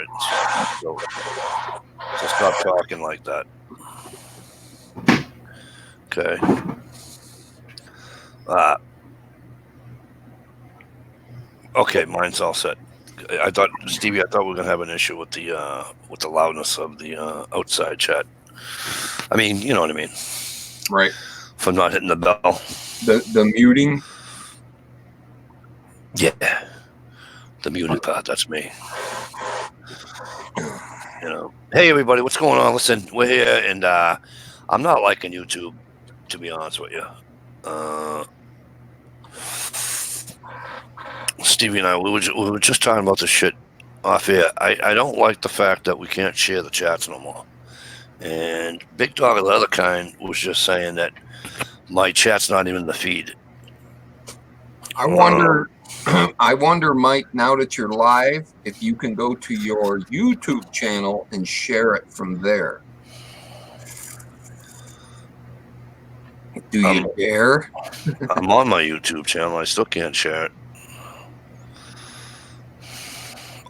right. So stop talking like that. Okay. Okay, mine's all set. Stevie, I thought we were gonna have an issue with the loudness of the outside chat. I mean, you know what I mean, right? From not hitting the bell. The muting. Yeah, the muted part. That's me. Hey everybody, what's going on? Listen, we're here, and I'm not liking YouTube, to be honest with you. Stevie and I, we were just talking about this shit off air. I don't like the fact that we can't share the chats no more. And Big Dog of the Other Kind was just saying that my chat's not even in the feed. I wonder, Mike, now that you're live, if you can go to your YouTube channel and share it from there. Do you dare? I'm on my YouTube channel. I still can't share it.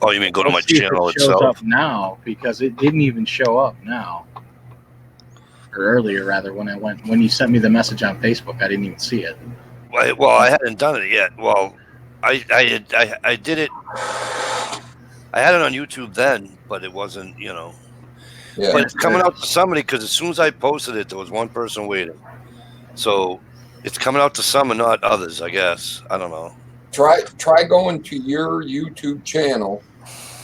Oh, you mean go to my channel it shows itself? up now, because it didn't even show up now. Or earlier, rather, when you sent me the message on Facebook, I didn't even see it. Well, I hadn't done it yet. Well, I did it. I had it on YouTube then, but it wasn't, Yeah. But it's coming out to somebody, because as soon as I posted it, there was one person waiting. So it's coming out to some and not others, I guess. I don't know. Try going to your YouTube channel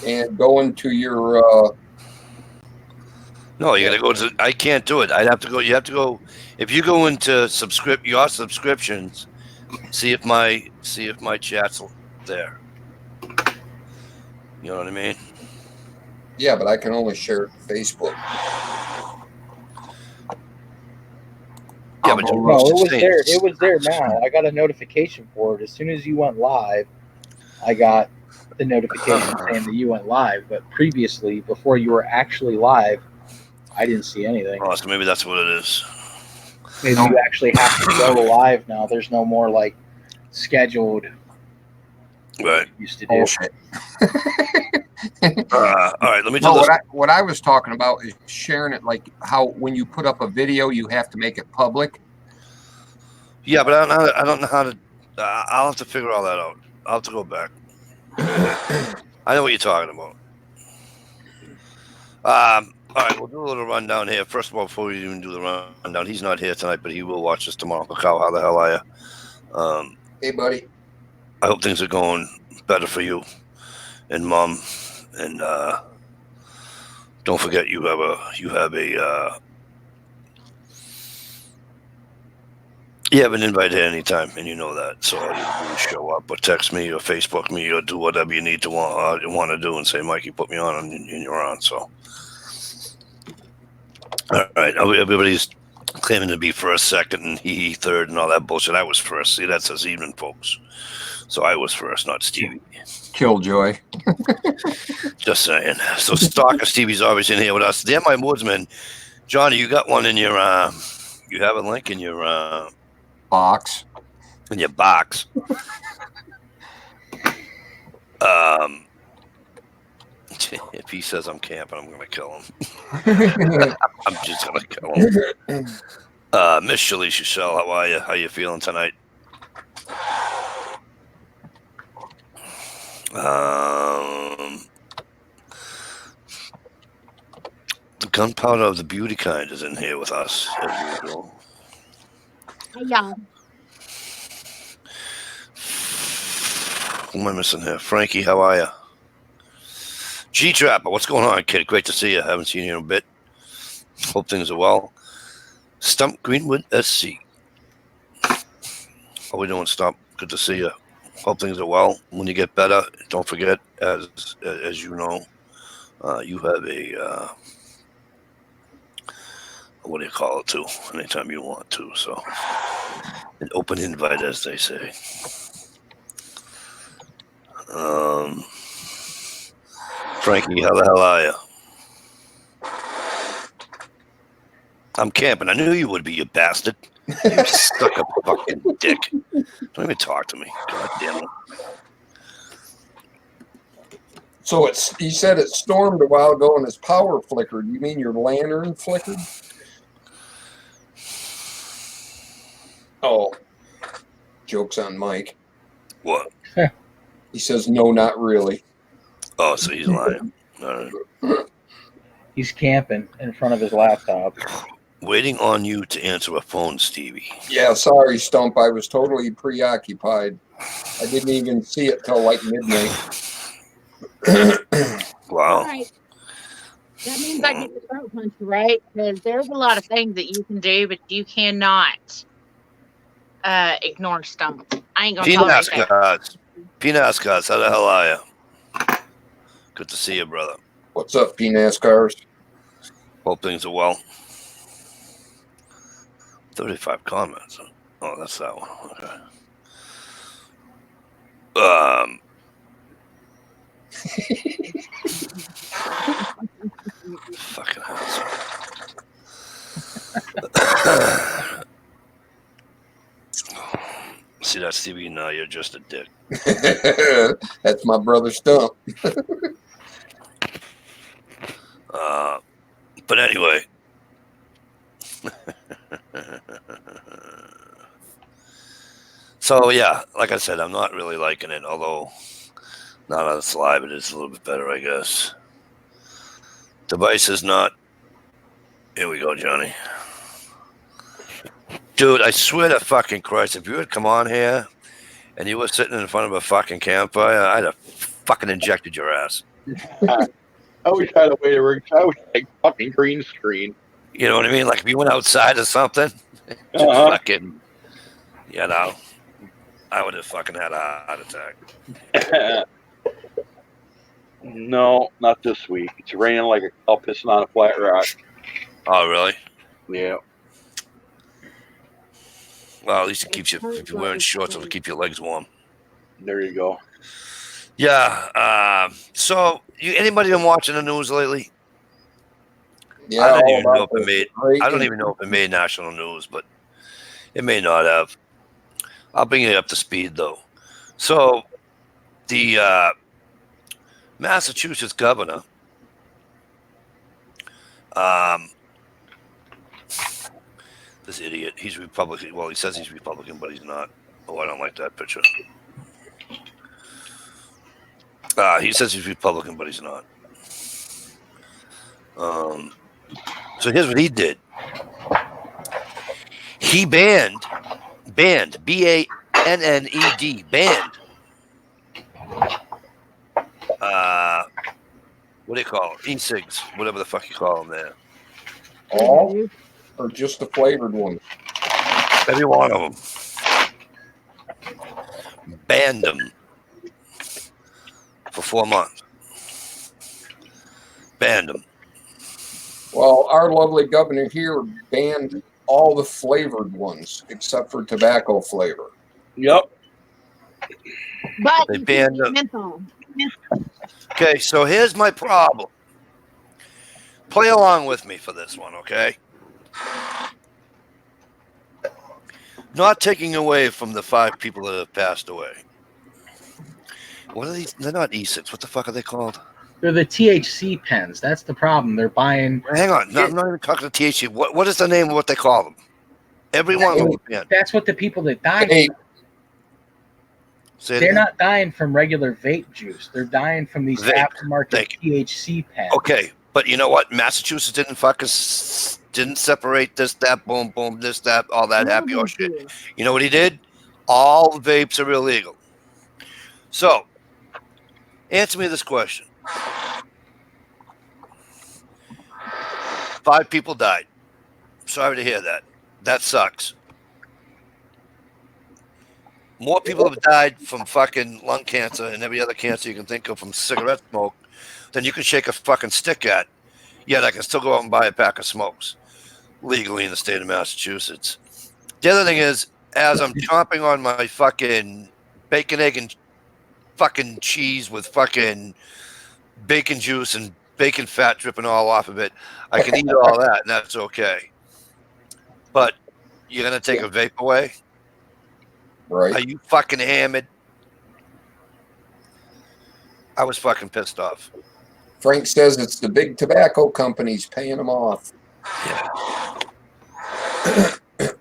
and going to your. No, you gotta go to. I can't do it. I'd have to go. You have to go. If you go into your subscriptions, see if my chat's there. You know what I mean? Yeah, but I can only share it to Facebook. Yeah, but no, it was there. It was there now. I got a notification for it as soon as you went live. I got the notification saying that you went live, but previously, before you were actually live, I didn't see anything. Oh, so maybe that's what it is. Maybe you actually have to go live now. There's no more like scheduled. Right. Used to do. All right, let me do this. What I was talking about is sharing it, like how when you put up a video, you have to make it public. Yeah, but I don't know how to. I'll have to figure all that out. I'll have to go back. I know what you're talking about. All right, we'll do a little rundown here. First of all, before we even do the rundown, he's not here tonight, but he will watch this tomorrow. Kakao, how the hell are you? Hey, buddy. I hope things are going better for you and Mom. And don't forget, you have a an invite here anytime, and you know that. So you show up, or text me, or Facebook me, or do whatever you need to want to do, and say, Mikey, put me on, and you're on. So, all right, everybody's claiming to be first, second, and he third, and all that bullshit. I was first. See, that says evening, folks. So I was first, not Stevie. Killjoy. Just saying. So Stalker Stevie's always in here with us. They're my woodsman. Johnny, you got one in your you have a link in your box. In your box. If he says I'm camping, I'm gonna kill him. I'm just gonna kill him. Miss Shalisha Shell, how are you? How you feeling tonight? The gunpowder of the beauty kind is in here with us as usual. Yeah. Who am I missing here? Frankie, how are you? G Trapper, what's going on, kid? Great to see you. Haven't seen you in a bit. Hope things are well. Stump Greenwood SC. How we doing, Stump? Good to see you. Hope things are well. When you get better, don't forget, as you know, you have a what do you call it, too? Anytime you want to. So, an open invite, as they say. Frankie, how the hell are you? I'm camping. I knew you would be, you bastard. You stuck a fucking dick. Don't even talk to me. God damn it. So he said it stormed a while ago and his power flickered. You mean your lantern flickered? Oh, joke's on Mike. What? He says, no, not really. Oh, so he's lying. All right. He's camping in front of his laptop. Waiting on you to answer a phone, Stevie. Yeah, sorry, Stump. I was totally preoccupied. I didn't even see it till like midnight. Wow. All right. That means I get the throat punch, right? Because there's a lot of things that you can do, but you cannot ignore Stump. I ain't gonna tolerate that. P-NASCARs, how the hell are you? Good to see you, brother. What's up, P-NASCARs? Hope things are well. 35 comments. Oh, that's that one. Okay. Fucking asshole. See that, Stevie? No, you're just a dick. That's my brother Stump. But anyway. So, yeah, like I said, I'm not really liking it, although not on the live, it is a little bit better, I guess. Device is not. Here we go, Johnny. Dude, I swear to fucking Christ, if you had come on here and you were sitting in front of a fucking campfire, I'd have fucking injected your ass. I wish I had a way to work. I wish I had fucking green screen. You know what I mean? Like if you went outside or something, just fucking, you know, I would have fucking had a heart attack. No, not this week. It's raining like a cow pissing on a flat rock. Oh, really? Yeah. Well, at least it keeps you, if you're wearing shorts, it'll keep your legs warm. There you go. Yeah. So, anybody been watching the news lately? Yeah, I don't even know if it made. I don't even know if it made national news, but it may not have. I'll bring you up to speed though. So, the Massachusetts governor, this idiot, he's Republican. Well, he says he's Republican, but he's not. Oh, I don't like that picture. He says he's Republican, but he's not. So here's what he did. He banned, B-A-N-N-E-D, banned, what do you call it? E-cigs, whatever the fuck you call them there. All or just the flavored ones? Every one of them. Banned them for 4 months. Banned them. Well, our lovely governor here banned all the flavored ones except for tobacco flavor. Yep. But They you banned can them. menthol. Okay, so here's my problem. Play along with me for this one, okay? Not taking away from the 5 people that have passed away. What are these? They're not e-cigs. What the fuck are they called? They're the THC pens. That's the problem. They're buying. Hang on. No, I'm not even talking to THC. What is the name of what they call them? Every one of them. Yeah. That's what the people that die. Hey, Say it They're again. not dying from regular vape juice. They're dying from these Vape. aftermarket Thank THC pens. Okay, but you know what? Massachusetts didn't separate this, that, boom, boom, this, that, all that happy horse shit. You know what he did? All vapes are illegal. So, answer me this question. 5 people died. Sorry to hear that. That sucks. More people have died from fucking lung cancer and every other cancer you can think of from cigarette smoke than you can shake a fucking stick at. Yet I can still go out and buy a pack of smokes legally in the state of Massachusetts. The other thing is, as I'm chomping on my fucking bacon, egg, and fucking cheese with fucking bacon juice and bacon fat dripping all off of it, I can eat all that, and that's okay. But you're going to take a vape away? Are right. you fucking hammered? I was fucking pissed off. Frank says it's the big tobacco companies paying them off. Yeah.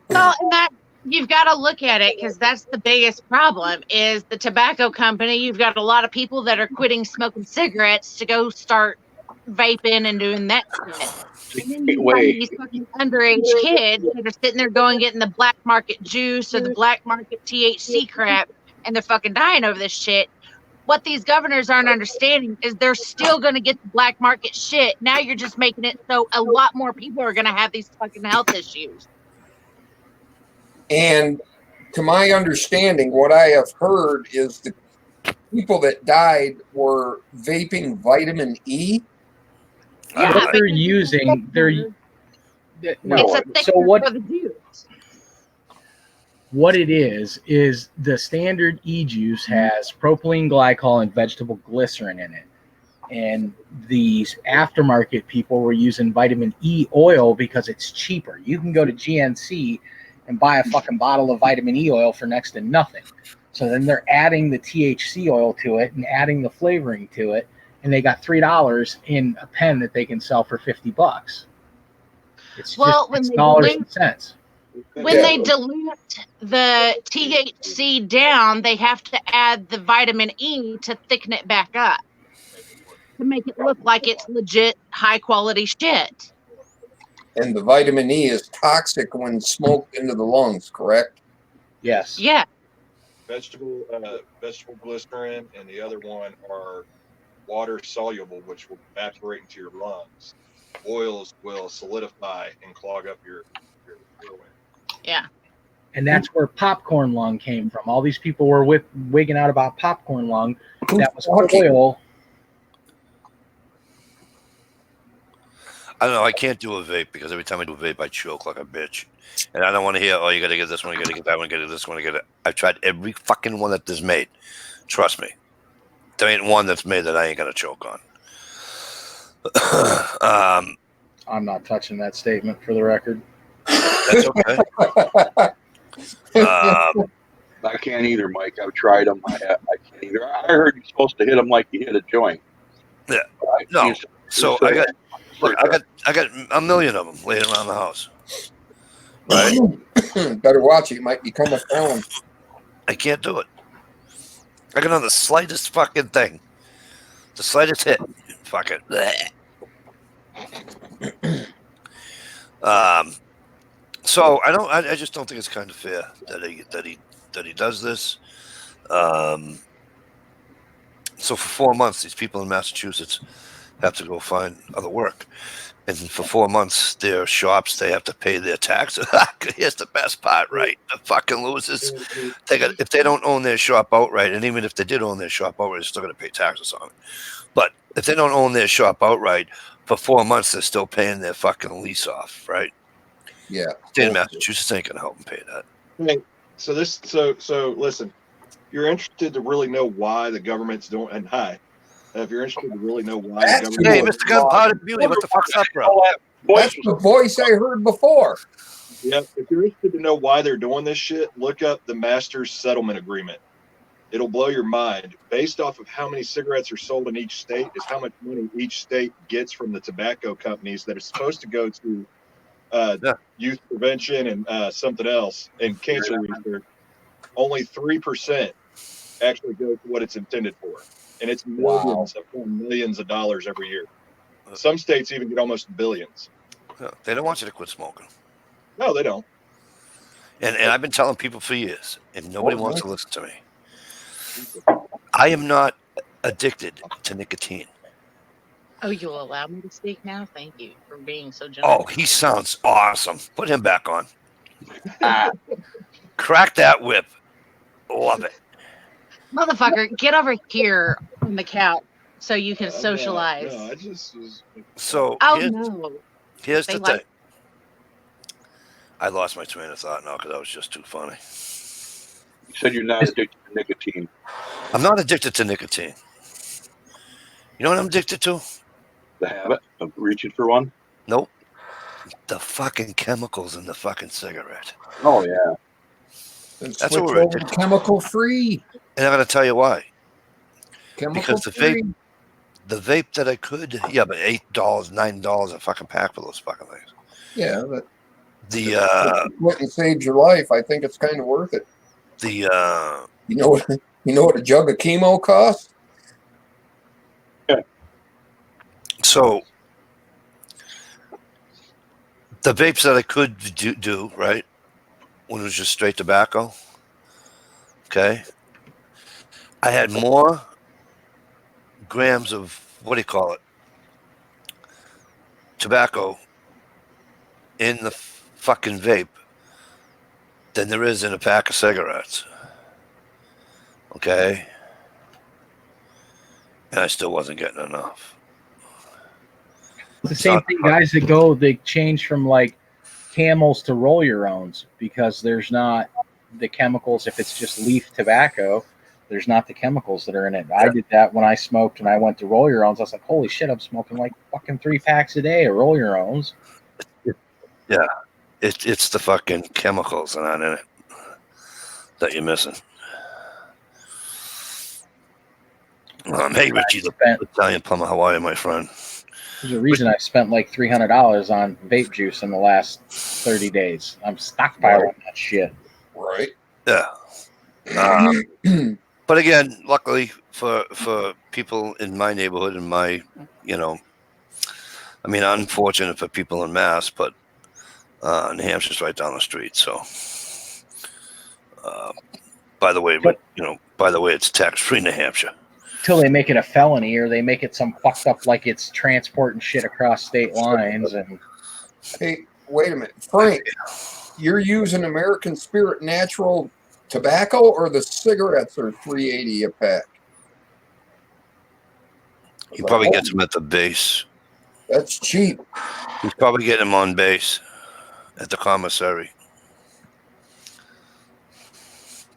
Well, and that you've got to look at it because that's the biggest problem is the tobacco company. You've got a lot of people that are quitting smoking cigarettes to go start vaping and doing that shit. And then you find these fucking underage kids that are sitting there going getting the black market juice or the black market THC crap, and they're fucking dying over this shit. What these governors aren't understanding is they're still going to get the black market shit. Now you're just making it so a lot more people are going to have these fucking health issues. And to my understanding, what I have heard is the people that died were vaping vitamin E. Yeah, What they're because using, it's no. a thickener So what? for the juice. What it is the standard e-juice has propylene glycol and vegetable glycerin in it. And these aftermarket people were using vitamin E oil because it's cheaper. You can go to GNC and buy a fucking bottle of vitamin E oil for next to nothing. So then they're adding the THC oil to it and adding the flavoring to it. And they got $3 in a pen that they can sell for $50. It's Well, just dollars and cents. When they dilute the THC down, they have to add the vitamin E to thicken it back up to make it look like it's legit high quality shit. And the vitamin E is toxic when smoked into the lungs, correct? Yes. Yeah. Vegetable glycerin and the other one are water soluble, which will evaporate into your lungs. Oils will solidify and clog up your airway. Yeah. And that's where popcorn lung came from. All these people were wigging out about popcorn lung. That was oil. I don't know. I can't do a vape because every time I do a vape, I choke like a bitch. And I don't want to hear, oh, you got to get this one, you got to get that one, you got to get this one, you got to. I've tried every fucking one that is made. Trust me. There ain't one that's made that I ain't going to choke on. I'm not touching that statement for the record. That's okay. I can't either, Mike. I've tried them. I can't either. I heard you're supposed to hit them like you hit a joint. Yeah. No. So I got a million of them laying around the house. Right. Better watch it. You might become a felon. I can't do it. I can on the slightest fucking thing, the slightest hit, fuck it. So I just don't think it's kind of fair that he does this. So for 4 months, these people in Massachusetts have to go find other work, and for 4 months, their shops, they have to pay their taxes. Here's the best part, right? The fucking losers. If they don't own their shop outright, and even if they did own their shop outright, they're still going to pay taxes on it. But if they don't own their shop outright, for 4 months, they're still paying their fucking lease off, right? Yeah. State of Massachusetts ain't going to help them pay that. Okay. So listen, if you're interested to really know why the government's doing, and hi, if you're interested to really know why the government. Hey, Mr. Gunpowder Beauty, what the fuck's up, bro? That's the voice I heard before. Yep. If you're interested to know why they're doing this shit, look up the Masters Settlement Agreement. It'll blow your mind. Based off of how many cigarettes are sold in each state is how much money each state gets from the tobacco companies that are supposed to go to youth prevention and something else and cancer research. Only 3% actually goes to what it's intended for. And it's millions upon millions of dollars every year. Some states even get almost billions. They don't want you to quit smoking. No, they don't. And I've been telling people for years, and nobody wants to listen to me. I am not addicted to nicotine. Oh, you'll allow me to speak now? Thank you for being so generous. Oh, he sounds awesome. Put him back on. Crack that whip. Love it. Motherfucker, get over here on the couch so you can socialize. No, I just was. So here's the thing. I lost my train of thought now because that was just too funny. You said you're not addicted to nicotine. I'm not addicted to nicotine. You know what I'm addicted to? The habit of reaching for one? Nope. The fucking chemicals in the fucking cigarette. Oh, yeah. That's what we're addicted to. Chemical free. And I'm going to tell you why. because the vape that I could, yeah, but $8, $9 a fucking pack for those fucking things. Yeah, but The if you quit and saved your life, I think it's kind of worth it. you know what a jug of chemo costs? So the vapes that I could do right when it was just straight tobacco, okay, I had more grams of tobacco in the fucking vape than there is in a pack of cigarettes. Okay, and I still wasn't getting enough. It's the same thing, guys they change from like Camels to roll your owns because there's not the chemicals. If it's just leaf tobacco, there's not the chemicals that are in it. I did that when I smoked and I went to roll your owns. I was like, holy shit, I'm smoking like fucking 3 packs a day of roll your owns. Yeah, it's the fucking chemicals that aren't in it that you're missing. Hey, Richie, the Italian plumber, how are you, my friend? There's a reason I spent like $300 on vape juice in the last 30 days. I'm stockpiling that shit. Right. Yeah. But again, luckily for people in my neighborhood and my, unfortunate for people in Mass, but New Hampshire's right down the street. So, by the way, it's tax-free New Hampshire. Till they make it a felony or they make it some fucked up like it's transporting shit across state lines. And hey, wait a minute, Frank, you're using American Spirit natural tobacco or the cigarettes are $3.80 a pack? He probably gets them at the base. That's cheap. He's probably getting them on base at the commissary.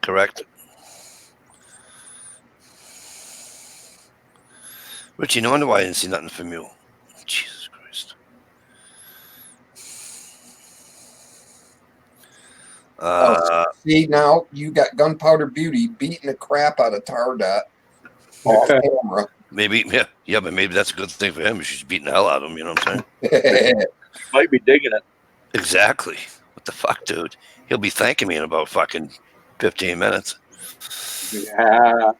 Correct? Richie, no wonder why I didn't see nothing from you. Jesus Christ. See, now you got Gunpowder Beauty beating the crap out of Tardot off camera. Maybe, yeah, but maybe that's a good thing for him. She's beating the hell out of him, you know what I'm saying? Might be digging it. Exactly. What the fuck, dude? He'll be thanking me in about fucking 15 minutes. Yeah.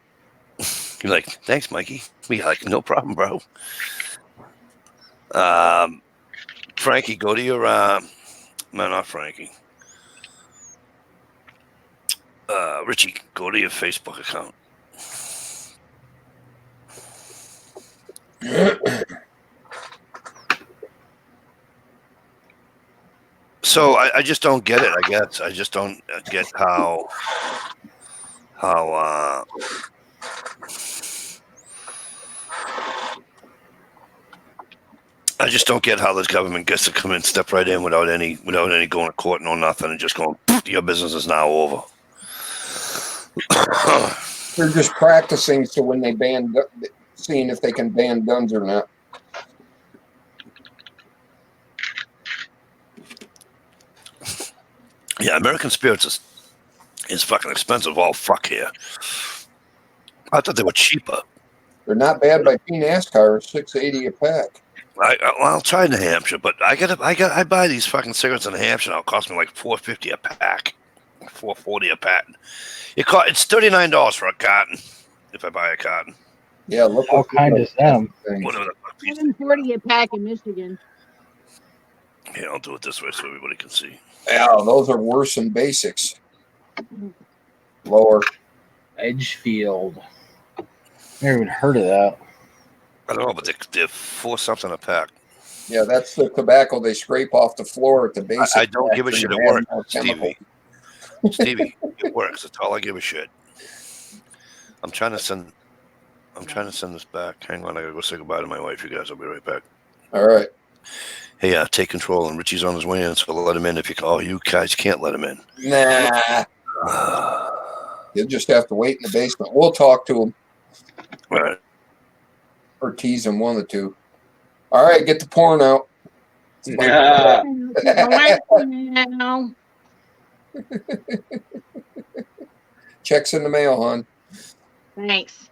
You're like, thanks, Mikey. We like, no problem, bro. Frankie, go to your no, not Frankie. Richie, go to your Facebook account. So I just don't get it. I guess I just don't get how I just don't get how this government gets to come in, step right in without any going to court, no nothing, and just going, your business is now over. They're just practicing, so when they seeing if they can ban guns or not. Yeah, American Spirits is fucking expensive. All fuck here. I thought they were cheaper. They're not bad by NASCAR. $6.80 a pack. I'll try New Hampshire, but I buy these fucking cigarettes in New Hampshire. It'll cost me like $4.50 a pack, $4.40 a pack. It's $39 for a carton if I buy a carton. Yeah, look what kind is them. Whatever the fuck. $7.40 a pack in Michigan. Yeah, I'll do it this way so everybody can see. Yeah, those are worse than basics. Lower. Edgefield. Never even heard of that. I don't know, but they're $4 something a pack. Yeah, that's the tobacco they scrape off the floor at the basic. I don't give a shit. It works, Stevie. Stevie, it works. That's all I give a shit. I'm trying to send this back. Hang on, I gotta go say goodbye to my wife. You guys, I'll be right back. All right. Hey, take control. And Richie's on his way in, so let him in if you call. You guys can't let him in. Nah. You'll just have to wait in the basement. We'll talk to him. All right. Or tease him, one of the two. All right, get the porn out. Yeah. Checks in the mail, hon. Thanks.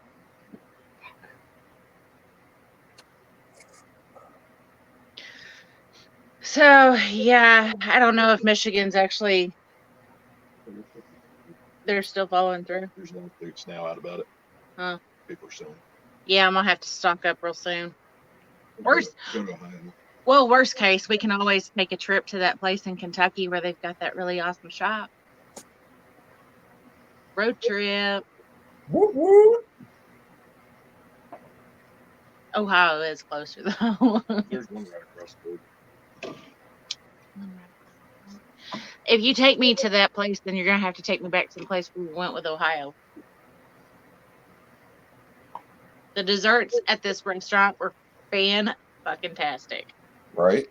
So yeah, I don't know if Michigan's actually they're still following through. There's lawsuits now out about it. Huh. People are suing. Yeah, I'm gonna have to stock up real soon. Worst, Go to Ohio. well, worst case, we can always take a trip to that place in Kentucky where they've got that really awesome shop. Road trip. Whoop, whoop. Ohio is closer though. There's one right across the board. If you take me to that place, then you're gonna have to take me back to the place we went with Ohio. The desserts at this restaurant were fan-fucking-tastic. Right.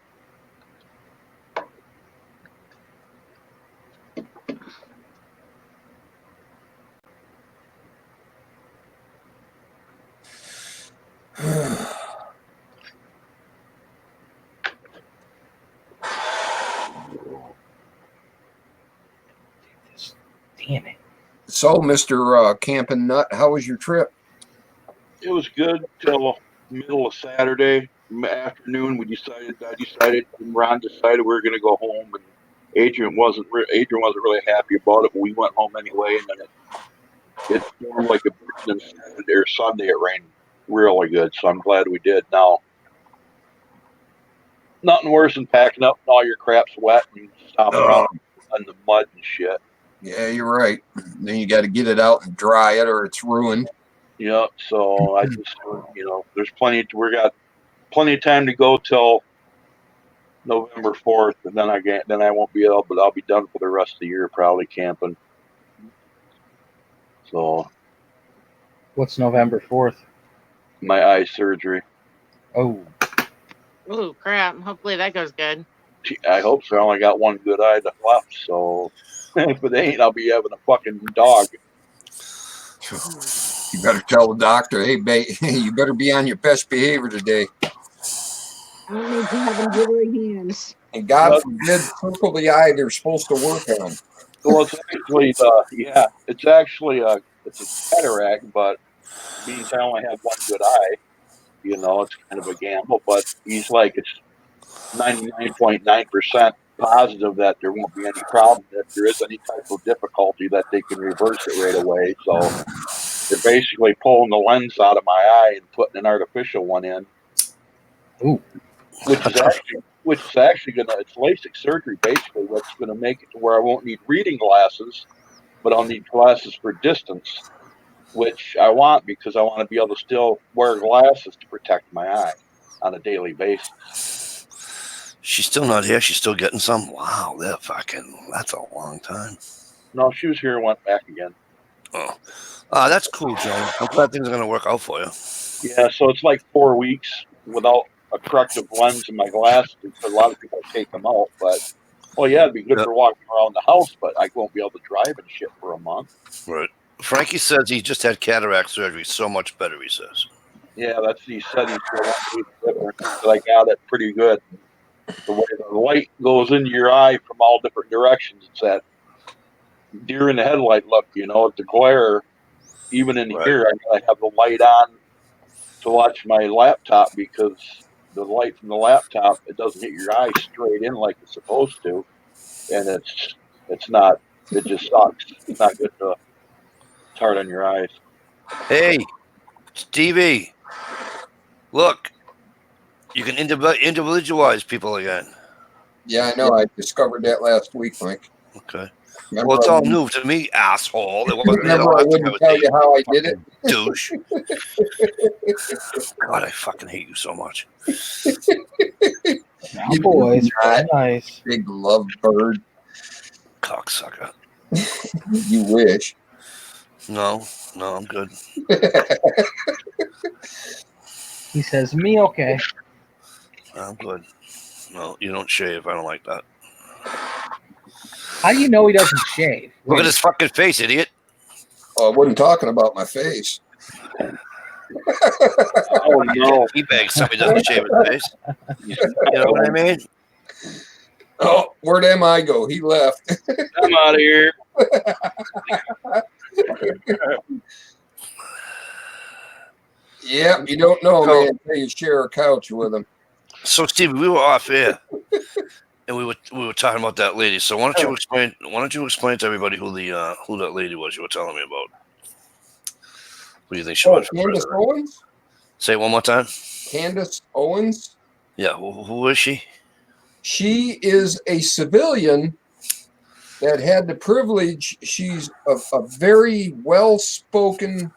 Damn it. So, Mr. Camping Nut, how was your trip? It was good till middle of Saturday afternoon. I decided, and Ron decided we were going to go home, and Adrian wasn't really happy about it, but we went home anyway. And then it stormed like a bitch, and Saturday or Sunday it rained really good, so I'm glad we did. Now, nothing worse than packing up and all your crap's wet and stomping around in the mud and shit. Yeah, you're right. Then you got to get it out and dry it, or it's ruined. Yep. So I just, there's we got plenty of time to go till November 4th, and then I won't be able, but I'll be done for the rest of the year, probably camping. So. What's November 4th? My eye surgery. Oh. Ooh, crap. Hopefully that goes good. I hope so. I only got one good eye left, so if it ain't, I'll be having a fucking dog. You better tell the doctor, hey, you better be on your best behavior today. I don't need you having jittery hands. And God forbid, purple the eye they're supposed to work on. Well, it's actually it's a cataract, but means I only have one good eye. It's kind of a gamble, but he's like, it's 99.9% positive that there won't be any problem. If there is any type of difficulty, that they can reverse it right away. So they're basically pulling the lens out of my eye and putting an artificial one in. Ooh. Which is actually it's LASIK surgery, basically, what's gonna make it to where I won't need reading glasses, but I'll need glasses for distance, which I want because I want to be able to still wear glasses to protect my eye on a daily basis. She's still not here. She's still getting some. Wow, that's a long time. No, she was here and went back again. Oh, that's cool, Joe. I'm glad things are going to work out for you. Yeah, so it's like 4 weeks without a corrective lens in my glasses. A lot of people take them out, but it'd be good for walking around the house, but I won't be able to drive and shit for a month. Right. Frankie says he just had cataract surgery. So much better, he says. Yeah, he said he's different. But I got it pretty good. The way the light goes into your eye from all different directions, it's that deer in the headlight look, the glare. Even in here, I gotta have the light on to watch my laptop because the light from the laptop, it doesn't hit your eye straight in like it's supposed to, and it's not. It just sucks. It's not good. It's hard on your eyes. Hey, Stevie, look, you can individualize people again. Yeah, I know. I discovered that last week, Mike. Okay. Remember, well, it's all new to me, asshole. It wasn't. Remember, I wouldn't tell you how I did it. Douche. God, I fucking hate you so much. You boys are nice. Big love bird. Cocksucker. You wish. No, I'm good. He says, me okay. I'm good. No, you don't shave. I don't like that. How do you know he doesn't shave? Look at his fucking face, idiot. Oh, I wasn't talking about my face. Oh, no. He begs somebody doesn't shave his face. You know what I mean? Oh, where'd MI go? He left. I'm out of here. Yeah, you don't know, man, until you share a couch with him. So, Steve, we were off air, and we were talking about that lady. So, why don't you explain to everybody who that lady was you were telling me about? Who do you think she was? Candace Owens? Say it one more time. Candace Owens? Yeah, who is she? She is a civilian that had the privilege. She's a very well-spoken,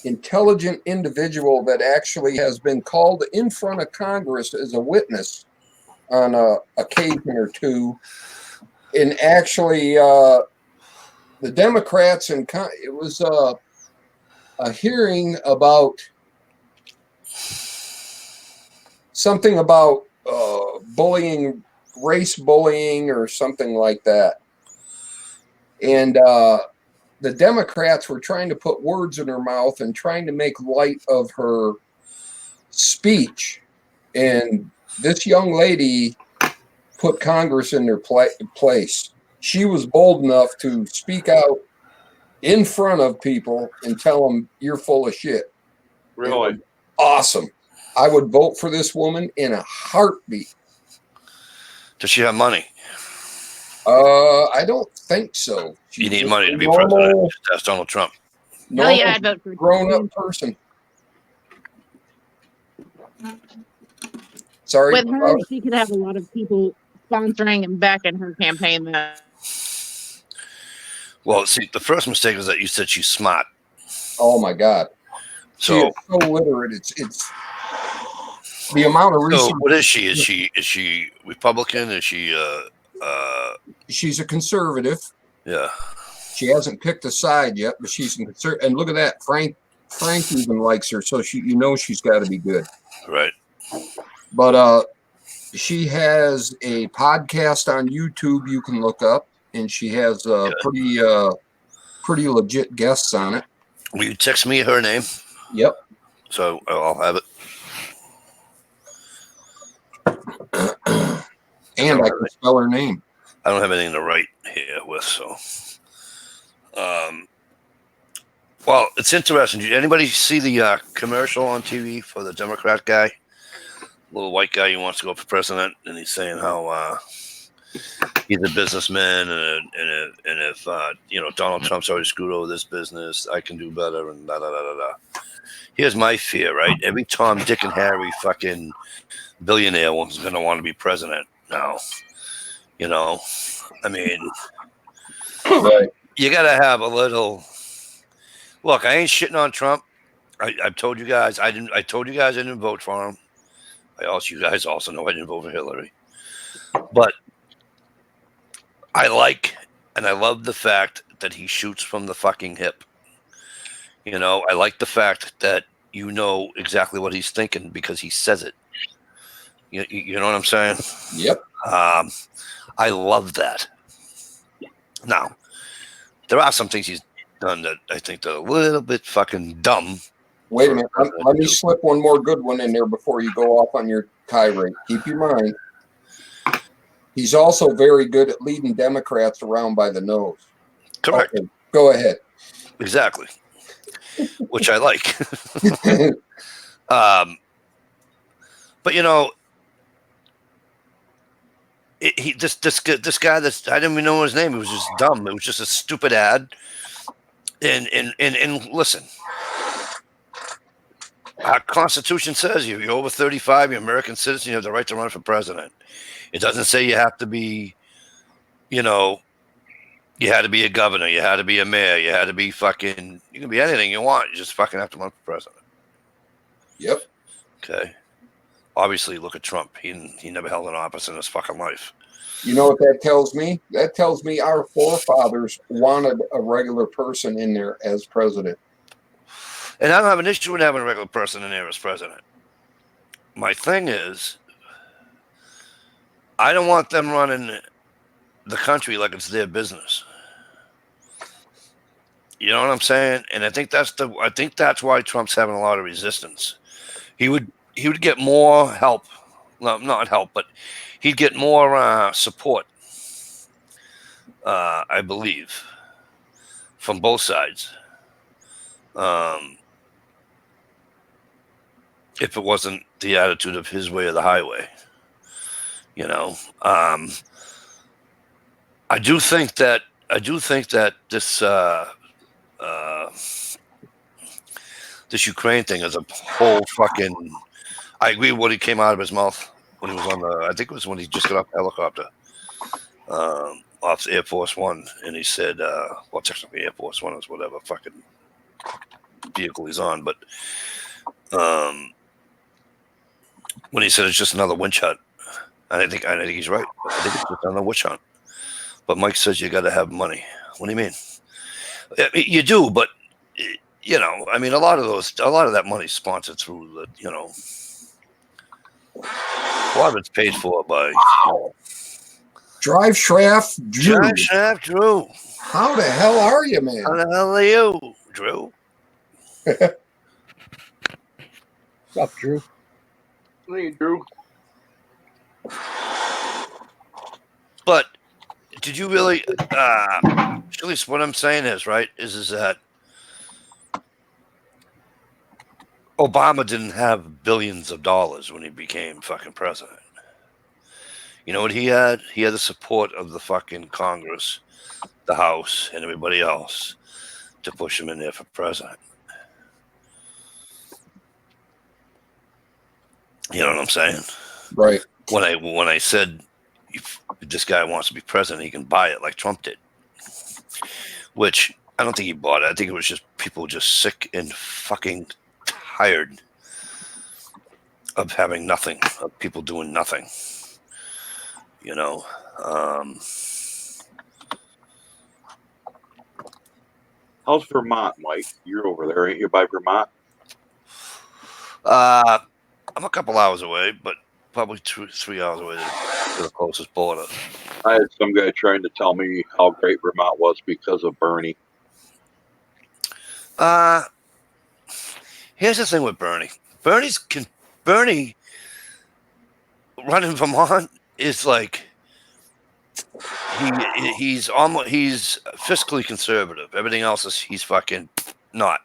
intelligent individual that actually has been called in front of Congress as a witness on a occasion or two. And actually, the Democrats and it was a hearing about something about bullying, race bullying, or something like that. And the Democrats were trying to put words in her mouth and trying to make light of her speech. And this young lady put Congress in their place. She was bold enough to speak out in front of people and tell them, you're full of shit. Really? Awesome. I would vote for this woman in a heartbeat. Does she have money? I don't think so. You need money to be president. That's Donald Trump. Hell yeah, I'd vote for grown-up person. Sorry. With her, she could have a lot of people sponsoring and backing her campaign. Though. Well, see, the first mistake is that you said she's smart. Oh my God. So, she is so literate. It's the amount of research. So what is she? Is she Republican? Is she she's a conservative. Yeah. She hasn't picked a side yet, but she's a conservative. And look at that. Frank even likes her, so she's got to be good. Right. But she has a podcast on YouTube you can look up, and she has pretty legit guests on it. Will you text me her name? Yep. So I'll have it. And I can spell her name. I don't have anything to write here with, so. Well, it's interesting. Did anybody see the commercial on TV for the Democrat guy? Little white guy who wants to go for president, and he's saying how he's a businessman, and if Donald Trump's already screwed over this business, I can do better, and da da da da da. Here's my fear, right? Every Tom, Dick, and Harry fucking billionaire was going to want to be president now. I mean, right. You got to have a little. Look, I ain't shitting on Trump. I've told you guys I didn't vote for him. You guys also know I didn't vote for Hillary. But I like and I love the fact that he shoots from the fucking hip. I like the fact that you know exactly what he's thinking because he says it. You know what I'm saying? Yep. I love that. Now, there are some things he's done that I think are a little bit fucking dumb. Wait a minute. Let me slip one more good one in there before you go off on your tirade. Keep your mind. He's also very good at leading Democrats around by the nose. Correct. Okay, go ahead. Exactly. Which I like. But this guy that's I didn't even know his name. It was just dumb. It was just a stupid ad. And listen, our Constitution says you're over 35, you're an American citizen, you have the right to run for president. It doesn't say you have to be, you had to be a governor, you had to be a mayor, you had to be you can be anything you want. You just fucking have to run for president. Yep. Okay. Obviously, look at Trump. He never held an office in his fucking life. You know what that tells me? That tells me our forefathers wanted a regular person in there as president. And I don't have an issue with having a regular person in there as president. My thing is, I don't want them running the country like it's their business. You know what I'm saying? And I think that's why Trump's having a lot of resistance. He would get more help. No, not help, but he'd get more support, I believe, from both sides. if it wasn't the attitude of his way or the highway. You know, I do think that this this Ukraine thing is a whole fucking. I agree with what he came out of his mouth when he was on the. I think it was when he just got off the helicopter, off Air Force One, and he said, "Well, technically Air Force One is whatever fucking vehicle he's on," but when he said it's just another witch hunt, I think he's right. I think it's just another witch hunt. But Mike says you got to have money. What do you mean? You do, but you know, I mean, a lot of that money's sponsored through the, you know, a lot of it's paid for by Drive Shaft Drew. Drive Shaft Drew. How the hell are you, man? How the hell are you, Drew? What's up, Drew? Hey, Drew. But did you really? At least what I'm saying is right. Is that Obama didn't have billions of dollars when he became fucking president. You know what he had? He had the support of the fucking Congress, the House, and everybody else to push him in there for president. You know what I'm saying? Right. When I said if this guy wants to be president, he can buy it like Trump did. Which I don't think he bought it. I think it was just people just sick and fucking tired of having nothing, of people doing nothing. You know. How's Vermont, Mike? You're over there, ain't you, by Vermont? I'm a couple hours away, but probably 3 hours away to the closest border. I had some guy trying to tell me how great Vermont was because of Bernie. Here's the thing with Bernie. Bernie running Vermont is like he's fiscally conservative. Everything else is he's fucking not.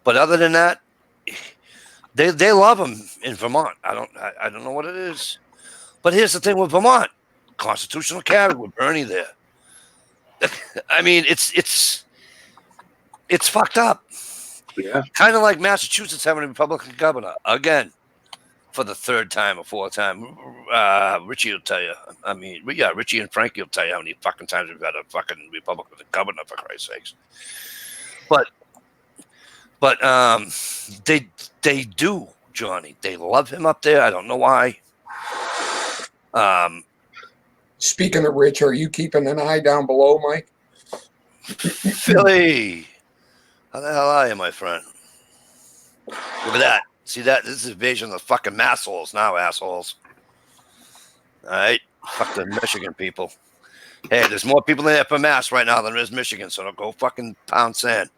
But other than that, they love him in Vermont. I don't know what it is. But here's the thing with Vermont. Constitutional carry with Bernie there. I mean, it's fucked up. Yeah. Kind of like Massachusetts having a Republican governor again for the third time or fourth time. Richie will tell you. I mean, yeah, Richie and Frankie will tell you how many fucking times we've had a fucking Republican governor, for Christ's sakes. But they do, Johnny. They love him up there. I don't know why. Speaking of Rich, are you keeping an eye down below, Mike? Philly. How the hell are you, my friend? Look at that. See that? This is invasion of the fucking massholes now, assholes. All right? Fuck the Michigan people. Hey, there's more people in there for mass right now than there is Michigan, so don't go fucking pound sand.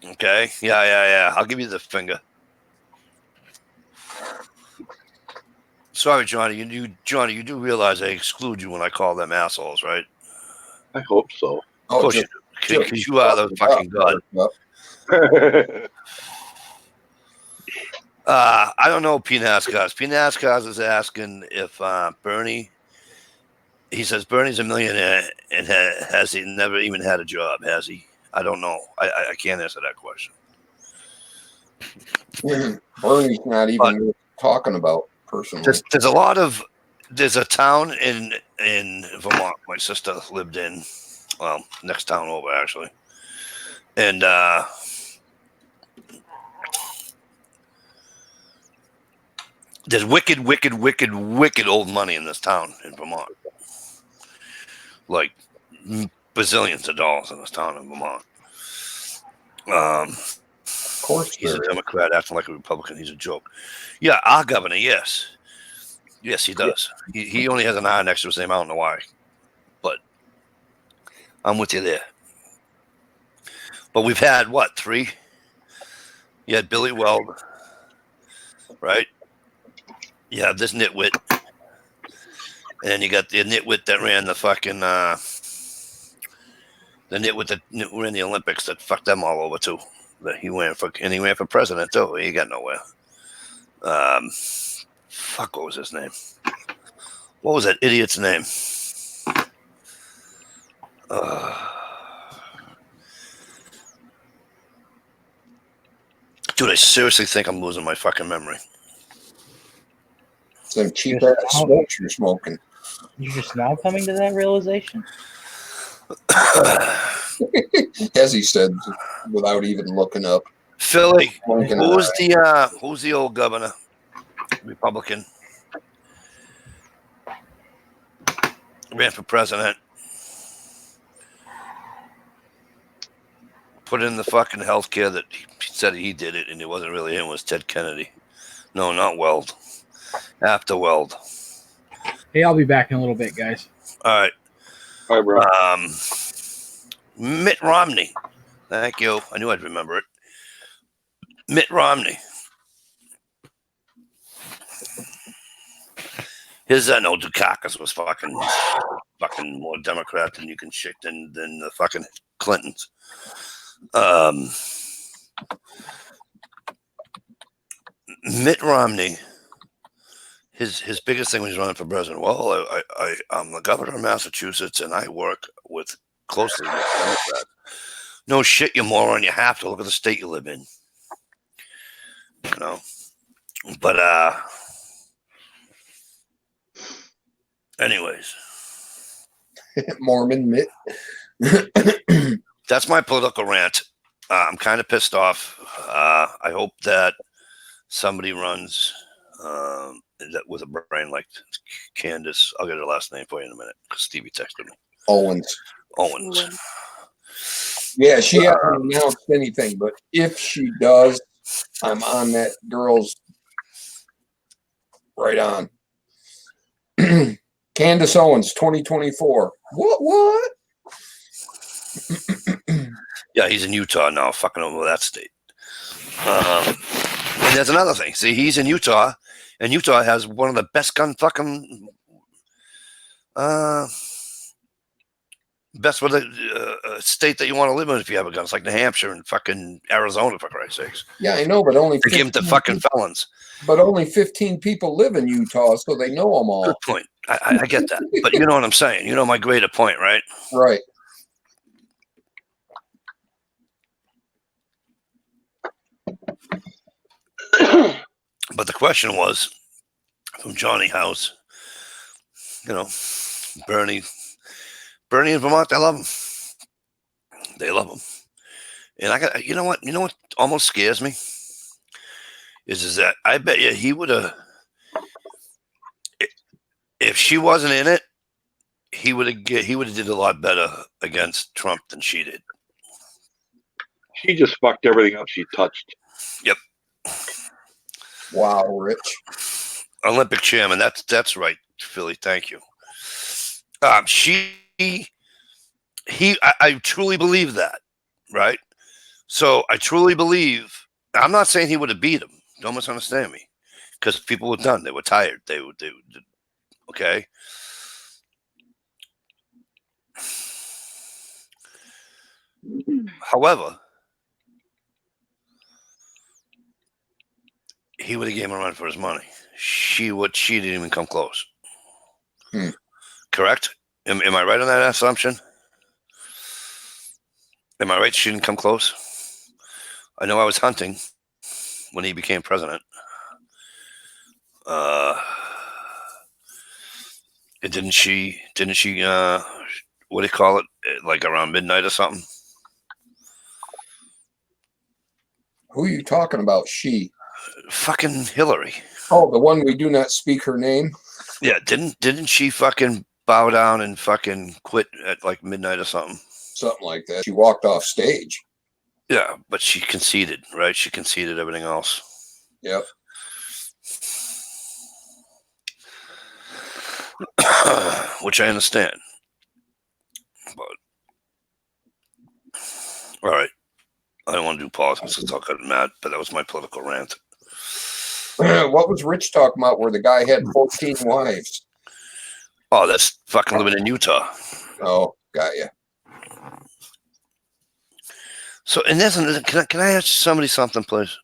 Okay? Yeah. I'll give you the finger. Sorry, Johnny. Johnny, you do realize I exclude you when I call them assholes, right? I hope so. Of course you do, because you are the fucking god. I don't know P. Nascars. P. Nascars is asking if Bernie, he says Bernie's a millionaire and has he never even had a job, has he? I don't know. I can't answer that question. Bernie's not even talking about personally. There's a town in Vermont my sister lived in. Well, next town over, actually. And there's wicked old money in this town in Vermont. Like bazillions of dollars in this town in Vermont. Of course. He's a Democrat acting like a Republican. He's a joke. Yeah, our governor, yes. Yes, he does. He only has an I next to his name. I don't know why. But I'm with you there. But we've had, what, 3? You had Billy Weld, right? You have this nitwit. And then you got the nitwit that ran the fucking, the nitwit that ran the Olympics that fucked them all over, too. That he ran for president, too. He got nowhere. Fuck, what was his name? What was that idiot's name? Dude, I seriously think I'm losing my fucking memory. Some cheap ass smokes you're smoking. You're just now coming to that realization? As he said, without even looking up. Philly, who's the old governor? Republican. Ran for president. Put in the fucking healthcare that he said he did it, and it wasn't really him. It was Ted Kennedy. No, not Weld. After Weld. Hey, I'll be back in a little bit, guys. All right. All right, bro. Mitt Romney. Thank you. I knew I'd remember it. Mitt Romney. His no, Dukakis was fucking more Democrat than you can shit than the fucking Clintons. Mitt Romney. His biggest thing when he's running for president. Well, I'm the governor of Massachusetts, and I work closely with Democrats. No shit, you moron. You have to look at the state you live in. You know, but anyways, Mormon Mitt. That's my political rant. I'm kind of pissed off. I hope that somebody runs that with a brain like Candace. I'll get her last name for you in a minute because Stevie texted me. Owens. Yeah, she hasn't announced anything, but if she does, I'm on that girl's right on. Candace Owens, 2024. What? Yeah, he's in Utah now, fucking over that state. And there's another thing. See, he's in Utah, and Utah has one of the best gun fucking best with a state that you want to live in if you have a gun. It's like New Hampshire and fucking Arizona, for Christ's sakes. Yeah, I know, but only they give them to fucking felons. But only 15 people live in Utah, so they know them all. Good point. I get that, but you know what I'm saying. You know my greater point, right? Right. But the question was from Johnny House. You know, Bernie in Vermont, they love him. They love him. And I got, you know what almost scares me is that I bet you he would have, if she wasn't in it, he would have did a lot better against Trump than she did. She just fucked everything up she touched. Yep. Wow, Rich. Olympic chairman. That's right, Philly. Thank you. I truly believe that, right? So I truly believe. I'm not saying he would have beat him. Don't misunderstand me, because people were done. They were tired. They okay. However, he would have gave him a run for his money. She didn't even come close. Correct? Am I right on that assumption? Am I right? She didn't come close. I know I was hunting when he became president. Didn't she? What do you call it? Like around midnight or something? Who are you talking about? She. Fucking Hillary. Oh, the one we do not speak her name. Yeah, didn't she fucking bow down and fucking quit at like midnight or something? Something like that. She walked off stage. Yeah, but she conceded, right? She conceded everything else. Yep. Which I understand. But all right. I don't want to do politics since I'll get mad, but that was my political rant. What was Rich talking about where the guy had 14 wives? Oh, that's fucking living in Utah. Oh, got you. So, and can I ask somebody something, please?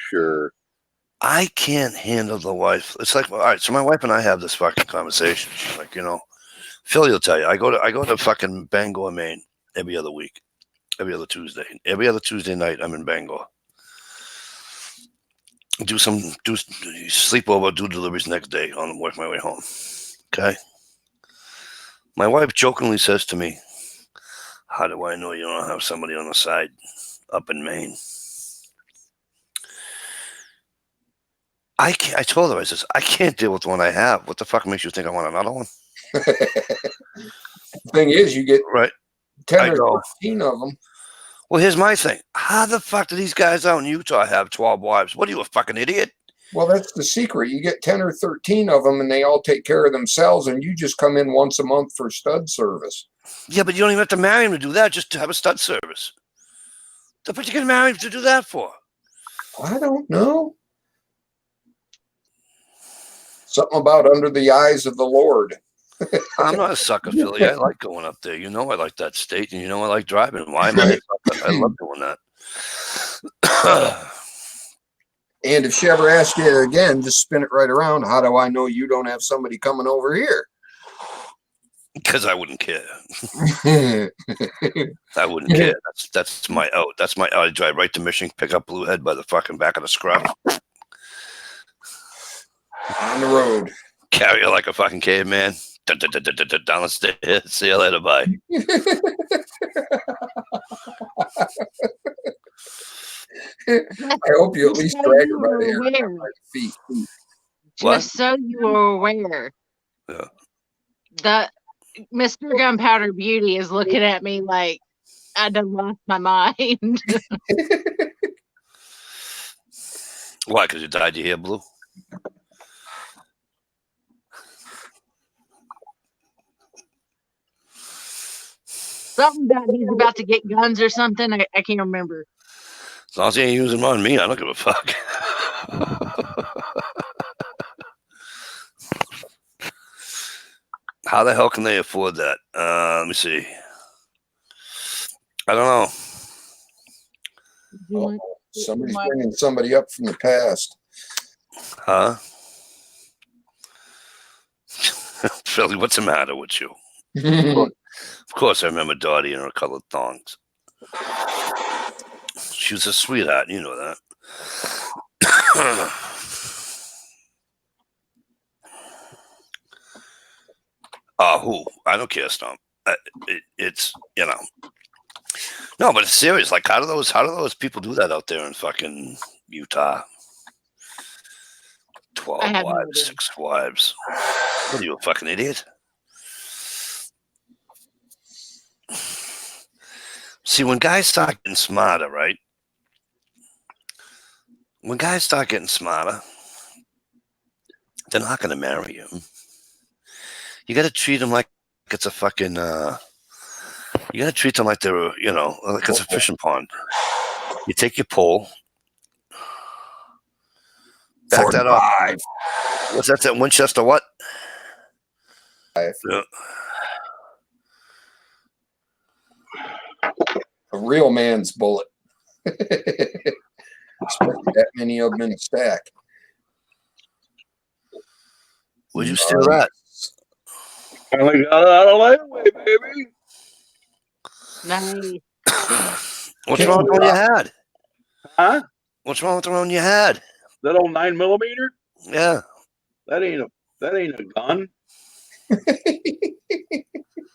Sure. I can't handle the wife. It's like, all right, so my wife and I have this fucking conversation. She's like, Philly will tell you, I go to fucking Bangor, Maine every other week, every other Tuesday. Every other Tuesday night, I'm in Bangor. Do sleepover, do deliveries next day on work my way home. Okay. My wife jokingly says to me, "How do I know you don't have somebody on the side up in Maine?" I told her, I says, I can't deal with the one I have. What the fuck makes you think I want another one? Thing is, you get right 10 or 13 of them. Well, here's my thing. How the fuck do these guys out in Utah have 12 wives? What are you, a fucking idiot? Well, that's the secret. You get 10 or 13 of them, and they all take care of themselves, and you just come in once a month for stud service. Yeah, but you don't even have to marry him to do that, just to have a stud service. What are you going to marry him to do that for? I don't know. Something about under the eyes of the Lord. I'm not a sucker, Philly. I like going up there. I like that state, and I like driving. Why am I a sucker? I love doing that. And if she ever asks you again, just spin it right around. How do I know you don't have somebody coming over here? Because I wouldn't care. I wouldn't care. That's my out. That's my out. I drive right to Michigan, pick up Bluehead by the fucking back of the scruff. On the road. Carry her like a fucking caveman. Down the stairs. See you later. Bye. I hope you at least drag her by the hair and by the feet. Just so you are aware. Yeah. The Mr. Gunpowder Beauty is looking at me like I done lost my mind. Why? Because you dyed your hair blue? Something about he's about to get guns or something. I can't remember. As long as he ain't using them on me, I don't give a fuck. How the hell can they afford that? Let me see. I don't know. Somebody's bringing somebody up from the past. Huh? Philly, what's the matter with you? Of course, I remember Dottie and her colored thongs. She was a sweetheart, you know that. Who? I don't care, Stomp. It's No, but it's serious. Like, how do those people do that out there in fucking Utah? 12 wives, 6 wives. What are you, a fucking idiot? See, when guys start getting smarter, right? When guys start getting smarter, they're not going to marry you. You got to treat them like it's a fucking. You got to treat them like they're, like it's a fishing pond. You take your pole, back that up. What's that? That Winchester what? Yeah. A real man's bullet. Especially that many of them in a stack. Where'd you steal that? Finally got it out of layaway, baby. Nice. What's wrong with the one you had? Huh? What's wrong with the one you had? That old 9mm? Yeah. That ain't a gun. I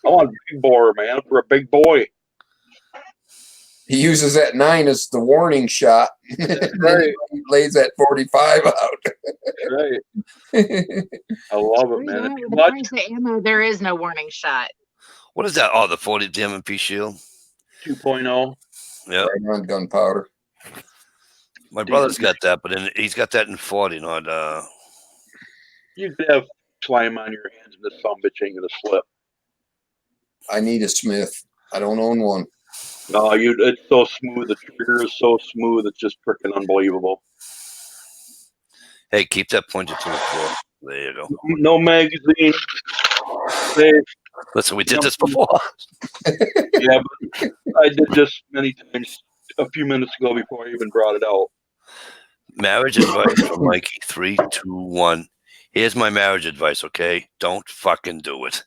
want a big bore, man, for a big boy. He uses that 9 as the warning shot. Right. He lays that 45 out. Right. I love it, man. With the price of ammo, there is no warning shot. What is that? Oh, the 40 DMP shield? 2.0. Yeah. Right on gunpowder. My brother's got that, but he's got that in 40, not You could have slime on your hands and the sumbitch ain't gonna slip. I need a Smith. I don't own one. No, it's so smooth. The trigger is so smooth. It's just freaking unbelievable. Hey, keep that pointed to the floor. There you go. No magazine. Listen, we did this before. Yeah, but I did this many times a few minutes ago before I even brought it out. Marriage advice from Mikey. 3, 2, 1. Here's my marriage advice, okay? Don't fucking do it.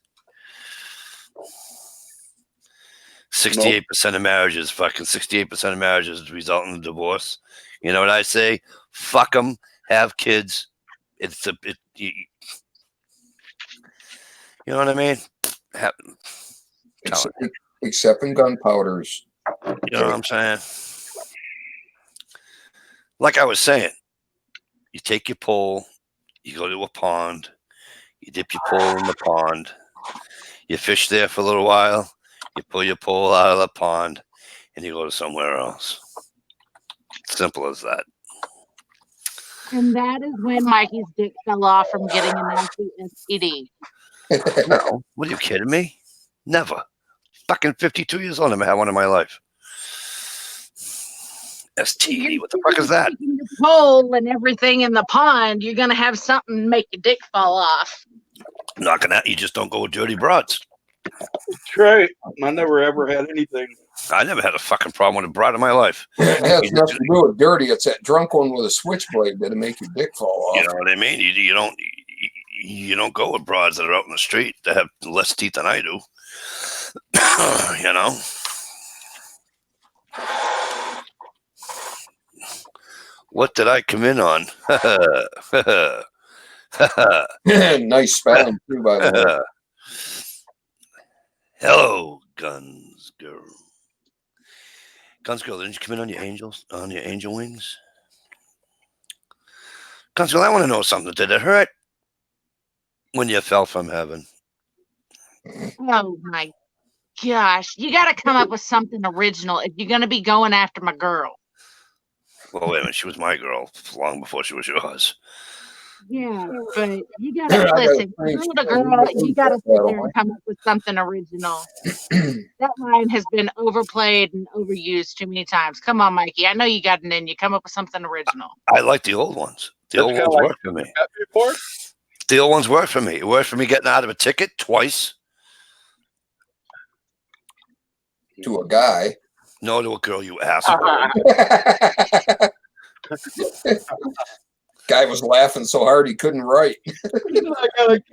68% of marriages, fucking 68% of marriages result in a divorce. You know what I say? Fuck them. Have kids. You know what I mean? Except in gunpowders. You know what I'm saying? Like I was saying, you take your pole, you go to a pond, you dip your pole in the pond, you fish there for a little while, you pull your pole out of the pond, and you go to somewhere else. Simple as that. And that is when Mikey's dick fell off from getting a nasty STD. No, what are you kidding me? Never. Fucking 52 years old, I never had one in my life. STD, what the fuck is that? The pole and everything in the pond, you're gonna have something make your dick fall off. Not gonna. You just don't go with dirty broads. That's right. I never ever had anything. I never had a fucking problem with a broad in my life. It has nothing to do with dirty. It's that drunk one with a switchblade that'll make your dick fall off. You know what I mean? You don't go with broads that are out in the street that have less teeth than I do. You know. What did I come in on? Nice spelling too, by the way. Hello, Guns Girl. Guns Girl, didn't you come in on your angel wings? Guns Girl, I want to know something. Did it hurt when you fell from heaven? Oh my gosh. You gotta come up with something original if you're gonna be going after my girl. Well, wait a minute. She was my girl long before she was yours. Yeah, but you gotta listen. Girl to girl, you gotta sit there and come up with something original. That line has been overplayed and overused too many times. Come on, Mikey. I know you got it in you. Come up with something original. I like the old ones. The old ones work for me. The old ones work for me. It worked for me getting out of a ticket twice. To a guy. No, to a girl, you asshole. Guy was laughing so hard he couldn't write. I gotta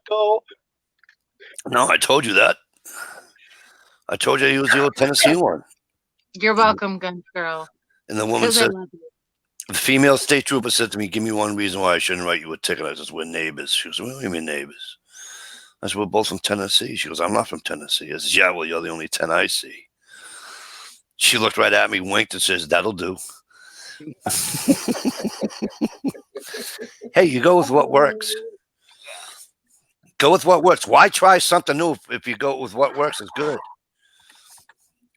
go. No, I told you that. I told you he was the old Tennessee one. You're welcome, Guns Girl. And the woman said, the female state trooper said to me, give me one reason why I shouldn't write you a ticket. I said, we're neighbors. She goes, what do you mean neighbors? I said, we're both from Tennessee. She goes, I'm not from Tennessee. I said, yeah, well, you're the only 10 I see. She looked right at me, winked, and says, that'll do. Hey, you go with what works. Go with what works. Why try something new if you go with what works is good?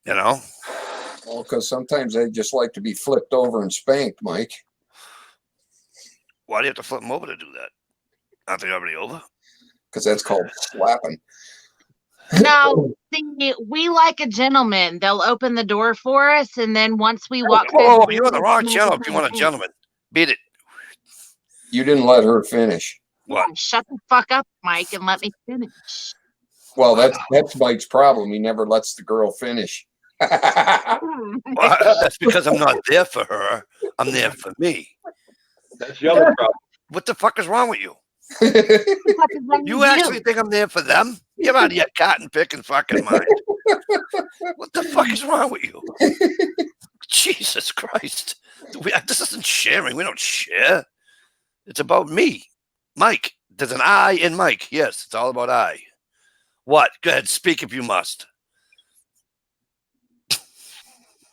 You know? Well, because sometimes they just like to be flipped over and spanked, Mike. Why do you have to flip them over to do that? Aren't they already over? Because that's called slapping. No, see, we like a gentleman. They'll open the door for us, and then once we walk Oh, you're on the wrong channel if you want a gentleman. Beat it. You didn't let her finish. What? Yeah, shut the fuck up, Mike, and let me finish. Well, that's Mike's problem. He never lets the girl finish. Well, that's because I'm not there for her. I'm there for me. That's the other problem. What the fuck is wrong with you? You actually think I'm there for them? You're out of your cotton picking fucking mind. What the fuck is wrong with you? Jesus Christ. This isn't sharing. We don't share. It's about me. Mike. There's an I in Mike. Yes, it's all about I. What? Go ahead. Speak if you must.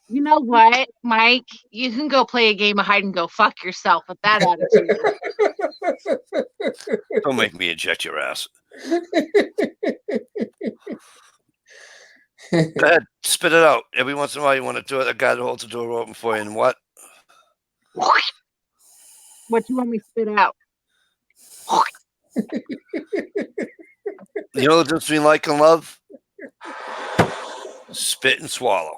You know what, Mike? You can go play a game of hide and go fuck yourself with that attitude. Don't make me eject your ass. Go ahead, spit it out. Every once in a while, you want to do it. A guy that holds the door open for you, and what? What do you want me to spit out? You know the difference between like and love? Spit and swallow.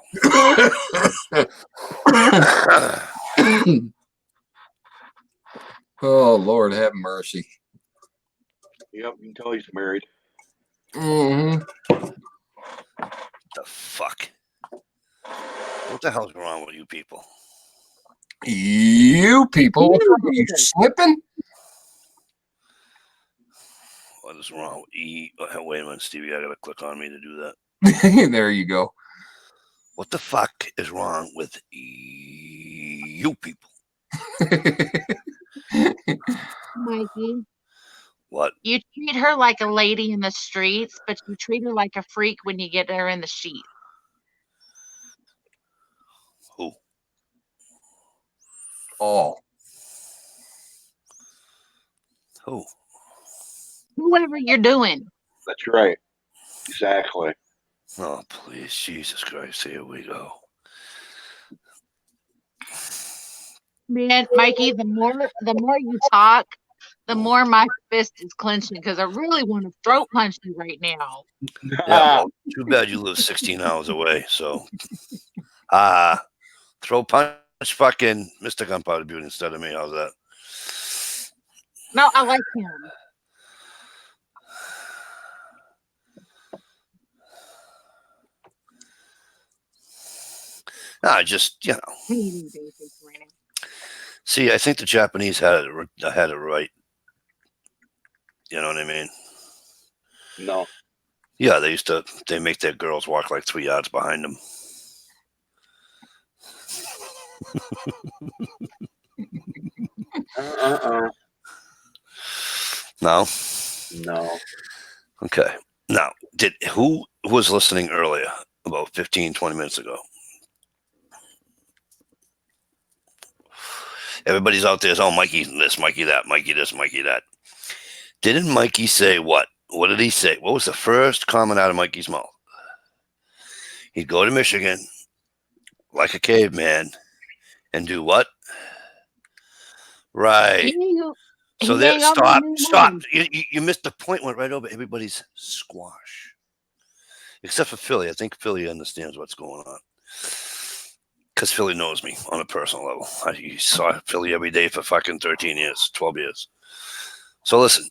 Oh, Lord, have mercy. Yep, you can tell he's married. Mm-hmm. The fuck? What the hell's wrong with you people? You people, what's wrong? Are you slipping? What is wrong with E? Oh, wait a minute, Stevie. I gotta click on me to do that. There you go. What the fuck is wrong with you people? Mikey, What? you treat her like a lady in the streets, but you treat her like a freak when you get her in the sheet. Who? Oh. Who? Whoever you're doing. That's right. Exactly. Oh, please, Jesus Christ! Here we go. Man, Mikey, the more you talk, the more my fist is clenching because I really want to throat punch you right now. Yeah, well, too bad you live 16 hours away. So, throw punch fucking Mr. Gunpowder Beauty instead of me. How's that? No, I like him. No, just See, I think the Japanese had it right. You know what I mean? No. Yeah, they make their girls walk like 3 yards behind them. No? No. Okay. Now, who was listening earlier, about 15, 20 minutes ago? Everybody's out there, oh, Mikey this, Mikey that, Mikey this, Mikey that. Didn't Mikey say what? What did he say? What was the first comment out of Mikey's mouth? He'd go to Michigan like a caveman and do what? Right. So there, stop. You missed the point, went right over everybody's squash. Except for Philly. I think Philly understands what's going on. Because Philly knows me on a personal level. I saw Philly every day for fucking 13 years, 12 years. So listen.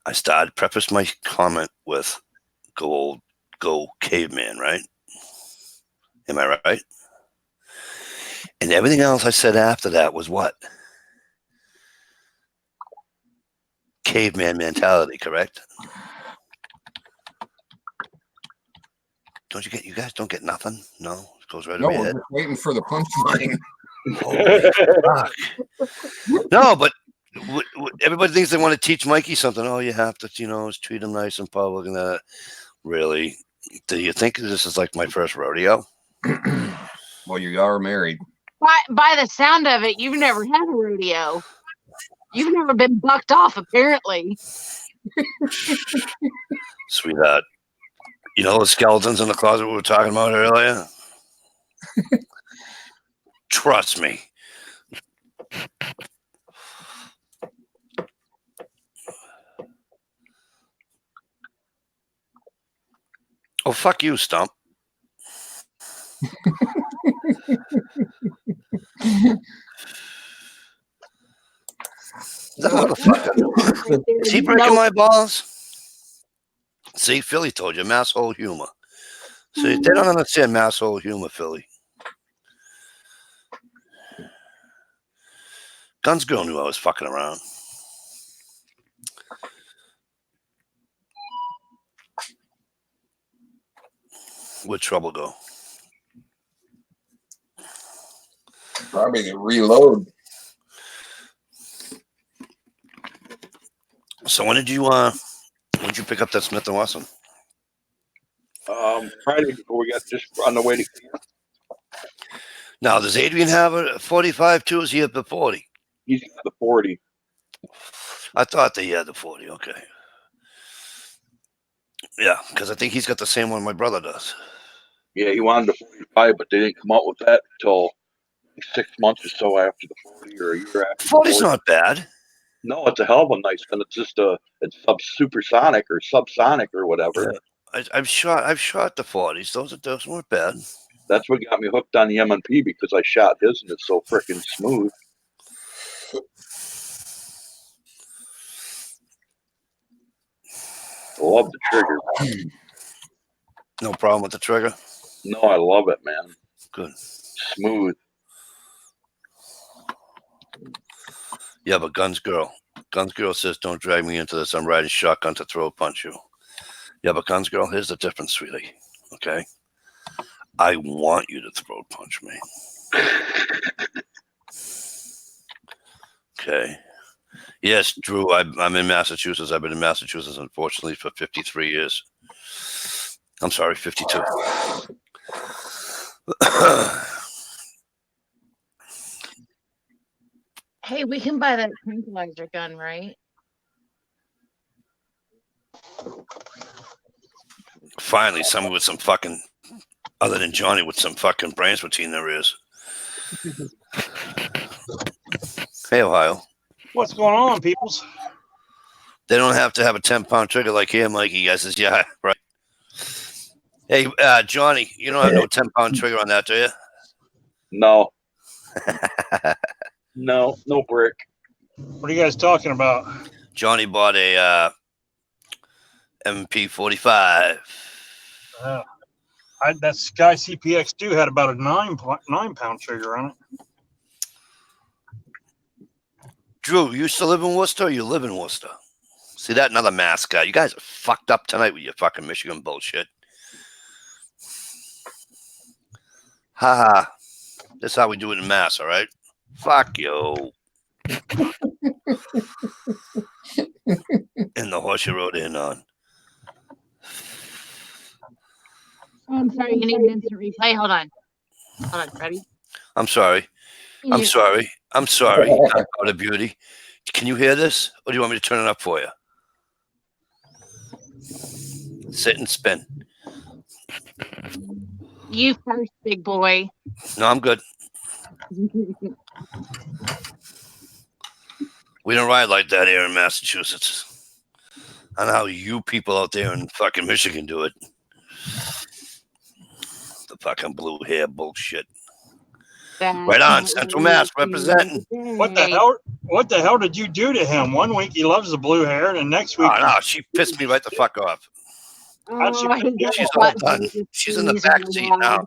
I prefaced my comment with go caveman, right? Am I right? And everything else I said after that was what? Caveman mentality, correct? You guys don't get nothing? No? It goes right over your head. We're just waiting for the punchline. Holy fuck. No, but everybody thinks they want to teach Mikey something. Oh, you have to, treat him nice in public and that. Really? Do you think this is like my first rodeo? Well, you are married. By the sound of it, you've never had a rodeo. You've never been bucked off, apparently. Sweetheart. You know the skeletons in the closet we were talking about earlier? Trust me. Oh, fuck you, Stump. That motherfucker. Is he breaking my balls? See, Philly told you, masshole humor. See, they don't understand masshole humor, Philly. Guns girl knew I was fucking around. Where'd Trouble go? Probably to reload. So when did you pick up that Smith & Wesson? Friday before we got just on the way to camp. Now, does Adrian have a 45 too? Is he at the 40? He's got the 40. I thought that he had the 40. Okay. Yeah, because I think he's got the same one my brother does. Yeah, he wanted the 45, but they didn't come out with that until 6 months or so after the 40 or a year after. 40's not bad. No, it's a hell of a nice gun. It's just it's supersonic or subsonic or whatever. Yeah. I've shot the 40s. Those weren't bad. That's what got me hooked on the M&P because I shot his and it's so freaking smooth. I love the trigger. No problem with the trigger? No, I love it, man. Good. Smooth. Yeah, but Guns Girl says, don't drag me into this. I'm riding shotgun to throat punch you. Yeah, but Guns Girl, here's the difference, sweetie. Okay? I want you to throat punch me. Okay. Yes, Drew, I'm in Massachusetts. I've been in Massachusetts, unfortunately, for 53 years. I'm sorry, 52. Hey, we can buy that tranquilizer gun, right? Finally, someone with some fucking, other than Johnny, with some fucking brains between their ears. Hey, Ohio. What's going on, peoples? They don't have to have a 10-pound trigger like here, Mikey. I says, yeah, right. Hey, Johnny, you don't have no 10-pound trigger on that, do you? No. No brick. What are you guys talking about? Johnny bought a MP45. That Sky CPX2 had about a 9-pound trigger on it. Drew, you still live in Worcester or you live in Worcester? See that? Another mascot. You guys are fucked up tonight with your fucking Michigan bullshit. Ha ha. This is how we do it in Mass, all right? Fuck you. In the horse you rode in on. Oh, I'm sorry, you need an instant replay. Hold on. Ready? I'm sorry. I'm sorry. I'm sorry. Out of beauty. Can you hear this? Or do you want me to turn it up for you? Sit and spin. You first, big boy. No, I'm good. We don't ride like that here in Massachusetts. I know how you people out there in fucking Michigan do it. The fucking blue hair bullshit. Right on, Central Mass representing. What the hell did you do to him? One week he loves the blue hair, and the next week no, she pissed me right the fuck off. She's all done. She's in the back seat now.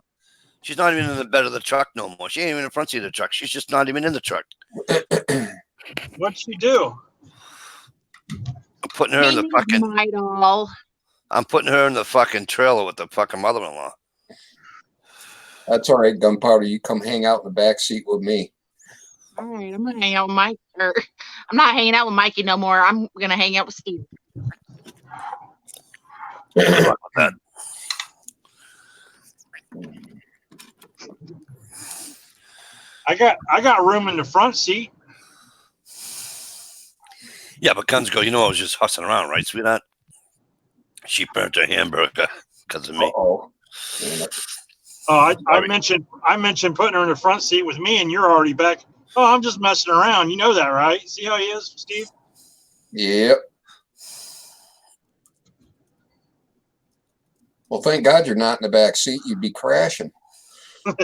She's not even in the bed of the truck no more. She ain't even in the front seat of the truck. She's just not even in the truck. What'd she do? I'm putting her in the fucking. I'm putting her in the fucking trailer with the fucking mother-in-law. That's all right, Gunpowder. You come hang out in the back seat with me. All right, I'm gonna hang out with Mike. I'm not hanging out with Mikey no more. I'm gonna hang out with Steve. That. I got room in the front seat. Yeah, but Guns Girl, you know I was just hustling around, right, sweetheart? She burnt her hamburger because of me. Oh, I mentioned putting her in the front seat with me, and you're already back. Oh, I'm just messing around. You know that, right? See how he is, Steve? Yep. Well, thank God you're not in the back seat. You'd be crashing. I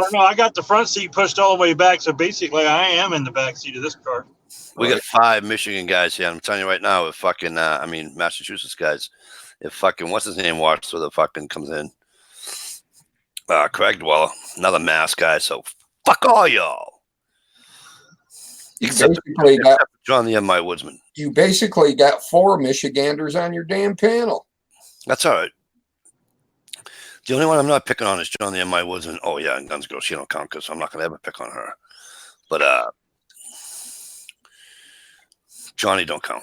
don't know. I got the front seat pushed all the way back, so basically I am in the back seat of this car. We got 5 Michigan guys here. I'm telling you right now, if fucking, Massachusetts guys, if fucking, what's his name, walks through the fucking comes in. Craig Dweller, another Mass guy, so fuck all y'all. Except John the M.I. Woodsman. You basically got 4 Michiganders on your damn panel. That's all right. The only one I'm not picking on is John the M.I. Woodsman. Oh, yeah, and Guns Girl, she don't count because I'm not going to ever pick on her. But Johnny don't count.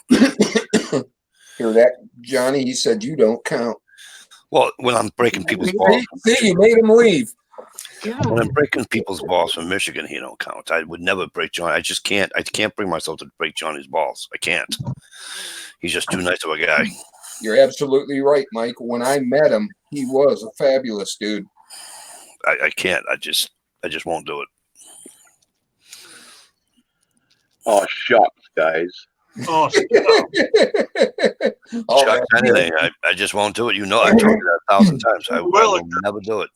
Hear that, Johnny? He said you don't count. Well, when I'm breaking people's balls. See, you made him leave. When I'm breaking people's balls from Michigan, he don't count. I would never break Johnny. I just can't. I can't bring myself to break Johnny's balls. I can't. He's just too nice of a guy. You're absolutely right, Mike. When I met him, he was a fabulous dude. I can't. I just won't do it. Oh, shucks, guys. Oh, Shucks, anything. I just won't do it. You know, I've told you that 1,000 times. I will never do it.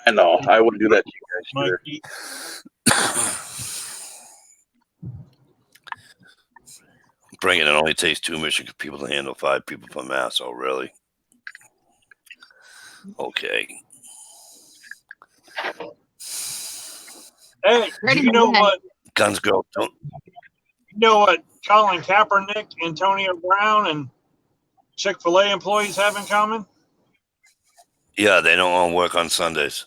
I know. I wouldn't do that to you guys. Bring it. It only takes 2 Michigan people to handle 5 people from Mass. Oh, really? Okay. Hey, Ready you know for what? Guns girl, don't. You know what Colin Kaepernick, Antonio Brown, and Chick-fil-A employees have in common? Yeah, they don't want to work on Sundays.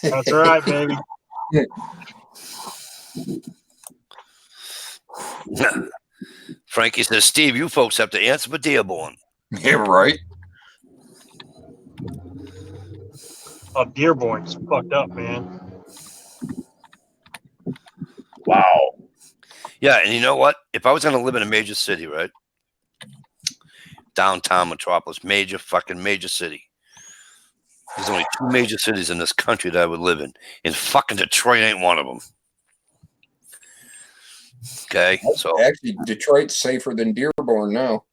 That's right, baby. Frankie says, Steve, you folks have to answer for Dearborn. Yeah, right. Oh, Dearborn's fucked up, man. Wow. Yeah, and you know what? If I was going to live in a major city, right? Downtown metropolis, fucking major city. There's only 2 major cities in this country that I would live in. And fucking Detroit ain't one of them. Okay, so Actually, Detroit's safer than Dearborn now.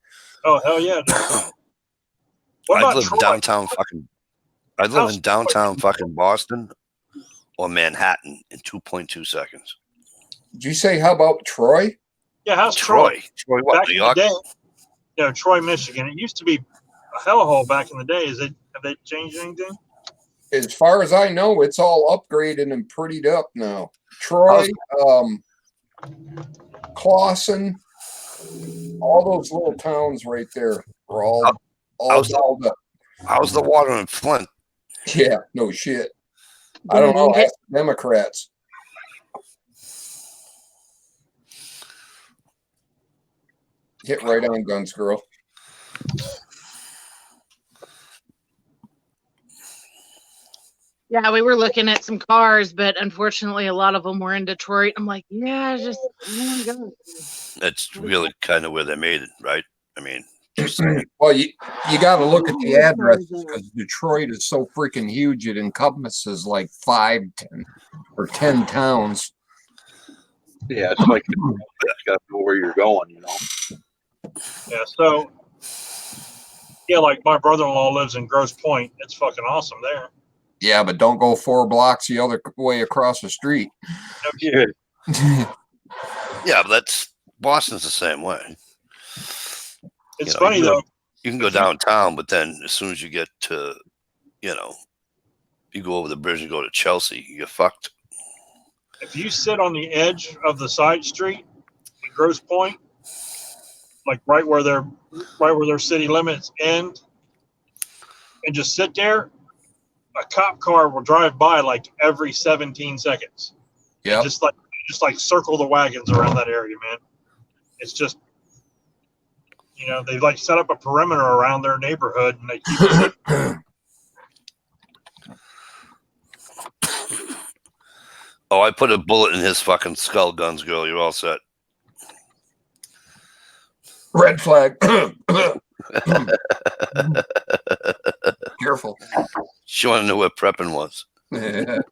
Oh, hell yeah. What I'd about live Troy? in downtown fucking. I'd live in downtown fucking Boston or Manhattan in 2.2 seconds. Did you say how about Troy? Yeah, how's Troy? Troy, what? Back New in York? the day, Troy, Michigan. It used to be a hellhole back in the day. Have they changed anything? As far as I know, it's all upgraded and prettied up now. Troy, Clawson, all those little towns right there are all dolled up. How's the water in Flint? Yeah, no shit. I don't know. Ask the Democrats. Hit right on, Guns Girl. Yeah, we were looking at some cars, but unfortunately, a lot of them were in Detroit. I'm like, yeah, just oh my God. That's really kind of where they made it, right? I mean, well, you got to look at the addresses because Detroit is so freaking huge. It encompasses like 5, 10, or 10 towns. Yeah, it's like you got to know where you're going, you know. Yeah, so like my brother-in-law lives in Grosse Pointe. It's fucking awesome there. Yeah, but don't go 4 blocks the other way across the street. Yeah, yeah, but Boston's the same way. It's funny though. You can go downtown, but then as soon as you get to, you go over the bridge and go to Chelsea, you're fucked. If you sit on the edge of the side street in Grosse Pointe, like right where their city limits end, and just sit there, a cop car will drive by like every 17 seconds. Yeah. Just like circle the wagons around that area, man. It's just, they like set up a perimeter around their neighborhood and they keep Oh, I put a bullet in his fucking skull, Guns Girl. You're all set. Red flag. Careful. She wanted to know what prepping was. Are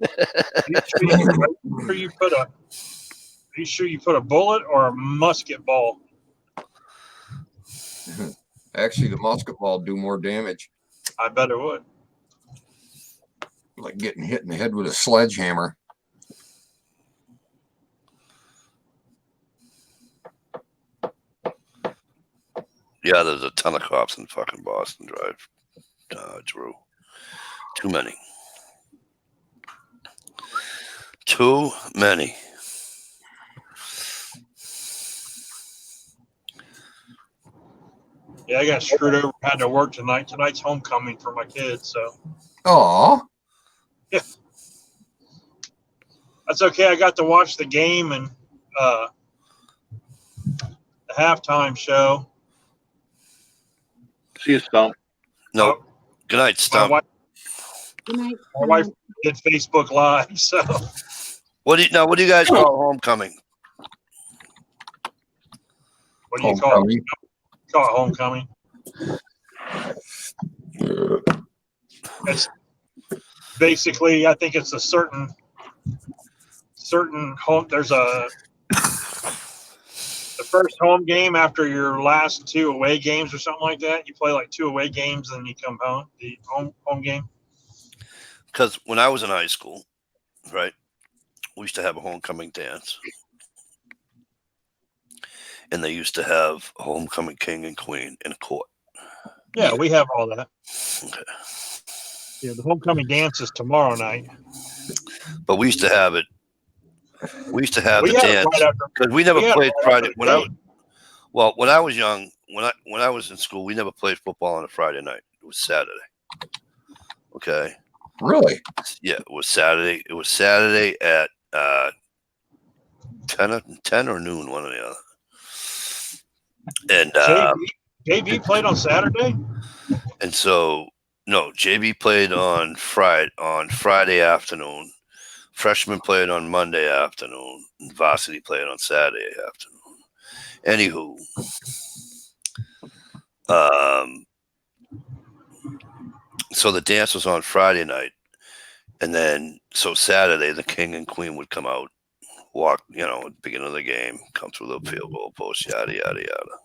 you sure you put a bullet or a musket ball? Actually, the musket ball do more damage. I bet it would. Like getting hit in the head with a sledgehammer. Yeah, there's a ton of cops in fucking Boston Drive, Drew. Too many. Too many. Yeah, I got screwed over. Had to work tonight. Tonight's homecoming for my kids, so. Aw. Yeah. That's okay. I got to watch the game and the halftime show. See you, Stump. No. Good night, Stump. My wife did Facebook Live, so. What do you guys call homecoming? What do you call it? Call it homecoming. It's basically, I think it's a certain home. There's the first home game after your last 2 away games or something like that. You play like 2 away games, and then you come home. The home game. Because when I was in high school, right, we used to have a homecoming dance. And they used to have a homecoming king and queen in a court. Yeah, we have all that. Okay. Yeah, the homecoming dance is tomorrow night. But we used to have it. We used to have the had it dance right after. because we never had it played right Friday. after the game. When I was young, when I was in school, we never played football on a Friday night. It was Saturday. Okay. Really? Yeah, it was Saturday. It was Saturday at 10 or noon, one or the other. And JV played on Saturday. And so no, JV played on Friday afternoon. Freshman played on Monday afternoon. And varsity played on Saturday afternoon. Anywho, so the dance was on Friday night, and then so Saturday the king and queen would come out, walk, at the beginning of the game, come through the field goal post, yada yada yada.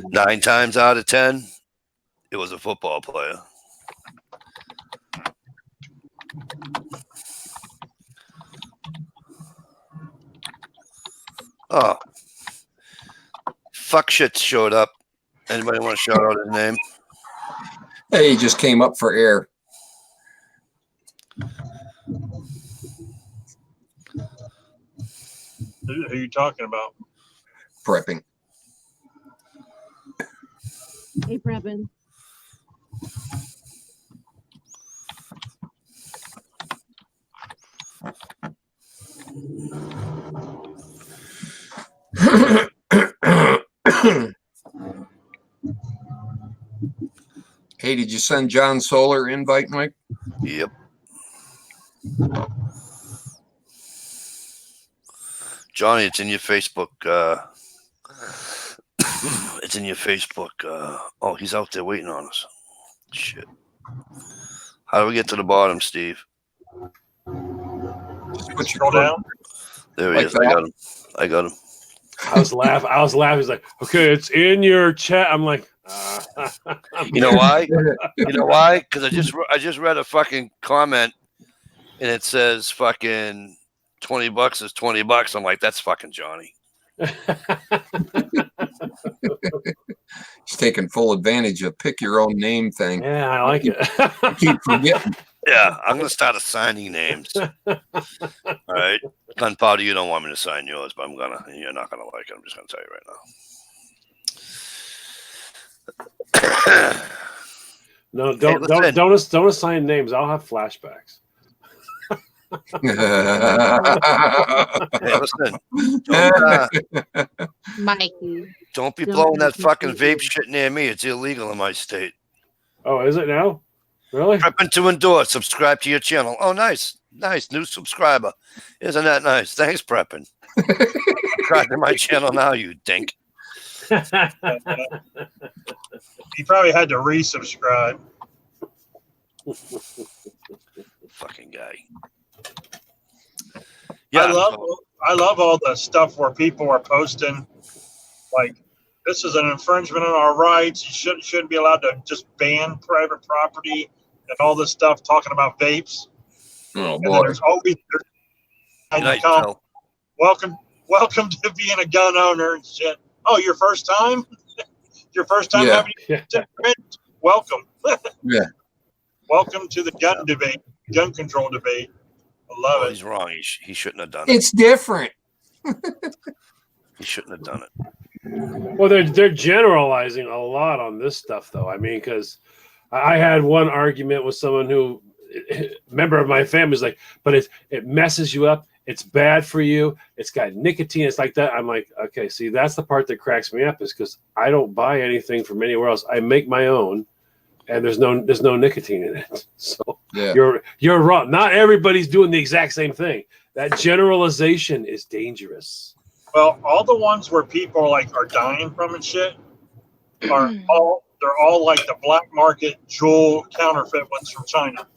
9 times out of 10, it was a football player. Oh, fuck shit showed up. Anybody want to shout out his name? Hey, he just came up for air. Who are you talking about? Prepping. Hey, Preppin. Hey, did you send John Solar invite, Mike? Yep. Johnny, it's in your Facebook. It's in your Facebook. Oh, he's out there waiting on us. Shit. How do we get to the bottom, Steve? Scroll down. There he is. I got him. I was laughing. He's like, okay, it's in your chat. I'm like, you know why? Because I just read a fucking comment, and it says fucking $20 is $20. I'm like, that's fucking Johnny. He's taking full advantage of pick your own name thing. Yeah, I like it. Keep forgetting. Yeah, I'm gonna start assigning names. All right, Gunpowder, you don't want me to sign yours, but you're not gonna like it. I'm just gonna tell you right now. No, don't assign names. I'll have flashbacks. Hey, listen, Mikey. Don't be blowing that fucking vape shit near me. It's illegal in my state. Oh, is it now? Really? Prepping to endure. Subscribe to your channel. Oh, nice. New subscriber. Isn't that nice? Thanks, Prepping. Subscribe to my channel now, you dink. He probably had to resubscribe. Fucking guy. Yeah, I love all the stuff where people are posting like, this is an infringement on our rights. You shouldn't be allowed to just ban private property and all this stuff talking about vapes. Oh and boy! There's always welcome to being a gun owner and shit. Oh, your first time? Your first time having welcome. Yeah. Welcome to the gun debate, gun control debate. I love it. He's wrong. He shouldn't have done it. It's different. He shouldn't have done it. Well, they're generalizing a lot on this stuff, though. I mean, because I had one argument with someone who, a member of my family, is like, but it messes you up. It's bad for you. It's got nicotine. It's like that. I'm like, okay, see, that's the part that cracks me up, is because I don't buy anything from anywhere else. I make my own, and there's no nicotine in it. So yeah. You're wrong. Not everybody's doing the exact same thing. That generalization is dangerous. Well, all the ones where people are dying from and shit they're all like the black market jewel counterfeit ones from China.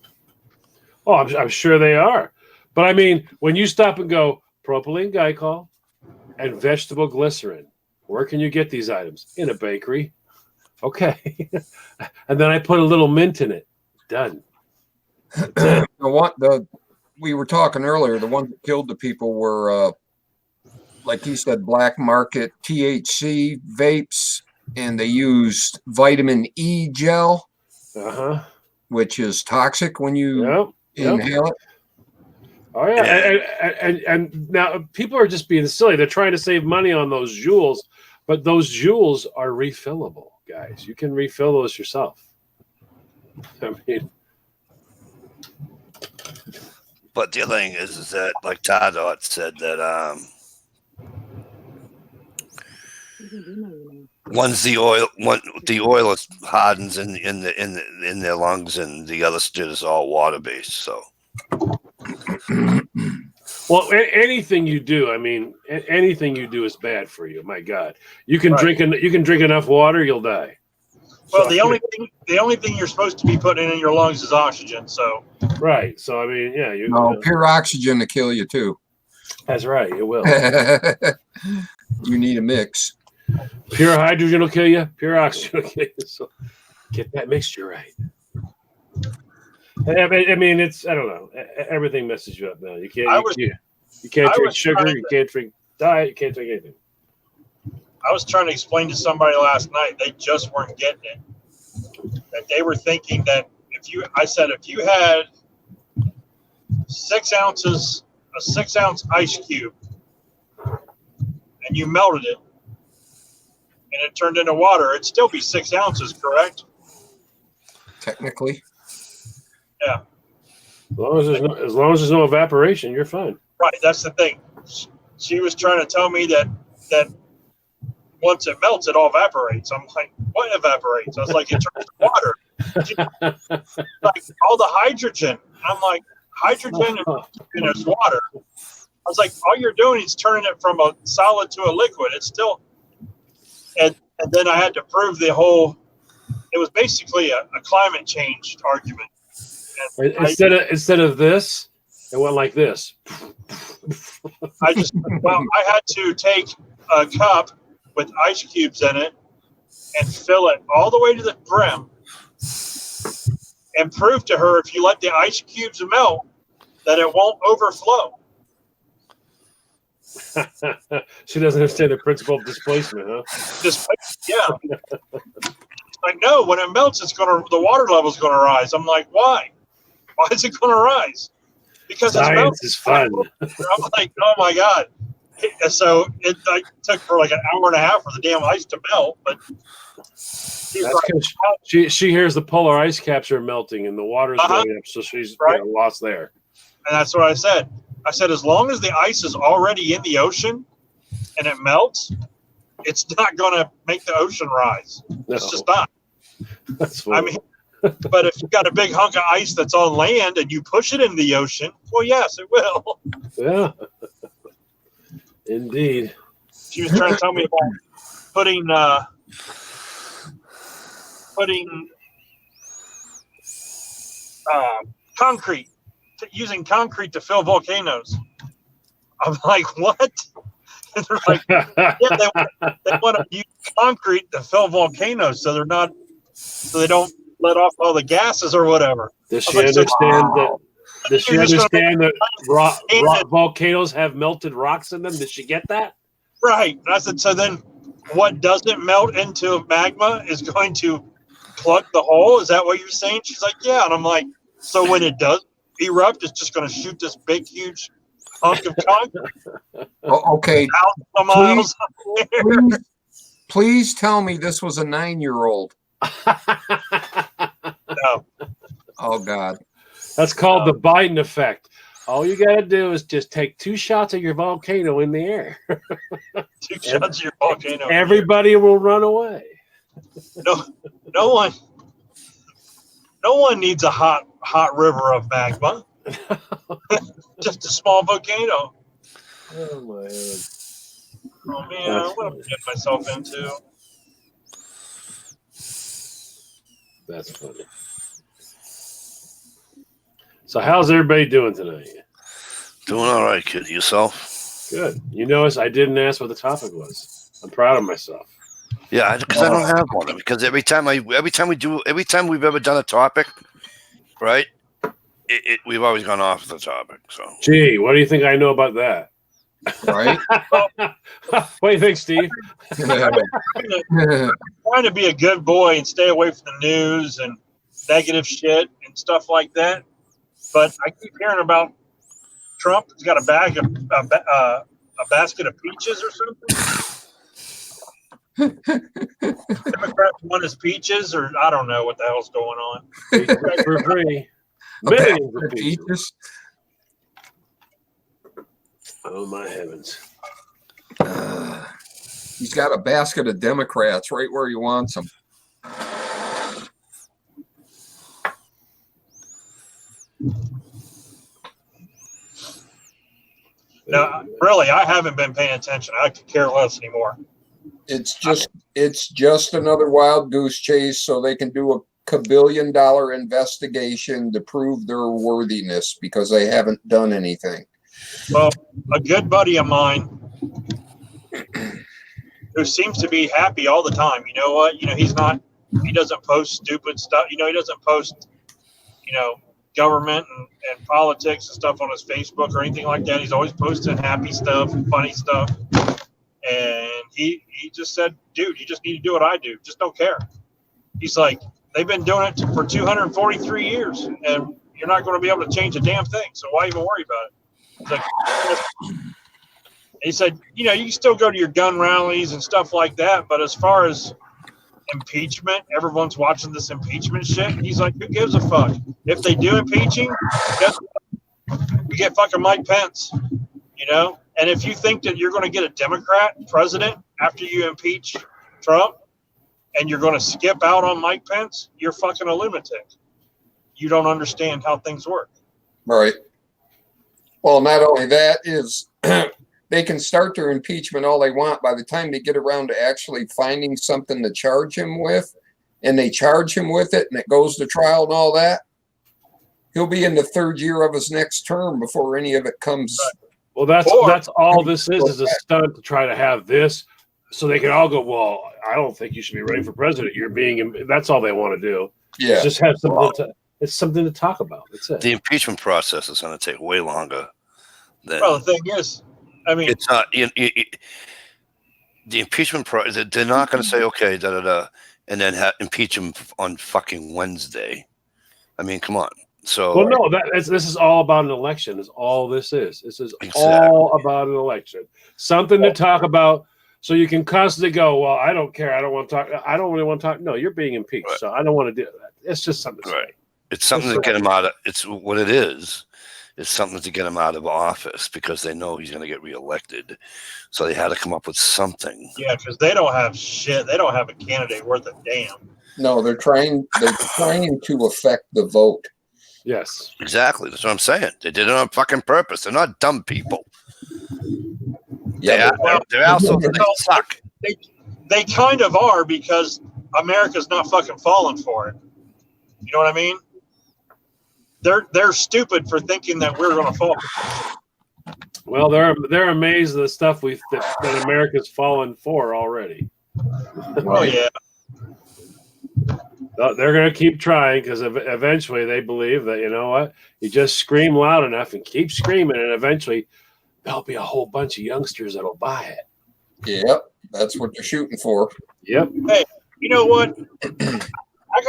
Oh, I'm sure they are. But I mean, when you stop and go, propylene glycol and vegetable glycerin, where can you get these items? In a bakery. Okay. And then I put a little mint in it. Done. We were talking earlier, the ones that killed the people were like he said, black market THC vapes, and they used vitamin E gel, which is toxic when you inhale it. Oh yeah, and now people are just being silly. They're trying to save money on those Juuls, but those Juuls are refillable, guys. You can refill those yourself. I mean, but the other thing is that, like Tadot said, that once the oil hardens in their lungs, and the other shit is all water based. So, well, anything you do, I mean, anything you do is bad for you. My God, you can drink enough water, you'll die. Well, the only thing you're supposed to be putting in your lungs is oxygen. So right. So I mean, yeah, pure oxygen to kill you too. That's right. It will. You need a mix. Pure hydrogen will kill you. Pure oxygen will kill you. So get that mixture right. I mean, it's, I don't know. Everything messes you up now. You can't drink sugar. You can't drink diet. You can't drink anything. I was trying to explain to somebody last night. They just weren't getting it. That they were thinking that if you had 6 ounces, a 6-ounce ice cube, and you melted it, and it turned into water, it'd still be 6 ounces, correct? Technically. Yeah. As long as there's no evaporation, you're fine. Right, that's the thing. She was trying to tell me that once it melts, it all evaporates. I'm like, what evaporates? I was like, it turns to water. Like all the hydrogen. I'm like, hydrogen is water. I was like, all you're doing is turning it from a solid to a liquid. It's still, and then I had to prove it was basically a climate change argument. Instead of this, it went like this. I had to take a cup with ice cubes in it and fill it all the way to the brim and prove to her if you let the ice cubes melt that it won't overflow. She doesn't understand the principle of displacement, huh? Yeah. Like, no, when it melts, the water level is going to rise. I'm like, why? Why is it going to rise? Because science is fun. I'm like, oh my God. So it took for like an hour and a half for the damn ice to melt. But she hears the polar ice caps are melting and the water's going up, so she's lost there. And that's what I said. I said, as long as the ice is already in the ocean and it melts, it's not going to make the ocean rise. No. It's just not. That's funny. I mean, but if you've got a big hunk of ice that's on land and you push it into the ocean, well, yes, it will. Yeah. Indeed. She was trying to tell me about putting concrete, using concrete to fill volcanoes. I'm like, what? And they're like, yeah, they want to use concrete to fill volcanoes, so they don't let off all the gases or whatever. Does she understand that? Does she understand that rock volcanoes have melted rocks in them? Did she get that? Right. And I said, so then what doesn't melt into magma is going to plug the hole? Is that what you're saying? She's like, yeah. And I'm like, so when it does erupt, it's just going to shoot this big, huge hunk of concrete. Okay. Please tell me this was a 9-year-old. No. Oh, God. That's called the Biden effect. All you got to do is just take 2 shots of your volcano in the air. 2 shots of your volcano. Everybody will run away. No one needs a hot river of magma. Just a small volcano. Oh my God. Oh man, what am I getting myself into? That's funny. So how's everybody doing tonight? Doing all right, kid. Yourself? Good. You notice I didn't ask what the topic was. I'm proud of myself. Yeah, because I don't have one. Because every time we've ever done a topic, right? We've always gone off the topic. So. Gee, what do you think I know about that? Right? What do you think, Steve? Trying to be a good boy and stay away from the news and negative shit and stuff like that. But I keep hearing about Trump has got a basket of peaches or something. Democrats won his peaches, or I don't know what the hell's going on. For free. A Millions basket of of peaches. peaches. Oh my heavens. He's got a basket of Democrats right where he wants them. No, really, I haven't been paying attention. I could care less anymore. It's just another wild goose chase so they can do a $1 billion investigation to prove their worthiness because they haven't done anything. Well, a good buddy of mine who seems to be happy all the time. You know what? He doesn't post stupid stuff. He doesn't post, government and politics and stuff on his Facebook or anything like that. He's always posting happy stuff, funny stuff. And he just said, dude, you just need to do what I do. Just don't care. He's like, they've been doing it for 243 years and you're not going to be able to change a damn thing. So why even worry about it? He's like, he said, you can still go to your gun rallies and stuff like that. But as far as impeachment, everyone's watching this impeachment shit. He's like, who gives a fuck? If they do impeaching, guess what? We get fucking Mike Pence, And if you think that you're going to get a Democrat president after you impeach Trump and you're going to skip out on Mike Pence, you're fucking a lunatic. You don't understand how things work. Right. Well, not only that is they can start their impeachment all they want. By the time they get around to actually finding something to charge him with, and they charge him with it, and it goes to trial and all that, he'll be in the third year of his next term before any of it comes. Well, that's all this is a stunt to try to have this, so they can all go, well, I don't think you should be running for president. That's all they want to do. Yeah. It's just have something it's something to talk about. That's it. The impeachment process is going to take way longer than. Well, the thing is, it's not. The impeachment process. They're not going to say okay, and then impeach him on fucking Wednesday. Come on. So. Well, no, this is all about an election. Is all this is. This is exactly. all about an election. Something to talk about. So you can constantly go, well, I don't care. I don't want to talk. I don't really want to talk. No, you're being impeached. Right. So I don't want to do that. It's just something to say. Right. It's something to get him out of. It's what it is. It's something to get him out of office because they know he's going to get reelected. So they had to come up with something. Yeah, because they don't have shit. They don't have a candidate worth a damn. No, they're trying to affect the vote. Yes. Exactly. That's what I'm saying. They did it on fucking purpose. They're not dumb people. Yeah, they're also they suck. They kind of are because America's not fucking falling for it. You know what I mean? They're stupid for thinking that we're going to fall. Well, they're amazed at the stuff that America's fallen for already. Oh yeah. They're going to keep trying because eventually they believe that, you know what, you just scream loud enough and keep screaming, and eventually there'll be a whole bunch of youngsters that'll buy it. Yep, that's what they're shooting for. Yep. Hey, you know what? I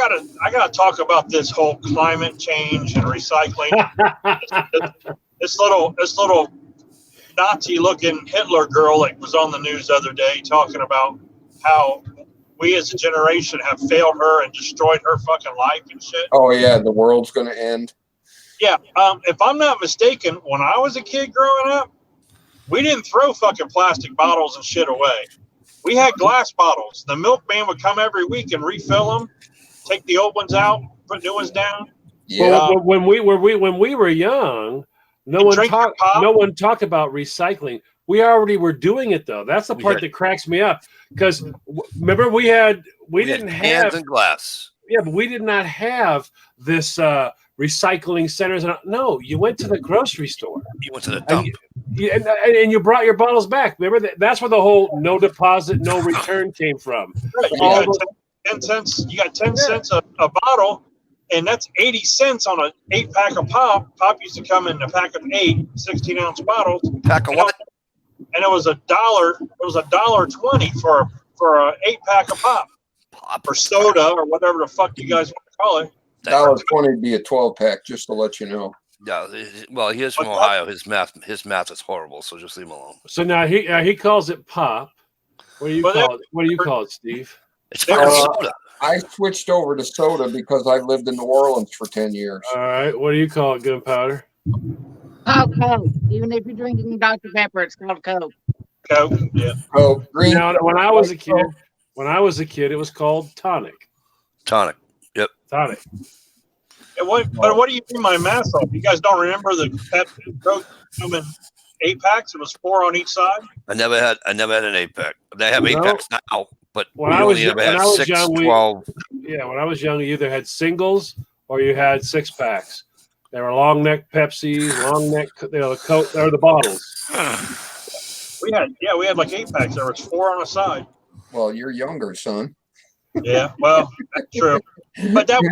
gotta talk about this whole climate change and recycling. this little Nazi-looking Hitler girl that was on the news the other day talking about how we as a generation have failed her and destroyed her fucking life and shit. Oh yeah, the world's gonna end. Yeah, if I'm not mistaken, when I was a kid growing up, we didn't throw fucking plastic bottles and shit away. We had glass bottles. The milkman would come every week and refill them, take the old ones out, put new ones down. Yeah. Well, when we were young, no one talked about recycling. We already were doing it though. That's the part that cracks me up. Because remember, we didn't have glass. Yeah, but we did not have this recycling centers. No, you went to the grocery store. You went to the dump. And you brought your bottles back. Remember that's where the whole no deposit, no return came from. Right. You got 10 cents. You got 10 cents a bottle, and that's 80 cents on an 8-pack of pop. Pop used to come in a pack of 8 16-ounce bottles. Pack of what? and it was $1. It was $1.20 for a 8-pack of pop or soda or whatever the fuck you guys want to call it. $1.20 would be a 12-pack, just to let you know. Yeah, well, he is from Ohio. His math is horrible, so just leave him alone. So now he calls it pop. What do you call it? What do you call it, Steve? It's fucking soda. I switched over to soda because I lived in New Orleans for 10 years. All right. What do you call it, Gunpowder? Oh, Coke. Even if you're drinking Dr. Pepper, it's called Coke. Coke, yeah. Oh, green. Now, when I was a kid, it was called tonic. Tonic. Yep. Tonic. But what do you mean by math off? You guys don't remember the Coke come in 8-packs? It was 4 on each side. I never had an 8-pack. They have 8-packs now, but when I was young, when I was young, 12. When I was young, you either had singles or you had 6-packs. They were long neck Pepsis, long neck, the Coke or the bottles. We had like 8-packs. There was 4 on a side. Well, you're younger, son. Yeah, well, that's true. But that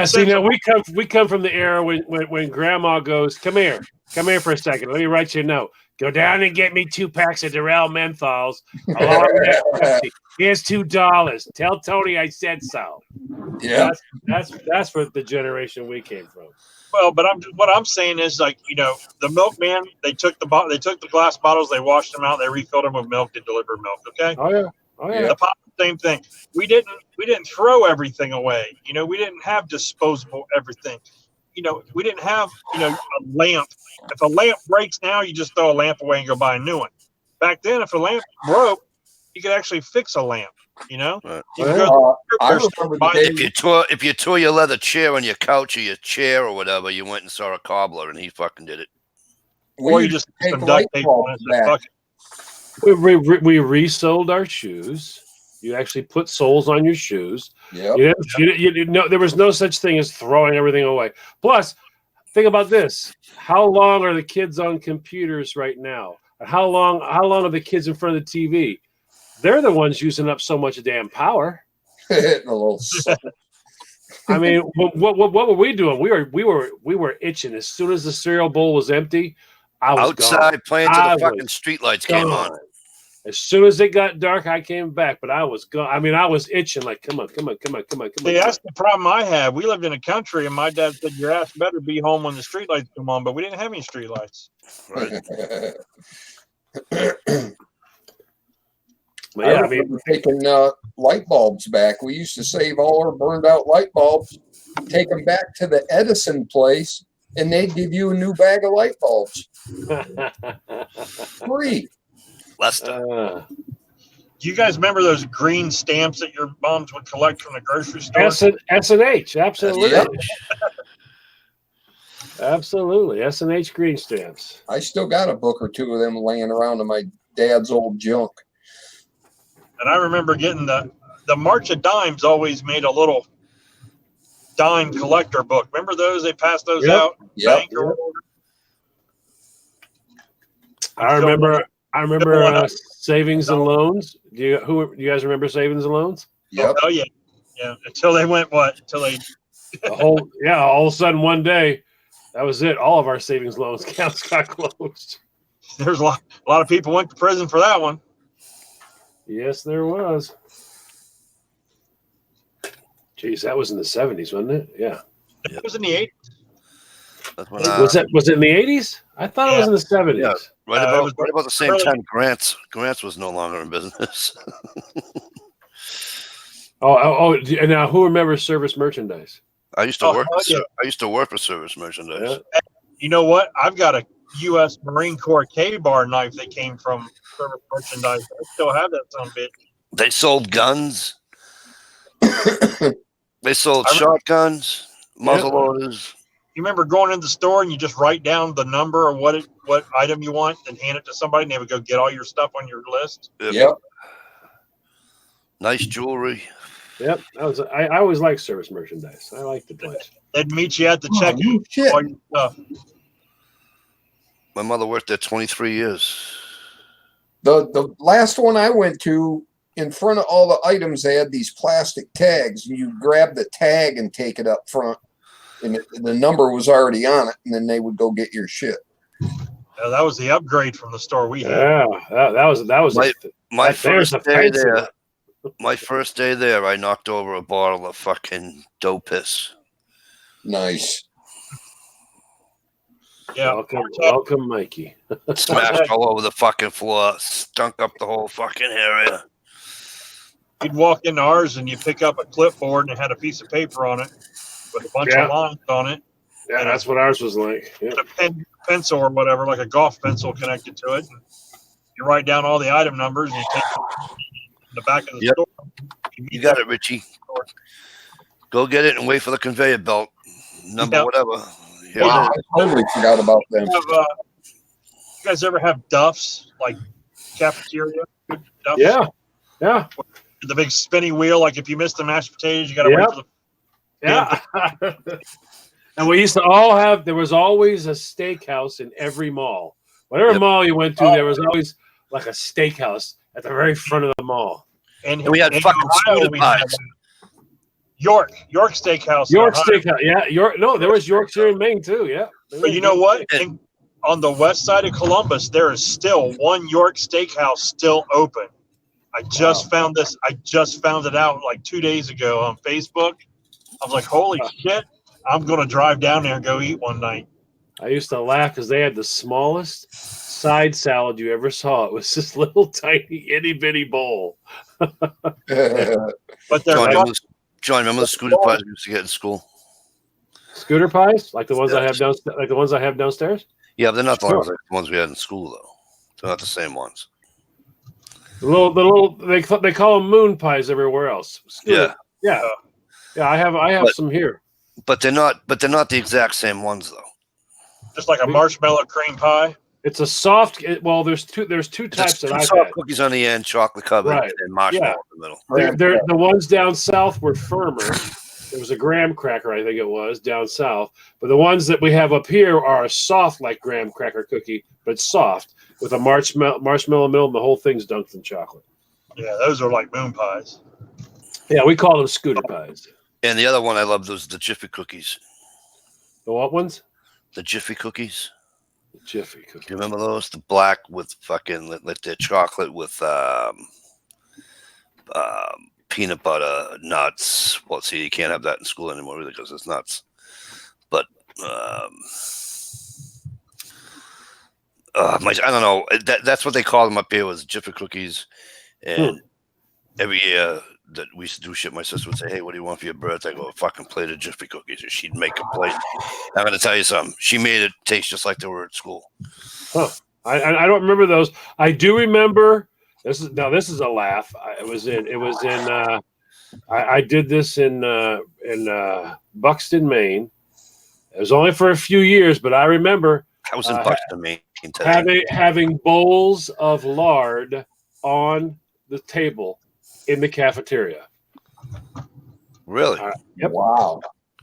see, now we come from the era when Grandma goes, come here for a second. Let me write you a note. Go down and get me 2 packs of Durell menthols. Here's $2. Tell Tony I said so. Yeah, that's what the generation we came from. Well, but what I'm saying is, like, the milkman, they took the glass bottles, they washed them out, they refilled them with milk, they delivered milk. Okay. Oh yeah. The pop, same thing. We didn't throw everything away. We didn't have disposable everything. We didn't have a lamp. If a lamp breaks now, you just throw a lamp away and go buy a new one. Back then, if a lamp broke, you could actually fix a lamp. Right. I remember if you tore your leather chair on your couch or your chair or whatever, you went and saw a cobbler and he fucking did it. Or you just take some duct tape on it. Fuck it. We resoled our shoes. You actually put soles on your shoes. Yeah. There was no such thing as throwing everything away. Plus, think about this: how long are the kids on computers right now? How long are the kids in front of the TV? They're the ones using up so much damn power. A little. I mean, what were we doing? We were itching as soon as the cereal bowl was empty. I was outside gone. playing till the fucking streetlights came on. As soon as it got dark, I came back, but I was gone. I mean, I was itching like, come on. See, that's the problem I had. We lived in the country, and my dad said, your ass better be home when the streetlights come on, but we didn't have any streetlights. Right. But I remember taking light bulbs back. We used to save all our burned out light bulbs, take them back to the Edison place, and they'd give you a new bag of light bulbs. Free. Lester. Do you guys remember those green stamps that your moms would collect from the grocery store? S&H, absolutely. Yep. Absolutely. S&H green stamps. I still got a book or two of them laying around in my dad's old junk. And I remember getting the March of Dimes always made a little dime collector book. Remember those? They passed those out. Yep. I remember savings and loans. Do you guys remember savings and loans? Yep. Oh yeah. Until they went Until they all of a sudden one day, that was it. All of our savings loans accounts got closed. There's a lot of people went to prison for that one. Yes, there was. Jeez, that was in the 70s, wasn't it? Yeah. It was in the 80s. Was it in the 80s? I thought it was in the 70s. Yeah, right about the same time Grants was no longer in business. And now who remembers service merchandise? I used to work for service merchandise. Yeah. You know what? I've got a U.S. Marine Corps K-bar knife that came from service merchandise. I still have that son of a bitch. They sold guns. They sold shotguns, muzzle loaders. You remember going in the store and you just write down the number or what item you want and hand it to somebody and they would go get all your stuff on your list? Yep. Nice jewelry. Yep. I always liked service merchandise. I liked the place. They'd meet you at the check-in. All your stuff. My mother worked there 23 years. The last one I went to, in front of all the items, they had these plastic tags. And you grab the tag and take it up front. And the number was already on it. And then they would go get your shit. That was the upgrade from the store we had. Yeah, that was my first day there. one. My first day there, I knocked over a bottle of fucking dough piss. Nice. Yeah. Welcome, Mikey. Smashed all over the fucking floor, stunk up the whole fucking area. You'd walk into ours and you pick up a clipboard and it had a piece of paper on it with a bunch of lines on it. Yeah, that's what ours was like. Yeah. A pencil or whatever, like a golf pencil connected to it. And you write down all the item numbers and you take it in the back of the store. You got it, Richie. Go get it and wait for the conveyor belt. Number whatever. Here Wow, I totally forgot about them. You guys ever have Duffs, like cafeteria? Duffs? Yeah. Yeah. The big spinny wheel, like if you miss the mashed potatoes, you got to wait for the. Yeah. And we used to all have, there was always a steakhouse in every mall. Whatever mall you went to, there was always like a steakhouse at the very front of the mall. And we had fucking scooter pies. York Steakhouse. York Steakhouse, yeah. There was York's here in Maine too, yeah. But you know what? On the west side of Columbus, there is still one York Steakhouse still open. I just found this. I just found it out like 2 days ago on Facebook. I was like, holy shit. I'm going to drive down there and go eat one night. I used to laugh because they had the smallest side salad you ever saw. It was this little tiny itty bitty bowl. But they're John, remember the scooter pies we used to get in school? Scooter pies, like the ones I have downstairs. Like the ones I have downstairs. Yeah, but they're not the ones we had in school though. They're not the same ones. The little they call them moon pies everywhere else. Scooter. Yeah. I have some here. But they're not the exact same ones though. Just like a marshmallow cream pie. It's a soft. Well, there's two types that I've had. Cookies on the end, chocolate covered, and marshmallow in the middle. The ones down south were firmer. There was a graham cracker, I think it was, down south. But the ones that we have up here are soft like graham cracker cookie, but soft with a marshmallow middle, and the whole thing's dunked in chocolate. Yeah, those are like moon pies. Yeah, we call them scooter pies. And the other one I love was the Jiffy cookies. The what ones? The Jiffy cookies. Jiffy cookies. Do you remember those? The black with fucking like the chocolate with peanut butter, nuts. Well, see, you can't have that in school anymore really because it's nuts. But I don't know. That's what they call them up here was Jiffy cookies. And every year that we used to do shit, my sister would say, "Hey, what do you want for your birthday?" I go, "A fucking plate of Jiffy cookies." And she'd make a plate. I'm going to tell you something. She made it taste just like they were at school. Huh. I don't remember those. I do remember. This is a laugh. I did this in Buxton, Maine. It was only for a few years, but I remember I was in Buxton, Maine. Having bowls of lard on the table in the cafeteria. Really? Yep. Wow.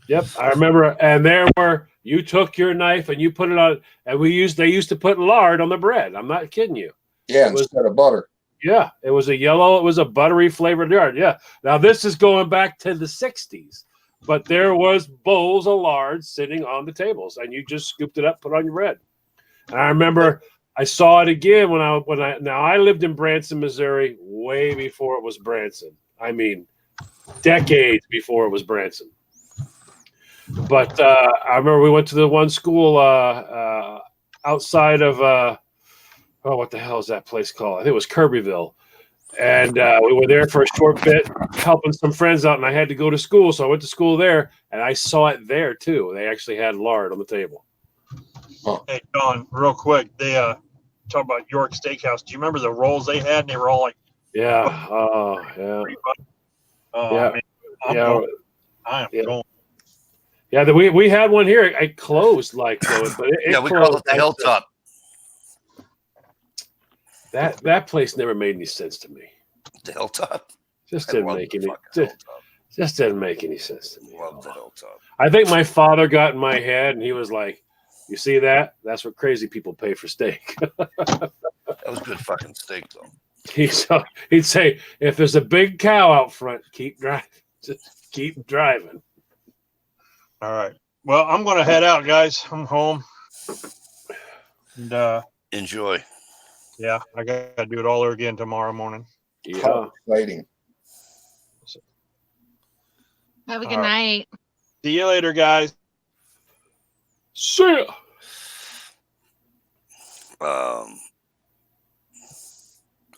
Yep, I remember. And you took your knife and you put it on, and they used to put lard on the bread. I'm not kidding you. Yeah, instead of butter. Yeah, it was a buttery flavored lard. Yeah. Now this is going back to the 60s, but there was bowls of lard sitting on the tables, and you just scooped it up, put it on your bread. And I remember I saw it again when I lived in Branson, Missouri, way before it was Branson. I mean, decades before it was Branson. But I remember we went to the one school outside of what the hell is that place called? I think it was Kirbyville. And we were there for a short bit, helping some friends out, and I had to go to school, so I went to school there, and I saw it there too. They actually had lard on the table. Huh. Hey, John, real quick, they talk about York Steakhouse. Do you remember the rolls they had? And they were all like, yeah, oh yeah, yeah. Man, I am going. Yeah, we had one here. It closed like though, but we call it the Hilltop. That place never made any sense to me. The Hilltop just didn't make any sense to me. Love the Hilltop. I think my father got in my head, and he was like, "You see that? That's what crazy people pay for steak." That was good fucking steak, though. He'd say, "If there's a big cow out front, keep driving. Just keep driving." All right. Well, I'm going to head out, guys. I'm home. And Enjoy. yeah, I got to do it all over again tomorrow morning. Yeah. How exciting. Have a good night. See you later, guys. See ya.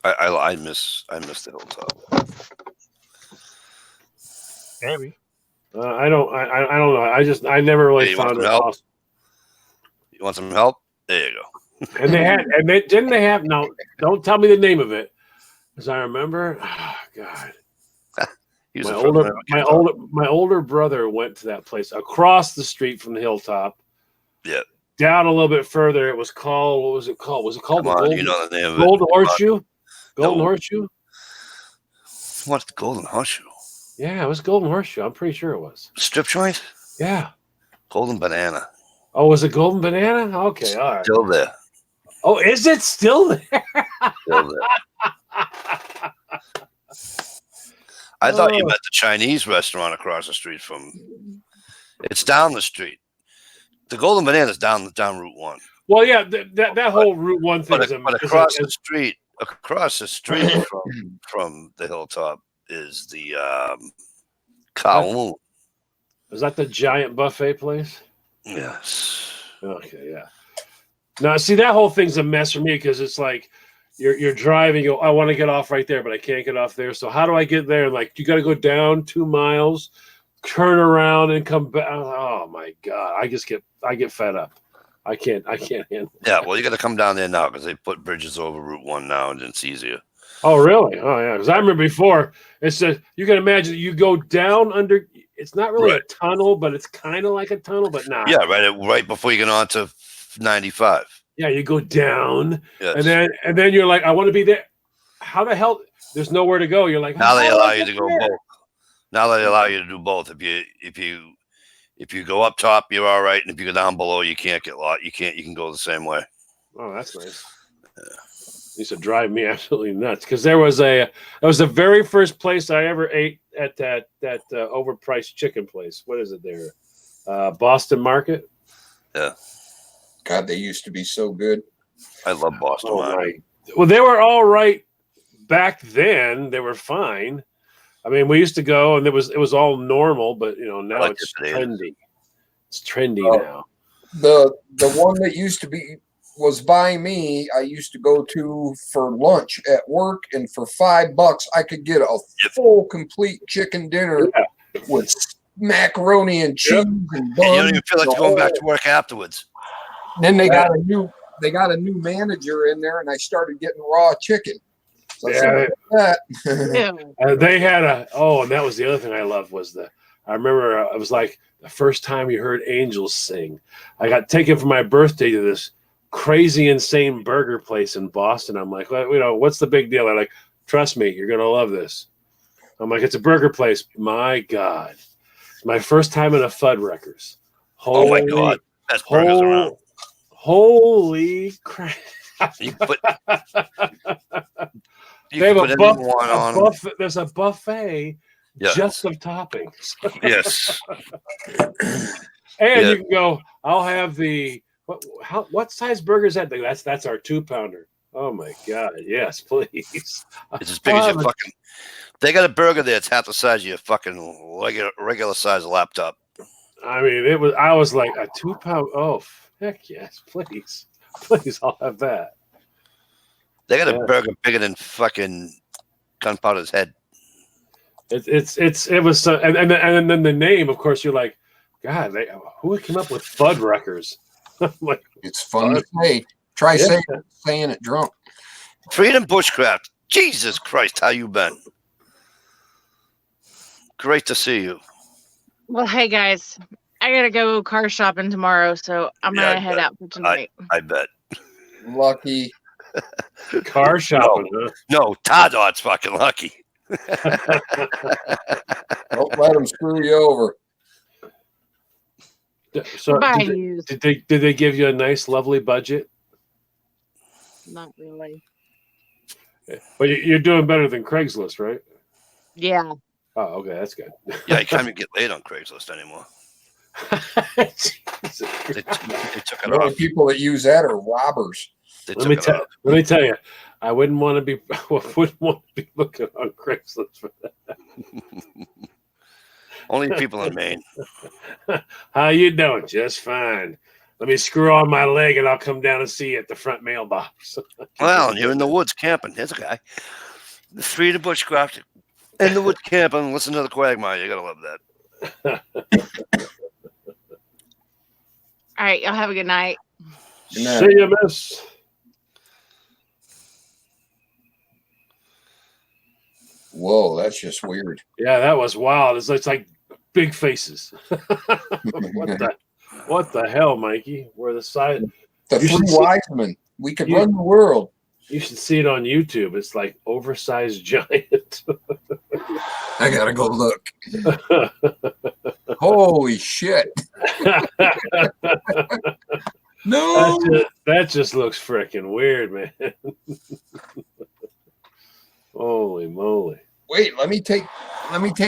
I miss the hilltop. Maybe. I don't know. I never really Hey, you want found some it help? awesome. You want some help? There you go. And didn't they have, no, don't tell me the name of it. Because I remember, oh, God. He's My the first one I ever my older brother went to that place across the street from the hilltop. Yeah. Down a little bit further, it was called, what was it called? Was it called Come the on, Golden, you know the name of Golden it. Horseshoe? Golden No. Horseshoe? What's the Golden Horseshoe? Yeah, it was Golden Horseshoe. I'm pretty sure it was. Strip joint? Yeah. Golden Banana. Oh, was it Golden Banana? Okay, all right. Still there. Oh, is it still there? Still there. I thought you meant the Chinese restaurant across the street from. It's down the street. The Golden Banana is down Route 1. Well, yeah, that whole Route 1 thing But across the street from the hilltop is the Kowloon. Is that the giant buffet place? Yes. Okay, yeah. Now, see, that whole thing's a mess for me because it's like you're driving. You go, I want to get off right there, but I can't get off there. So how do I get there? And like, you got to go down 2 miles, turn around, and come back. Oh my God, I get fed up. I can't handle it. Yeah, well, you got to come down there now because they put bridges over Route 1 now, and it's easier. Oh, really? Oh, yeah. Because I remember before it said you can imagine you go down under. It's not really a tunnel, but it's kind of like a tunnel, but not. Yeah, right before you get on to 95. Yeah, you go down, yes. and then you're like, I want to be there. How the hell? There's nowhere to go. You're like, now they allow you to go both. Now they allow you to do both. If you go up top, you're all right, and if you go down below, you can't get lost. You can go the same way. Oh, that's nice. Yeah. Used to drive me absolutely nuts because that was the very first place I ever ate at that overpriced chicken place. What is it there? Boston Market. Yeah. God, they used to be so good. I love Boston Market. Well, they were all right back then. They were fine. I mean, we used to go, and it was all normal, but now it's trendy. It's trendy now. The one that was by me, I used to go to for lunch at work, and for $5 I could get a full, complete chicken dinner with macaroni and cheese and buns. And you don't even feel like going back to work afterwards. Then they got a new manager in there, and I started getting raw chicken. So they had and that was the other thing I loved I remember it was like the first time you heard angels sing. I got taken for my birthday to this crazy, insane burger place in Boston. I'm like, well, what's the big deal? They're like, trust me, you're gonna love this. I'm like, it's a burger place. My God, my first time in a Fuddruckers. Oh my God, best burgers around. Holy crap! You put, they have a buffet. There's a buffet just of toppings. Yes. And you can go, I'll have the what size burger is that? That's our 2-pounder. Oh my God, yes, please. It's as big as your fucking. They got a burger there. It's half the size of your fucking regular size laptop. I mean, I was like a 2-pound. Oh, heck yes, please, I'll have that. They got a burger bigger than fucking Gunpowder's head. It was so, and then the name, of course, you're like, God, who came up with Fuddruckers? Like, it's fun to say. Try saying it drunk. Freedom Bushcraft. Jesus Christ, how you been? Great to see you. Well, hey guys, I gotta go car shopping tomorrow, so I'm gonna head out for tonight. I bet. Lucky. Car shopping? No, Tadot's fucking lucky. Don't let them screw you over. So did they give you a nice, lovely budget? Not really. But you're doing better than Craigslist, right? Yeah. Oh, okay, that's good. Yeah, you can't even get laid on Craigslist anymore. They took it The only off. people that use that are robbers. Let me tell you, I wouldn't want to be looking on Craigslist for that. Only people in Maine. How you doing? Just fine. Let me screw on my leg and I'll come down and see you at the front mailbox. Well, you're in the woods camping. There's a guy. The three of the bushcraft in the woods camping. Listen to the Quagmire. You gotta love that. All right, y'all have a good night. Good night. See you, miss. Whoa, that's just weird. Yeah, that was wild. It's like big faces. What the hell, Mikey? Where the side? The three wise men. We could run the world. You should see it on YouTube. It's like oversized giant. I gotta go look. Holy shit! No, that just looks freaking weird, man. Holy moly! Wait, let me take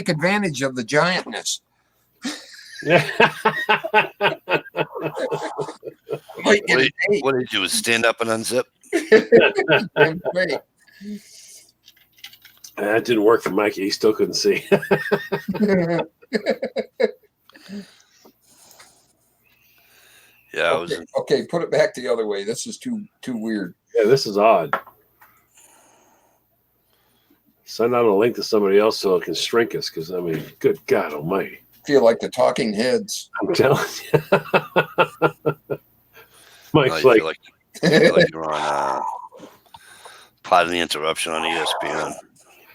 advantage of the giantness. What do you do? Stand up and unzip? That didn't work for Mikey. He still couldn't see. Yeah, okay. Put it back the other way. This is too weird. Yeah, this is odd. Send out a link to somebody else so it can shrink us. Because I mean, good God Almighty! Feel like the talking heads. I'm telling you. Mike's like you're on Part of the Interruption on ESPN.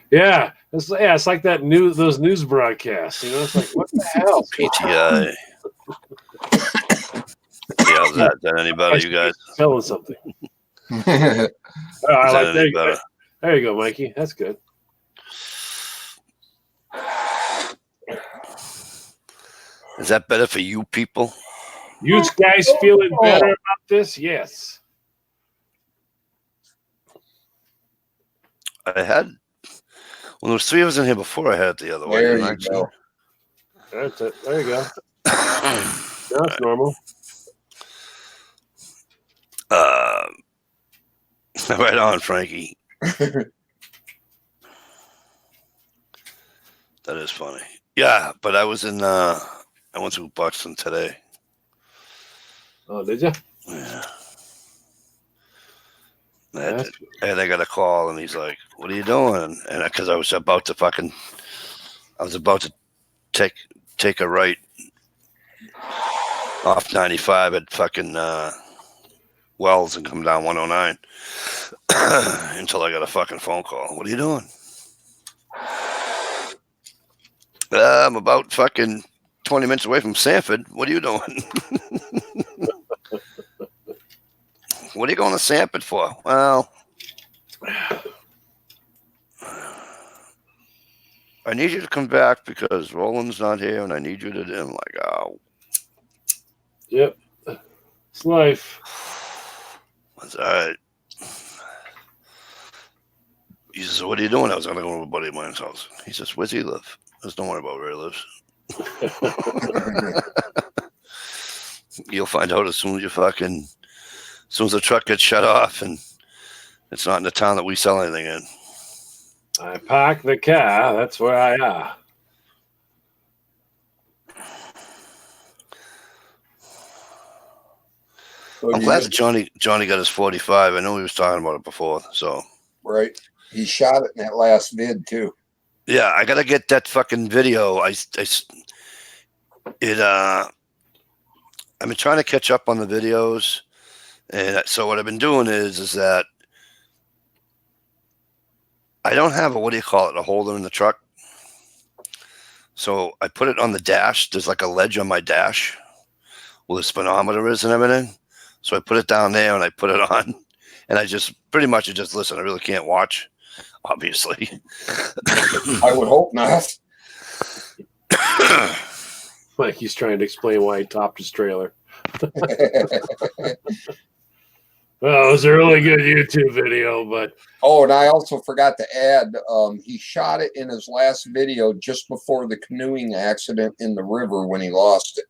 Yeah, it's like those news broadcasts. You know, it's like what the hell? PTI. Yeah, is that any better, you guys? Telling something. There you go, Mikey. That's good. Is that better for you people? You guys feeling better about this? Yes. I had, when there was three of us in here before, I had it the other way. There you go. That's it. There you go. Now it's normal. Right on, Frankie. That is funny. Yeah, but I was in, I went to Buxton today. Oh, did you? Yeah. And I got a call, and he's like, "What are you doing?" And because I was about to take a right off 95 at fucking Wells and come down 109 until I got a fucking phone call. What are you doing? I'm about fucking 20 minutes away from Sanford. What are you doing? What are you going to Sanford for? Well, I need you to come back because Roland's not here, and I need you to do. I'm like, oh. Yep. It's life. That's all right. He says, what are you doing? I was going to go to a buddy of mine's house. He says, where's he live? Just don't worry about where he lives. You'll find out as soon as the truck gets shut off and it's not in the town that we sell anything in. I park the car. That's where I are. I'm glad that Johnny got his 45. I know he was talking about it before. So right, he shot it in that last vid too. Yeah, I gotta get that fucking video. I've been trying to catch up on the videos, and so what I've been doing is that I don't have a holder in the truck. So I put it on the dash. There's like a ledge on my dash where the speedometer is and everything. So I put it down there and I put it on, and I just pretty much just listen. I really can't watch, obviously. I would hope not. Like he's trying to explain why he topped his trailer. Well, it was a really good YouTube video, but and I also forgot to add, he shot it in his last video just before the canoeing accident in the river when he lost it.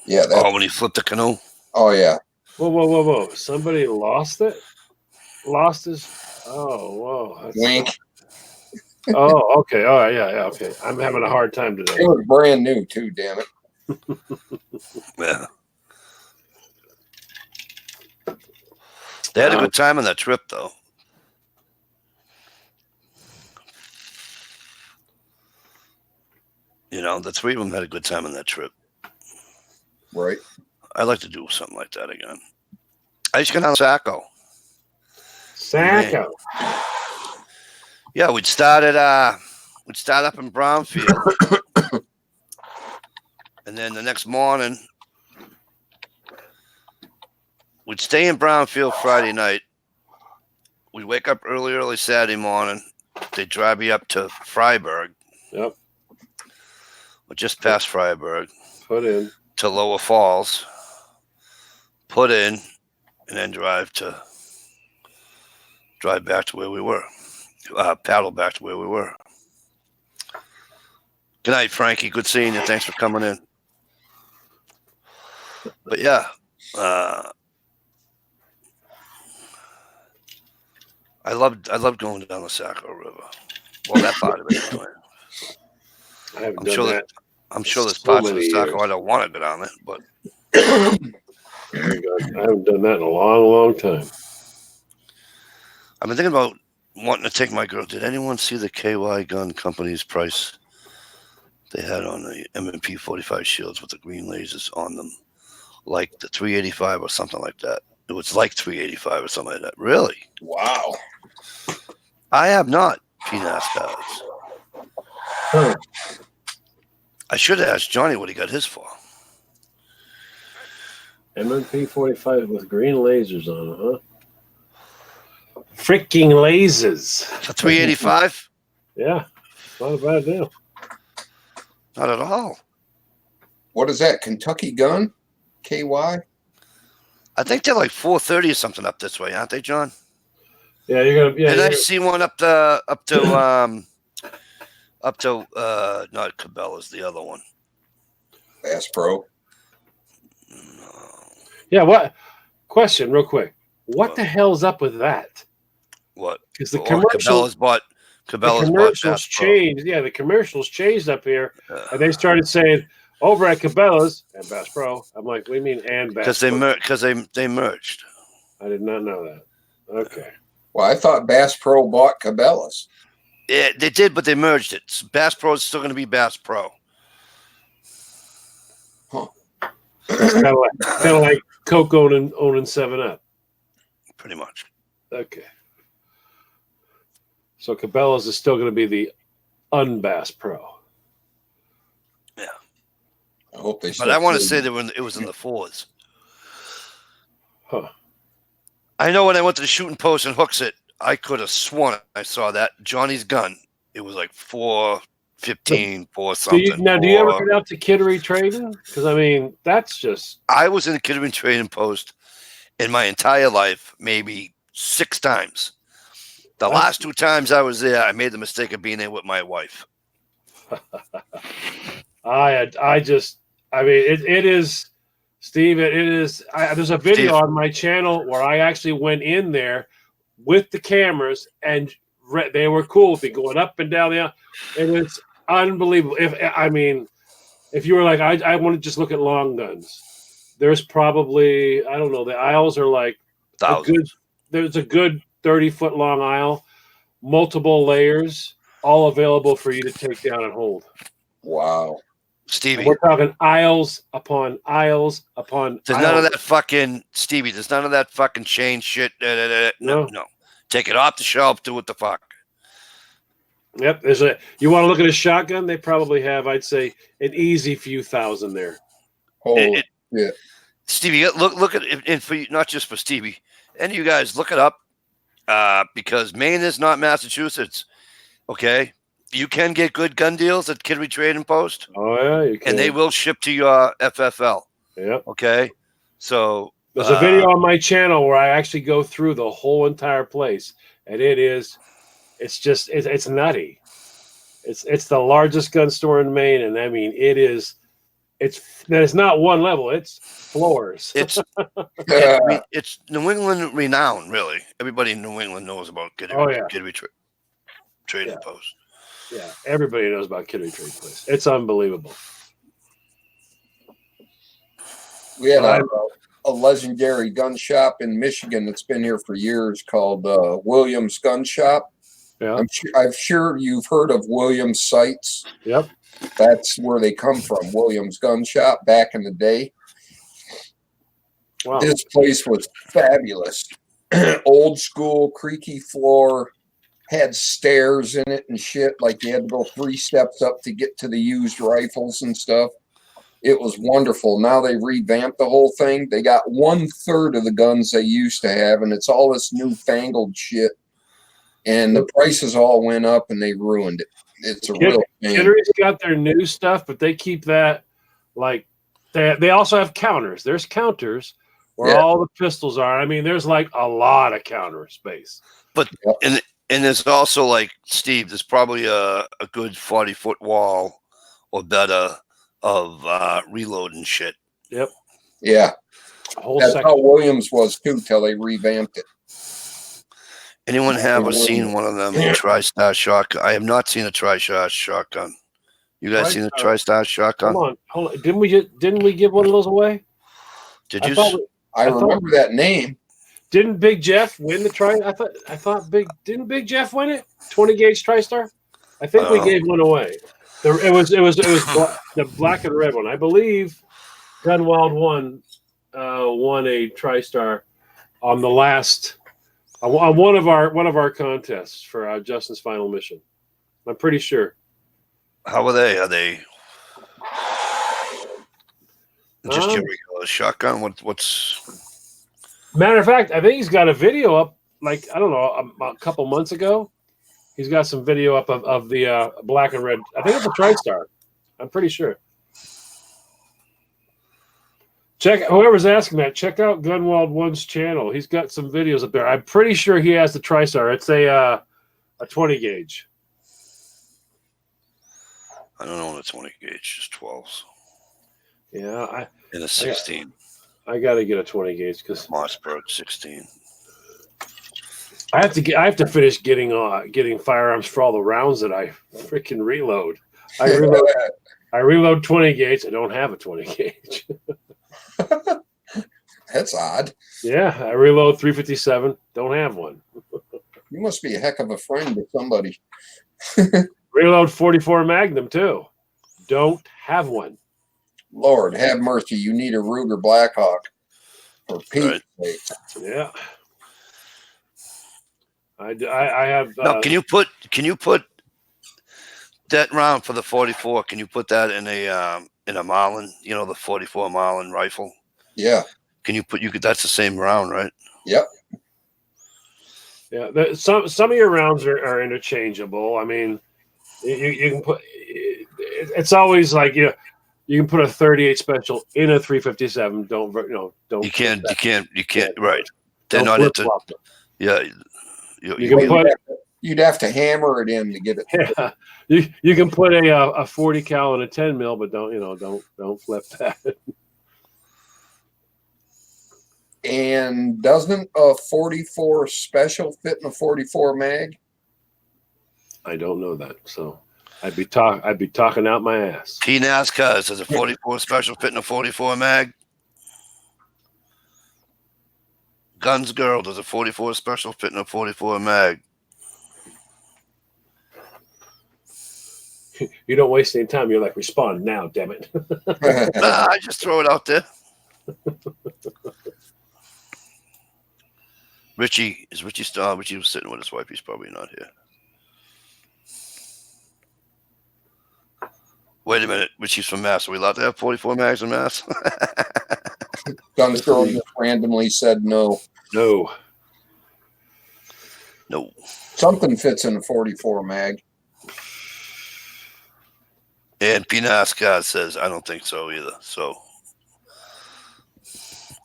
Yeah. Oh, when he flipped the canoe. Oh yeah. Whoa! Somebody lost it. Lost his. Oh, whoa! That's, Wink. oh, okay. All right. Yeah. Okay. I'm having a hard time today. It was brand new too. Damn it. Yeah. They had a good time on that trip, though. You know, the three of them had a good time on that trip. Right. I'd like to do something like that again. I used to go down to Saco. Saco. Yeah, we'd start up in Brownfield. And then the next morning, we'd stay in Brownfield Friday night. We'd wake up early Saturday morning. They'd drive me up to Freiburg. Yep. Or just past Freiburg. Put in. To Lower Falls. Put in. And then drive back to where we were. Paddle back to where we were. Good night, Frankie. Good seeing you. Thanks for coming in. But yeah, I loved going down the Saco River. Well, that part of it. Anyway. I'm sure there's parts of the Saco I don't want to go down there, but I haven't done that in a long time. I've been thinking about wanting to take my girl. Did anyone see the KY Gun Company's price they had on the M&P 45 shields with the green lasers on them? Like the 385 or something like that. It was like 385 or something like that. Really? Wow. I have not. PNAS has. I should have asked Johnny what he got his for. M&P 45 with green lasers on it, huh? Freaking lasers. For 385? Yeah. Not a bad deal. Not at all. What is that? Kentucky Gun? KY? I think they're like 430 or something up this way, aren't they, John? Yeah, you're gonna. Yeah, and I see one up to not Cabela's, the other one. Bass Pro. No. Yeah. What? Question, real quick. What the hell's up with that? What? Because the commercials bought changed. Yeah, the commercials changed up here, and they started saying over at Cabela's and Bass Pro. I'm like, what do you mean and Bass Pro? Because they merged. I did not know that. Okay. Well, I thought Bass Pro bought Cabela's. Yeah, they did, but they merged it. Bass Pro is still going to be Bass Pro. Huh. Kind of like Coke owning 7-Up. Pretty much. Okay. So Cabela's is still going to be the un-Bass Pro. I hope they. But I want to say it was in the 4s. Huh. I know when I went to the shooting post and hooks it, I could have sworn I saw that Johnny's gun. It was like 415, 4 something. Do you ever get out to Kittery Trading? Because I mean, that's just. I was in the Kittery Trading Post in my entire life, maybe 6 times. The last 2 times I was there, I made the mistake of being there with my wife. It is, Steve. It is. There's a video on my channel where I actually went in there with the cameras, and they were cool. Be going up and down the aisle. It was unbelievable. If you were like, I want to just look at long guns. There's probably, I don't know. The aisles are like there's a good 30-foot long aisle, multiple layers, all available for you to take down and hold. Wow. Stevie. And we're talking aisles upon aisles upon There's aisles. none of that fucking, Stevie, there's none of that fucking chain shit. No. Take it off the shelf, do what the fuck. Yep. You want to look at a shotgun? They probably have, I'd say, an easy few thousand there. Yeah. Stevie, look at it, and for you, not just for Stevie, any of you guys, look it up, because Maine is not Massachusetts. Okay, you can get good gun deals at Kittery Trading Post. Oh yeah, you can. And they will ship to your FFL. Yep. Okay, so there's a video on my channel where I actually go through the whole entire place, and it's nutty. It's the largest gun store in Maine, and I mean it is it's not one level; it's floors. It's New England renowned, really. Everybody in New England knows about Kittery Trading Post. Yeah, everybody knows about Kittery Trade Place. It's unbelievable. We had a legendary gun shop in Michigan that's been here for years called Williams Gun Shop. Yeah. I'm sure you've heard of Williams Sights. Yep. That's where they come from, Williams Gun Shop back in the day. Wow. This place was fabulous. Old school, creaky floor, had stairs in it and shit. Like you had to go 3 steps up to get to the used rifles and stuff. It was wonderful. Now they revamped the whole thing. They got 1/3 of the guns they used to have, and it's all this newfangled shit. And the prices all went up, and they ruined it. It's a real thing. Kittery's got their new stuff, but they keep that like they also have counters. There's counters where all the pistols are. I mean, there's like a lot of counter space. But and there's also like Steve. There's probably a good 40-foot wall or better of reload and shit. Yep. Yeah. That's section. how Williams was too till they revamped it. Anyone have seen one of them TriStar shotgun? I have not seen a TriStar shotgun. You guys seen a TriStar shotgun? Come on, hold on. Didn't we give one of those away? Did you? I remember that name. Didn't Big Jeff win the tri? I thought didn't Big Jeff win it? 20 gauge TriStar. I think we gave one away. It was the black and red one. I believe Gunwild won a TriStar on the last on one of our contests for Justin's final mission. I'm pretty sure. How are they? Are they just your regular shotgun? What's? Matter of fact, I think he's got a video up. Like I don't know, a couple months ago. He's got some video up of the black and red. I think it's a TriStar. I'm pretty sure. Whoever's asking that, check out Gunwild One's channel. He's got some videos up there. I'm pretty sure he has the TriStar. It's a 20 gauge. I don't own a 20 gauge, just 12s. Yeah, and a 16. I got to get a 20 gauge because Mossberg 16. I have to finish getting firearms for all the rounds that I freaking reload. I reload 20 gauge. I don't have a 20 gauge. That's odd. Yeah, I reload 357. Don't have one. You must be a heck of a friend to somebody. Reload 44 Magnum too. Don't have one. Lord have mercy. You need a Ruger Blackhawk. For Pete's sake. Yeah. I have. No, can you put that round for the 44? Can you put that in a Marlin? You know, the 44 Marlin rifle. Yeah. That's the same round, right? Yep. Yeah. Some of your rounds are interchangeable. I mean, you can put. It's always like you can put a 38 special in a 357. Don't. You can't. Right. They're not into. Yeah. You'd have to hammer it in to get it. Yeah, you can put a 40 cal and a 10 mil, but don't flip that. And doesn't a 44 special fit in a 44 mag? I don't know that, so I'd be talking out my ass. P NASCAR says a 44 special fit in a 44 mag. Guns Girl does a 44 special fit in a 44 mag. You don't waste any time. You're like, respond now, damn it. Nah, I just throw it out there. Richie still? Richie was sitting with his wife. He's probably not here. Wait a minute. Richie's from Mass. Are we allowed to have 44 mags in Mass? Guns Girl just randomly said no. No. Something fits in a 44 mag. And Pinasca says, I don't think so either. So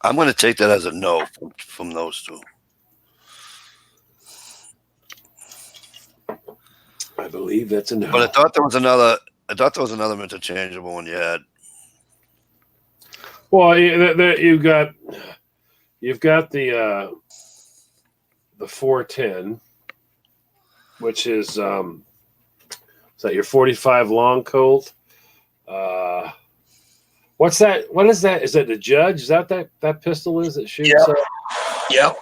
I'm going to take that as a no from those two. I believe that's a no. But I thought there was another interchangeable one you had. Well, you've got the 410, which is that your 45 long Colt? What's that? What is that? Is that the Judge? Is that pistol is that shoots? Yep.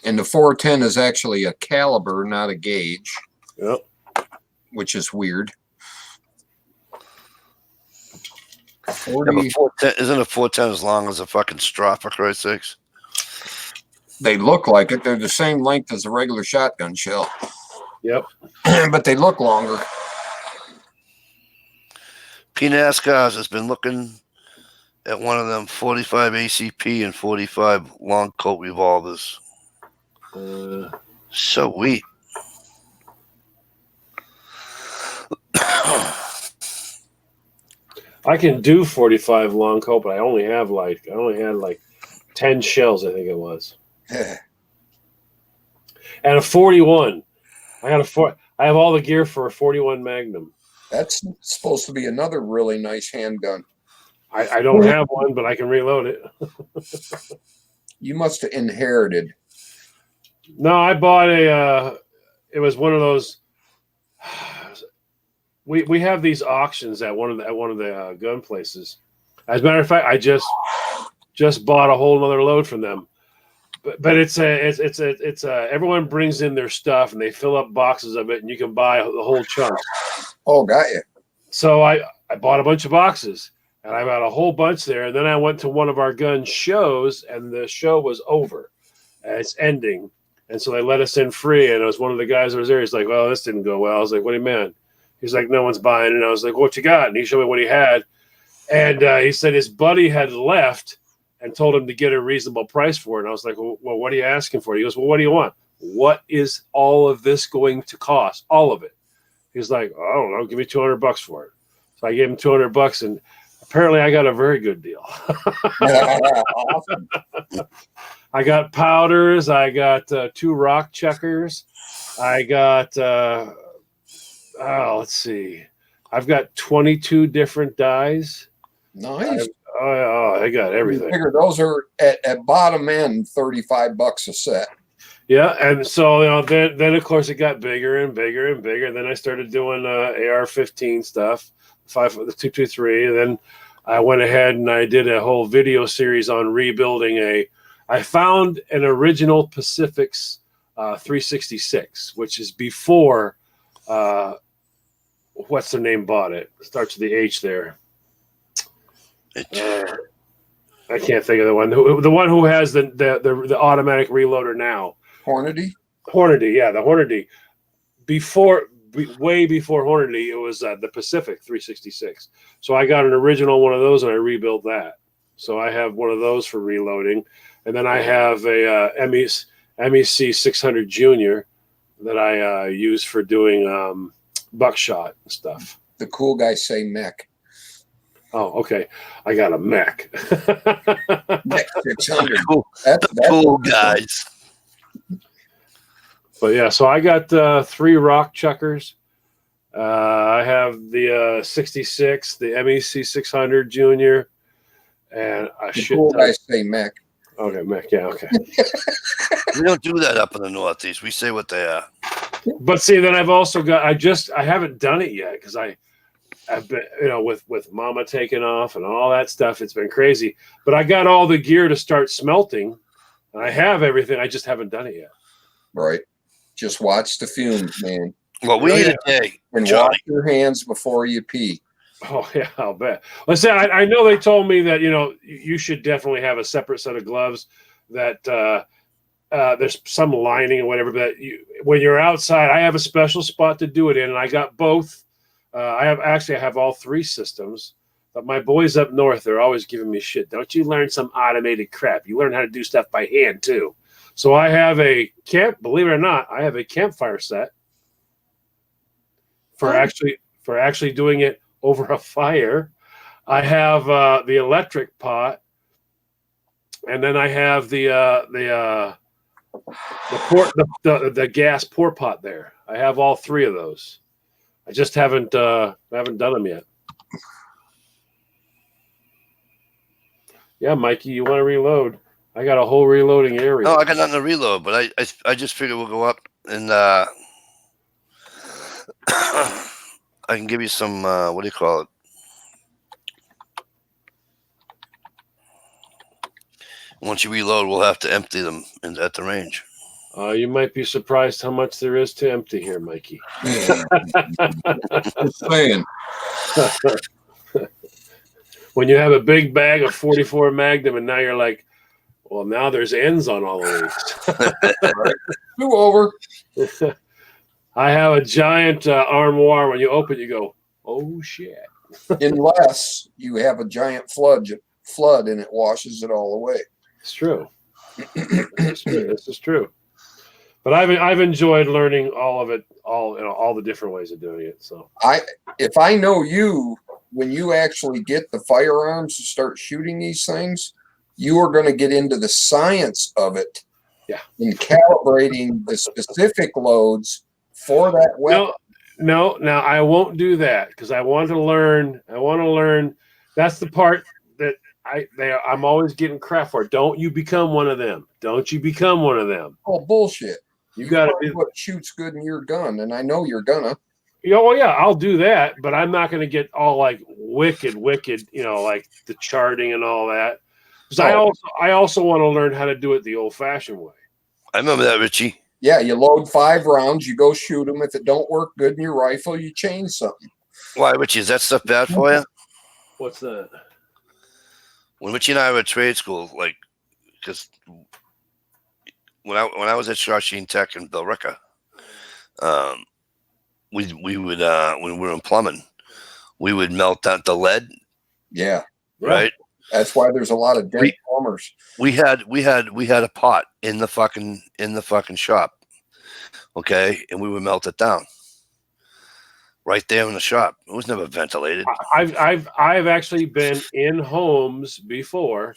And the 410 is actually a caliber, not a gauge. Yep. Which is weird. 40. Yeah, isn't a 410 as long as a fucking straw, for Christ's sakes? They look like it. They're the same length as a regular shotgun shell. Yep. But they look longer. P. NASCAR's has been looking at one of them 45 ACP and 45 long Colt revolvers. So weak. I can do 45 long Colt, but I only had like 10 shells, I think it was. And a 41. I have all the gear for a 41 Magnum. That's supposed to be another really nice handgun. I don't have one, but I can reload it. You must have inherited. No, I bought it was one of those. We have these auctions at one of the gun places. As a matter of fact, I just bought a whole other load from them. But it's everyone brings in their stuff and they fill up boxes of it and you can buy the whole chunk. Oh, got you. So I bought a bunch of boxes and I got a whole bunch there. And then I went to one of our gun shows and the show was over. It's ending. And so they let us in free. And it was one of the guys that was there. He's like, well, this didn't go well. I was like, what do you mean? He's like, no one's buying it. And I was like, what you got? And he showed me what he had. And he said his buddy had left and told him to get a reasonable price for it. And I was like, well, what are you asking for? He goes, well, what do you want? What is all of this going to cost? All of it. He's like, I don't know. Give me $200 for it. So I gave him $200 and apparently I got a very good deal. Awesome. I got powders. I got 2 rock checkers. I got, let's see. I've got 22 different dies. Nice. I got everything. I figure those are at bottom end $35 a set. Yeah, and so then of course it got bigger and bigger and bigger. Then I started doing AR-15 stuff, the 223. And then I went ahead and I did a whole video series on rebuilding I found an original Pacific's 366, which is before what's their name bought it. Starts with the H there. I can't think of the one. The one who has the automatic reloader now. Hornady, yeah, the Hornady. Way before Hornady, it was the Pacific 366. So I got an original one of those and I rebuilt that. So I have one of those for reloading, and then I have a MEC 600 Junior that I use for doing buckshot and stuff. The cool guys say mech. Oh, okay. I got a mech. Mech 600. That's cool guys. But yeah, so I got 3 rock chuckers. I have the 66, the MEC 600 Junior, and cool guys say mech. Okay, mech. Yeah, okay. We don't do that up in the Northeast. We say what they are. But see, then I've also got. I haven't done it yet because I've been, with Mama taking off and all that stuff. It's been crazy. But I got all the gear to start smelting, and I have everything. I just haven't done it yet. Right. Just watch the fumes, man. Well, we need a day. And wash your hands before you pee. Oh yeah, I'll bet. Let's say I know they told me that you should definitely have a separate set of gloves. That there's some lining or whatever. But when you're outside, I have a special spot to do it in, and I got both. I have all 3 systems. But my boys up north, they're always giving me shit. Don't you learn some automated crap? You learn how to do stuff by hand too. So I have believe it or not, I have a campfire set for actually doing it over a fire. I have the electric pot, and then I have the gas pour pot there. I have all 3 of those. I just haven't done them yet. Yeah, Mikey, you want to reload? I got a whole reloading area. No, I got nothing to reload, but I just figured we'll go up and I can give you some what do you call it? Once you reload, we'll have to empty them at the range. You might be surprised how much there is to empty here, Mikey. Just saying. When you have a big bag of 44 Magnum, and now you're like, well, now there's ends on all of these. Two over. I have a giant armoire. When you open, you go, oh shit. Unless you have a giant flood and it washes it all away. It's true. This is true. But I've enjoyed learning all of it, all the different ways of doing it. So if I know you, when you actually get the firearms to start shooting these things, you are going to get into the science of it. Yeah. In calibrating the specific loads for that weapon. No, I won't do that because I want to learn. That's the part that I'm always getting crap for. Don't you become one of them. Don't you become one of them. Oh, bullshit. You got to be what shoots good in your gun, and I know you're gonna. Yeah, well, yeah, I'll do that, but I'm not going to get all like wicked, like the charting and all that. Because I also want to learn how to do it the old-fashioned way. I remember that, Richie. Yeah, you load 5 rounds, you go shoot them. If it don't work good in your rifle, you change something. Why, Richie? Is that stuff bad for you? What's that? When Richie and I were at trade school, like, because when I was at Shawsheen Tech in Billerica, we would when we were in plumbing, we would melt down the lead. Yeah. Right. That's why there's a lot of dead plumbers. We had a pot in the fucking shop. Okay, and we would melt it down right there in the shop. It was never ventilated. I've actually been in homes before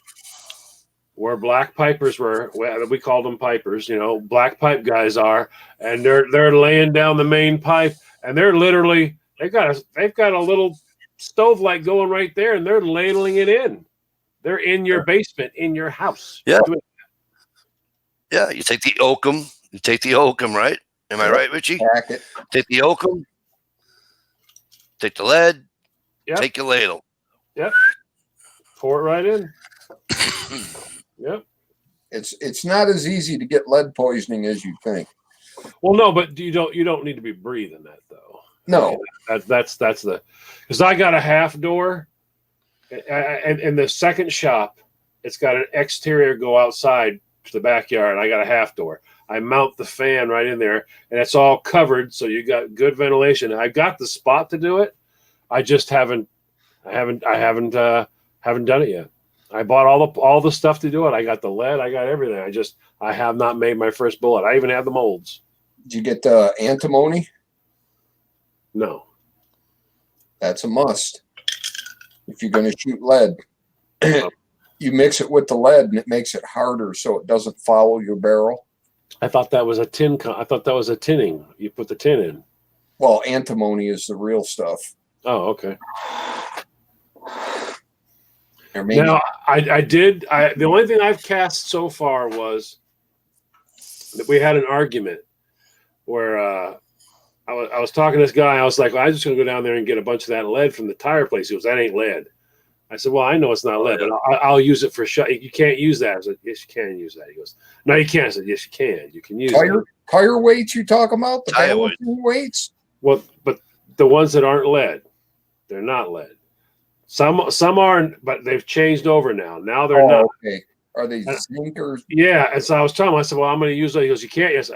where black pipers were. We called them pipers. Black pipe guys are, and they're laying down the main pipe, and they're literally they've got a little stove light going right there, and they're ladling it in. They're in your basement, in your house. Yeah. Yeah, you take the oakum, right? Am I right, Richie? Packet. Take the oakum, take the lead, yep. Take your ladle. Yep. Pour it right in. Yep. It's not as easy to get lead poisoning as you think. Well, no, but you don't need to be breathing that though. No. That's the because I got a half door. And in the second shop, it's got an exterior go outside to the backyard. I got a half door. I mount the fan right in there, and it's all covered, so you got good ventilation. I got the spot to do it. I just haven't done it yet. I bought all the stuff to do it. I got the lead. I got everything. I have not made my first bullet. I even have the molds. Did you get antimony? No. That's a must. If you're going to shoot lead, you mix it with the lead and it makes it harder so it doesn't follow your barrel. I thought that was a tin. I thought that was a tinning. You put the tin in. Well, antimony is the real stuff. Oh, okay. Now, the only thing I've cast so far was that we had an argument where I was talking to this guy. I was like, well, I'm just going to go down there and get a bunch of that lead from the tire place. He goes, that ain't lead. I said, well, I know it's not lead, but I'll use it for shot. You can't use that. I said, yes, you can use that. He goes, no, you can't. I said, yes, you can. You can use tire weights you talk about? The tire weights? Well, but the ones that aren't lead, they're not lead. Some aren't, but they've changed over now. Now they're not. Okay. Are they zinc or? Yeah. And so I was telling him, I said, well, I'm going to use that. He goes, you can't. Yes.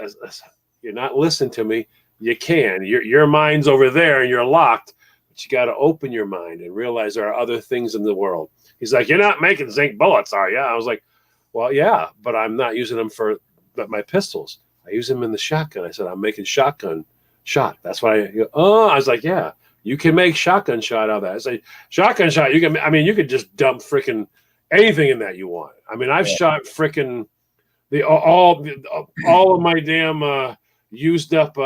You're not listening to me. You can. Your mind's over there and you're locked, but you got to open your mind and realize there are other things in the world. He's like, you're not making zinc bullets, are you? I was like, well, yeah, but I'm not using them for my pistols. I use them in the shotgun. I said, I'm making shotgun shot. That's why I was like, yeah, you can make shotgun shot out of that. I say, shotgun shot, you could just dump freaking anything in that you want. I mean, I've shot freaking all of my damn used up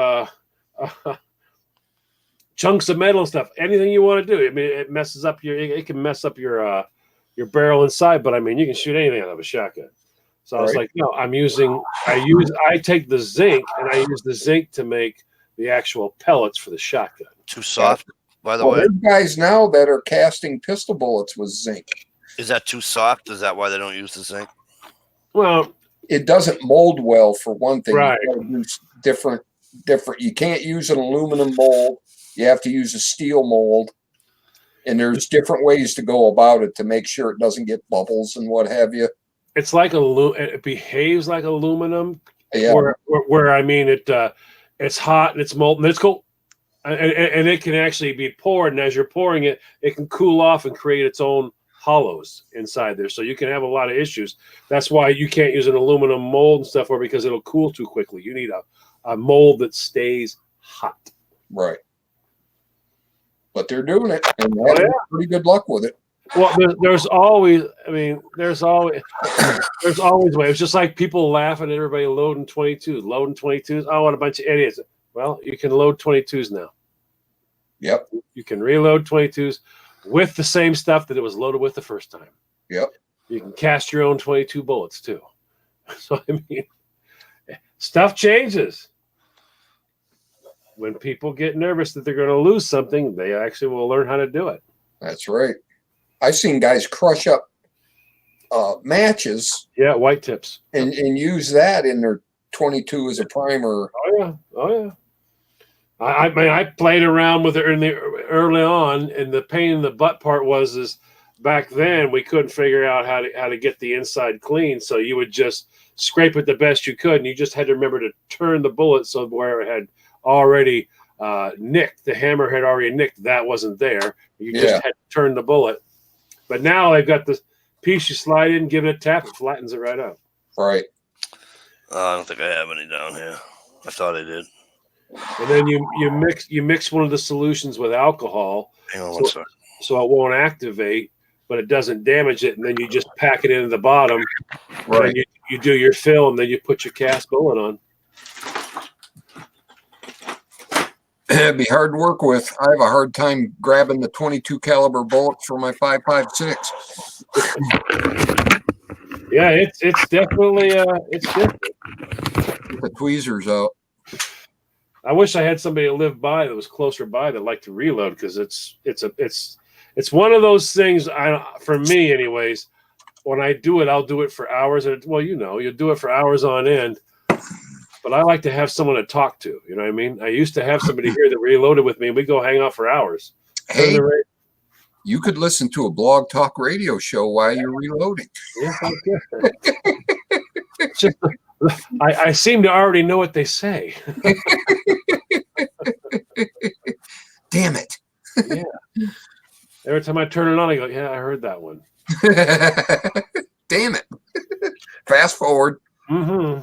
chunks of metal and stuff. Anything you want to do. I mean, it can mess up your your barrel inside, but I mean, you can shoot anything out of a shotgun. So I was like, no, I take the zinc and I use the zinc to make the actual pellets for the shotgun. Too soft, by the Well, way. there's guys now that are casting pistol bullets with zinc. Is that too soft? Is that why they don't use the zinc? Well, it doesn't mold well for one thing. Right. You gotta use different. You can't use an aluminum mold. You have to use a steel mold. And there's different ways to go about it to make sure it doesn't get bubbles and what have you. It's like it behaves like aluminum. Yeah. Where I mean it's hot and it's molten. It's cool. And it can actually be poured, and as you're pouring it, it can cool off and create its own hollows inside there. So you can have a lot of issues. That's why you can't use an aluminum mold and stuff, because it'll cool too quickly. You need a mold that stays hot. Right. But they're doing it, and they're having pretty good luck with it. Well, there's always ways. It's just like people laughing at everybody loading 22s. Oh, what a bunch of idiots. Well, you can load 22s now. Yep. You can reload 22s with the same stuff that it was loaded with the first time. Yep. You can cast your own 22 bullets too. So, I mean, stuff changes. When people get nervous that they're going to lose something, they actually will learn how to do it. That's right. I've seen guys crush up matches. Yeah, white tips. And use that in their 22 as a primer. Oh, yeah. I mean, I played around with it early on, and the pain in the butt part is back then we couldn't figure out how to get the inside clean. So you would just scrape it the best you could, and you just had to remember to turn the bullet so where it had already nicked. The hammer had already nicked. That wasn't there. You just had to turn the bullet. But now they've got this piece you slide in, give it a tap, it flattens it right out. Right. I don't think I have any down here. I thought I did. And then you mix one of the solutions with alcohol. Hang on one second. So it won't activate, but it doesn't damage it. And then you just pack it into the bottom. Right. And you do your fill, and then you put your cast bullet on. It'd be hard to work with. I have a hard time grabbing the 22 caliber bullets for my 5.56. Yeah, it's definitely it's different. Get the tweezers out. I wish I had somebody to live by that was closer by that liked to reload, because it's one of those things. For me, anyways, when I do it, I'll do it for hours. Well, you'll do it for hours on end. But I like to have someone to talk to. You know what I mean? I used to have somebody here that reloaded with me, and we'd go hang out for hours. Hey, you could listen to a blog talk radio show while you're reloading. Yeah, just, I seem to already know what they say. Damn it. Yeah. Every time I turn it on, I go, yeah, I heard that one. Damn it. Fast forward. Mm-hmm.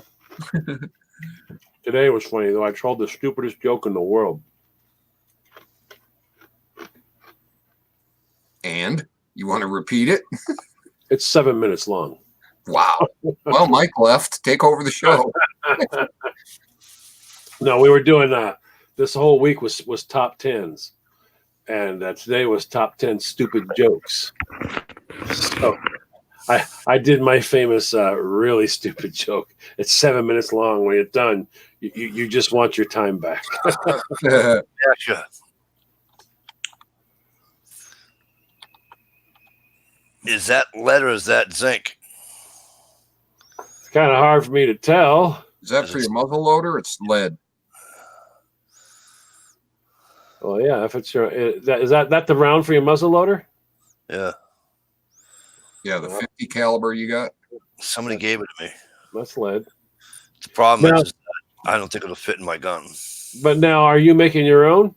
Today was funny, though. I told the stupidest joke in the world. And you want to repeat it? It's 7 minutes long. Wow. Well, Mike left. Take over the show. No, we were doing this whole week was top 10s. And today was top 10 stupid jokes. So I did my famous really stupid joke. It's 7 minutes long. When you're done, you just want your time back. Yeah, sure. Is that lead or is that zinc? It's kind of hard for me to tell. Is that for your muzzle loader? It's lead. Well, yeah. If it's your is that the round for your muzzle loader? Yeah. Yeah, the 50 caliber you got. Somebody gave it to me. That's lead. The problem is that I don't think it'll fit in my gun. But now, are you making your own?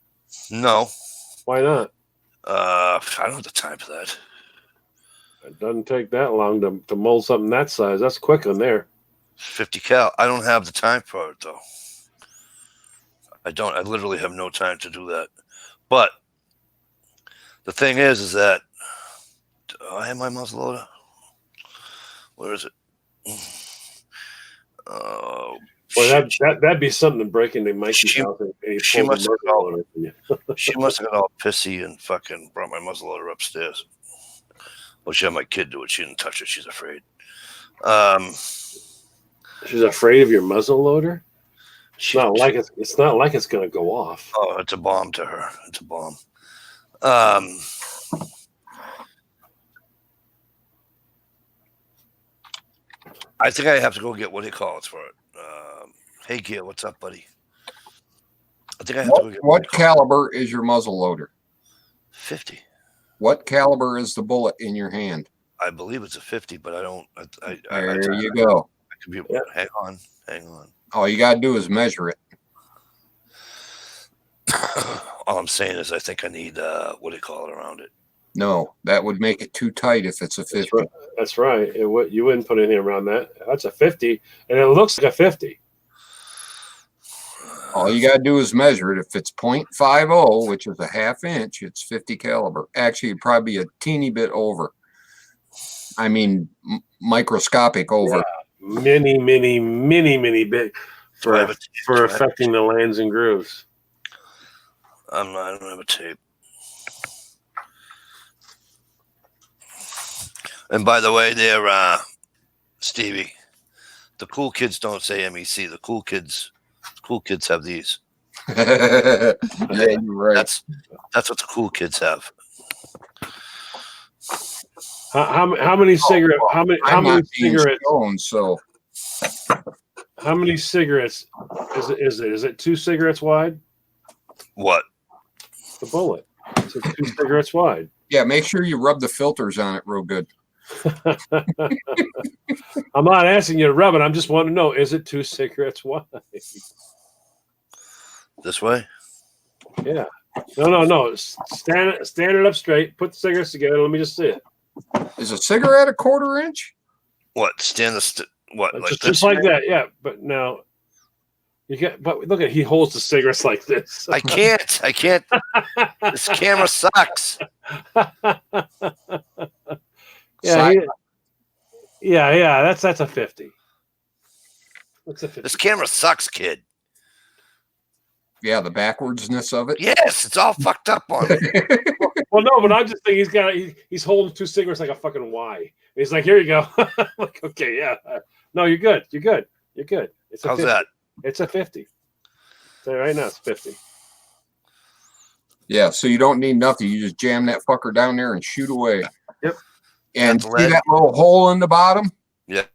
No. Why not? I don't have the time for that. It doesn't take that long to mold something that size. That's quick on there. 50 cal. I don't have the time for it, though. I don't. I literally have no time to do that. But the thing is that I have my muzzle loader. Where is it? Oh, well, that'd be something to break into Mikey's house. She must have got all pissy and fucking brought my muzzle loader upstairs. Well, she had my kid do it. She didn't touch it. She's afraid. She's afraid of your muzzle loader. It's not like it's going to go off. Oh, it's a bomb to her. It's a bomb. I think I have to go get what do you call it for it. Hey, Gear, what's up, buddy? I think I have to go get what caliber is your muzzle loader? 50. What caliber is the bullet in your hand? I believe it's a 50, but I don't. There you go. Hang on. All you got to do is measure it. All I'm saying is I think I need, what do you call it around it? No, that would make it too tight if it's a 50. That's right. You wouldn't put anything around that. That's a 50, and it looks like a 50. All you got to do is measure it. If it's .50, which is a ½ inch, it's 50 caliber. Actually, it'd probably be a teeny bit over. I mean, microscopic over. Yeah, many bit for affecting the lands and grooves. I don't have a tape. And by the way, there, Stevie, the cool kids don't say MEC. The cool kids have these. Yeah, you're right. That's what the cool kids have. How many cigarettes? How many cigarettes? How many cigarettes is it? Is it 2 cigarettes wide? What? The bullet. It's 2 cigarettes wide. Yeah, make sure you rub the filters on it real good. I'm not asking you to rub it. I'm just wanting to know: is it 2 cigarettes wide? This way? Yeah. No. Stand it up straight. Put the cigarettes together. Let me just see it. Is a cigarette a 1/4 inch? What? Stand the what? Like just like that? Yeah. But now you get. But look at he holds the cigarettes like this. I can't. This camera sucks. Yeah. That's a 50. That's a 50. This camera sucks, kid. Yeah, the backwardsness of it. Yes, it's all fucked up on it. Well, no, but I just think he's holding 2 cigarettes like a fucking Y. And he's like, here you go. Like, okay, yeah. No, you're good. It's a How's 50. that? It's a 50. So right now it's 50. Yeah, so you don't need nothing. You just jam that fucker down there and shoot away. Yep. And see that little hole in the bottom? Yeah.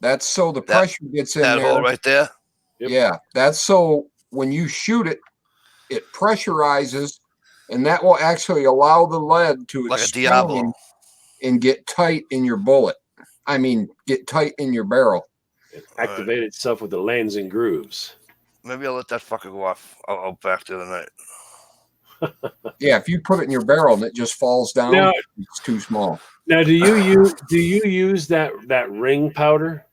That's so the pressure gets in there. That hole right there? Yep. Yeah, that's so when you shoot it, it pressurizes, and that will actually allow the lead to like a Diablo and get tight in your bullet. I mean, get tight in your barrel. It activated itself with the lands and grooves. Maybe I'll let that fucker go off. I'll back the other night. Yeah, if you put it in your barrel and it just falls down, it's too small. Now, do you use that ring powder?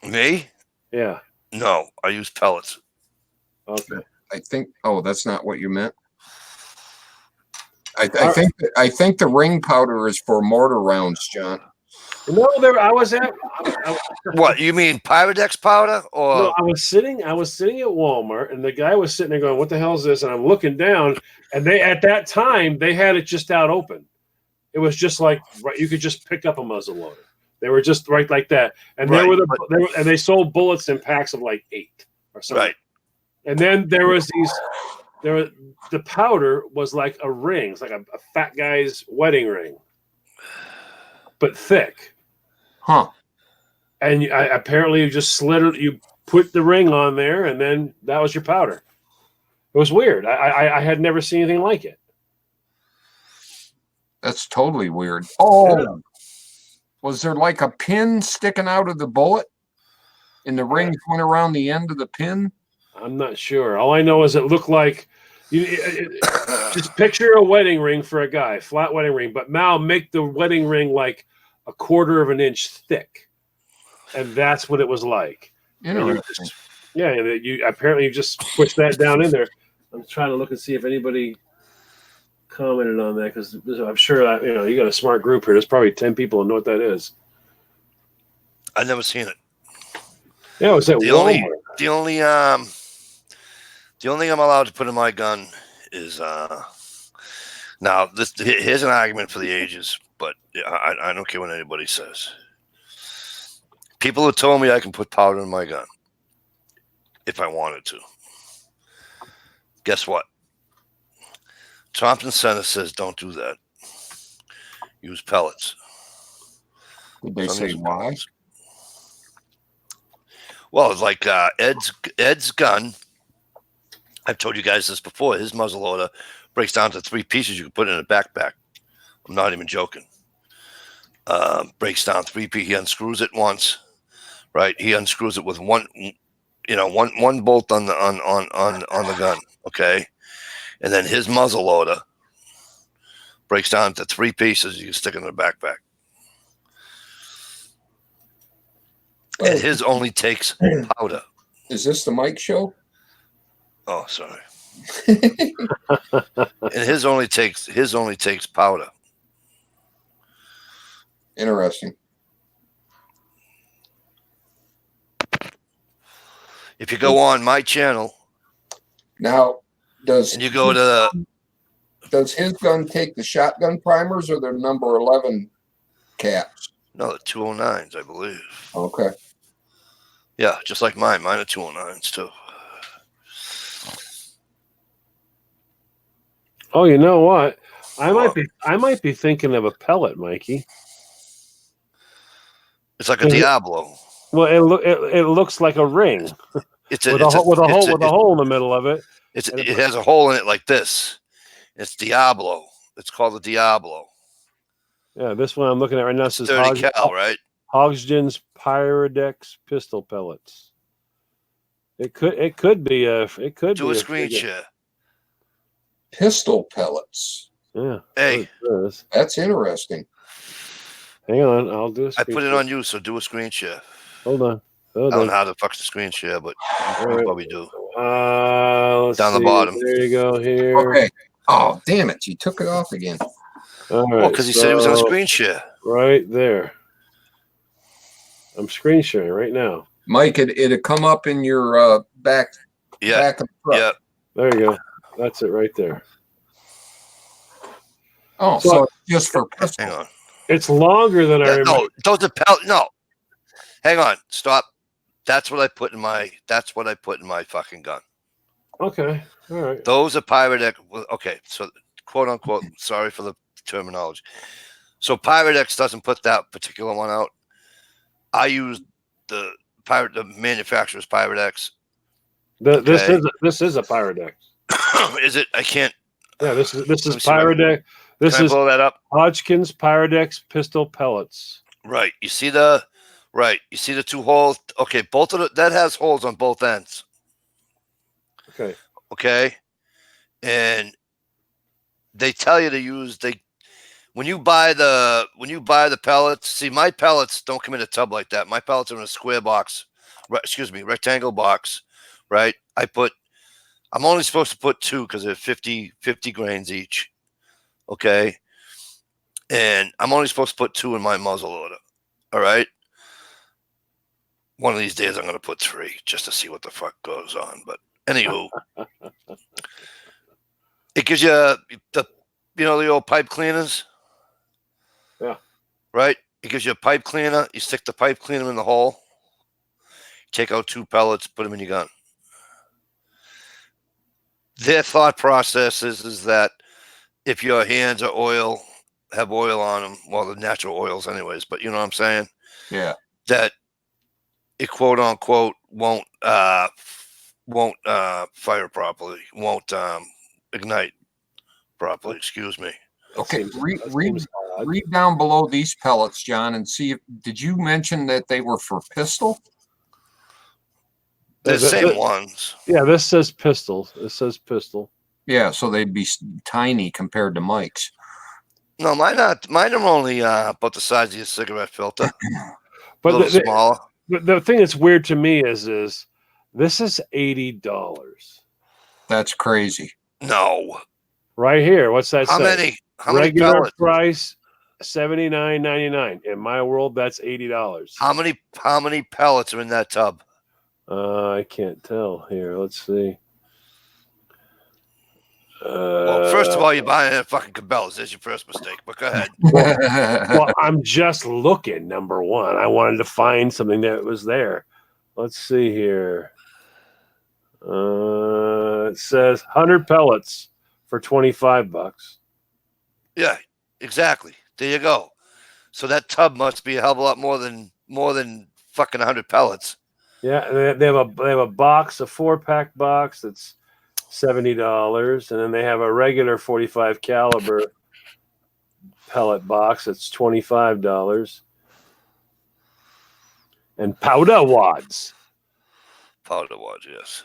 Me? Yeah. No, I use pellets. Okay. I think. Oh, that's not what you meant. I think the ring powder is for mortar rounds, John. No, I was at. What you mean, Pyrodex powder? Or no, I was sitting at Walmart, and the guy was sitting there going, "What the hell is this?" And I'm looking down, and at that time they had it just out open. It was just like you could just pick up a muzzle loader. They were just right like that, and they sold bullets in packs of like 8 or something. Right. And then the powder was like a ring. It's like a fat guy's wedding ring, but thick. Huh. And apparently you just you put the ring on there, and then that was your powder. It was weird. I had never seen anything like it. That's totally weird. Oh, yeah. Was there like a pin sticking out of the bullet? And the rings went around the end of the pin? I'm not sure. All I know is it looked like just picture a wedding ring for a guy, flat wedding ring, but now make the wedding ring like 1/4 inch thick, and that's what it was like. Interesting. You apparently you just push that down in there. I'm trying to look and see if anybody commented on that because I'm sure that you got a smart group here. There's probably 10 people who know what that is. I've never seen it. Yeah, it was at Walmart. The only thing I'm allowed to put in my gun is now here's an argument for the ages, but I don't care what anybody says. People have told me I can put powder in my gun if I wanted to. Guess what? Thompson Center says don't do that. Use pellets. Did they say why? Pellets. Well, it's like Ed's gun. I've told you guys this before. His muzzleloader breaks down to 3 pieces. You can put it in a backpack. I'm not even joking. Breaks down 3 pieces. He unscrews it once, right? He unscrews it with one bolt on the gun. Okay, and then his muzzleloader breaks down to 3 pieces. You can stick it in a backpack. And his only takes powder. Is this the Mike show? Oh, sorry. And his only takes powder. Interesting. If you go on my channel now, and you go to does his gun take the shotgun primers or the number 11 caps? No, the 209s, I believe. Okay. Yeah, just like mine. Mine are 209s too. Oh, you know what? I might be thinking of a pellet, Mikey. It's like a Diablo. Well, it looks like a ring. With a hole in the middle of it. It has a hole in it like this. It's Diablo. It's called the Diablo. Yeah, this one I'm looking at right now says 30 cal, right? Hogsden's Pyrodex pistol pellets. It could be a do a screen share. Pistol pellets. Yeah. Hey, that's interesting. Hang on, I'll do a I put it on you, so do a screen share. Hold on. I don't know how to fuck the screen share, but you probably do. Let's down see. the bottom. There you go. Here. Okay. Oh, damn it! You took it off again. All right. Well, because he said he was on a screen share. Right there. I'm screen sharing right now. Mike, it'd come up in your back. Yeah. Back of the truck. Yeah. There you go. That's it right there. Oh, so it's just for pistol. Hang on. It's longer than I remember. No, those are no. Hang on. Stop. That's what I put in my fucking gun. Okay. All right. Those are Pyrodex. Okay, so quote unquote, sorry for the terminology. So Pyrodex doesn't put that particular one out. I use the manufacturer's Pyrodex. This is a Pyrodex. Is it? I can't. Yeah, this is Pyrodex. This Can I is blow that up? Hodgkin's Pyrodex pistol pellets. Right. You see the 2 holes. Okay, both of that has holes on both ends. Okay. Okay. And they tell you to use when you buy the pellets. See, my pellets don't come in a tub like that. My pellets are in a square box. Rectangle box. Right. I'm only supposed to put 2 because they're 50 grains each. Okay. And I'm only supposed to put 2 in my muzzleloader. All right. One of these days I'm going to put 3 just to see what the fuck goes on. But anywho, it gives you the old pipe cleaners. Yeah. Right. It gives you a pipe cleaner. You stick the pipe cleaner in the hole. Take out 2 pellets. Put them in your gun. Their thought process is that if your hands have oil on them, well, the natural oils anyways, but you know what I'm saying? Yeah. That it quote unquote won't fire properly, won't ignite properly. Excuse me. Okay, read down below these pellets, John, and see did you mention that they were for pistol? The same ones. Yeah, this says pistol. It says pistol. Yeah, so they'd be tiny compared to Mike's. No, mine are only about the size of your cigarette filter. But a little smaller. The thing that's weird to me is this is $80. That's crazy. No. Right here. What's that How say? many? How many Regular pellets? price $79.99. In my world, that's $80. How many pellets are in that tub? I can't tell. Here, let's see. Well, first of all, you're buying it at fucking Cabela's. That's your first mistake. But go ahead. Well, I'm just looking. Number one, I wanted to find something that was there. Let's see here. It says 100 pellets for $25. Yeah, exactly. There you go. So that tub must be a hell of a lot more than fucking 100 pellets. Yeah, they have a box, a 4-pack box that's $70, and then they have a regular 45 caliber pellet box that's $25, and powder wads. Powder wads, yes.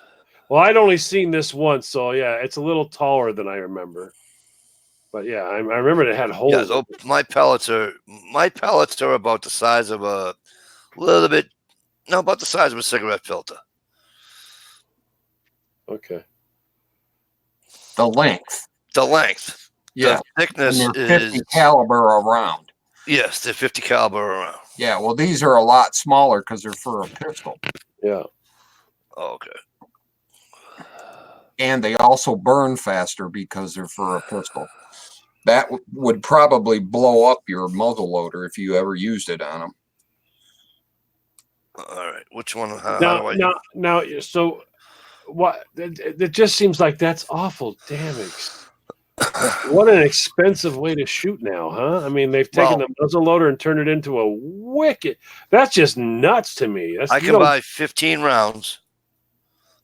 Well, I'd only seen this once, so yeah, it's a little taller than I remember. But yeah, I remember it had holes. Yeah, so my pellets are about the size of about the size of a cigarette filter. Okay. The length. The Yeah. thickness and they're 50 is caliber around. Yes, they're 50 caliber around. Yeah, well, these are a lot smaller because they're for a pistol. Yeah. Oh, okay. And they also burn faster because they're for a pistol. That would probably blow up your muzzle loader if you ever used it on them. All right. Which one? Now, so what? It just seems like that's awful damage. What an expensive way to shoot now, huh? I mean, they've taken the muzzle loader and turned it into a wicked. That's just nuts to me. I can buy 15 rounds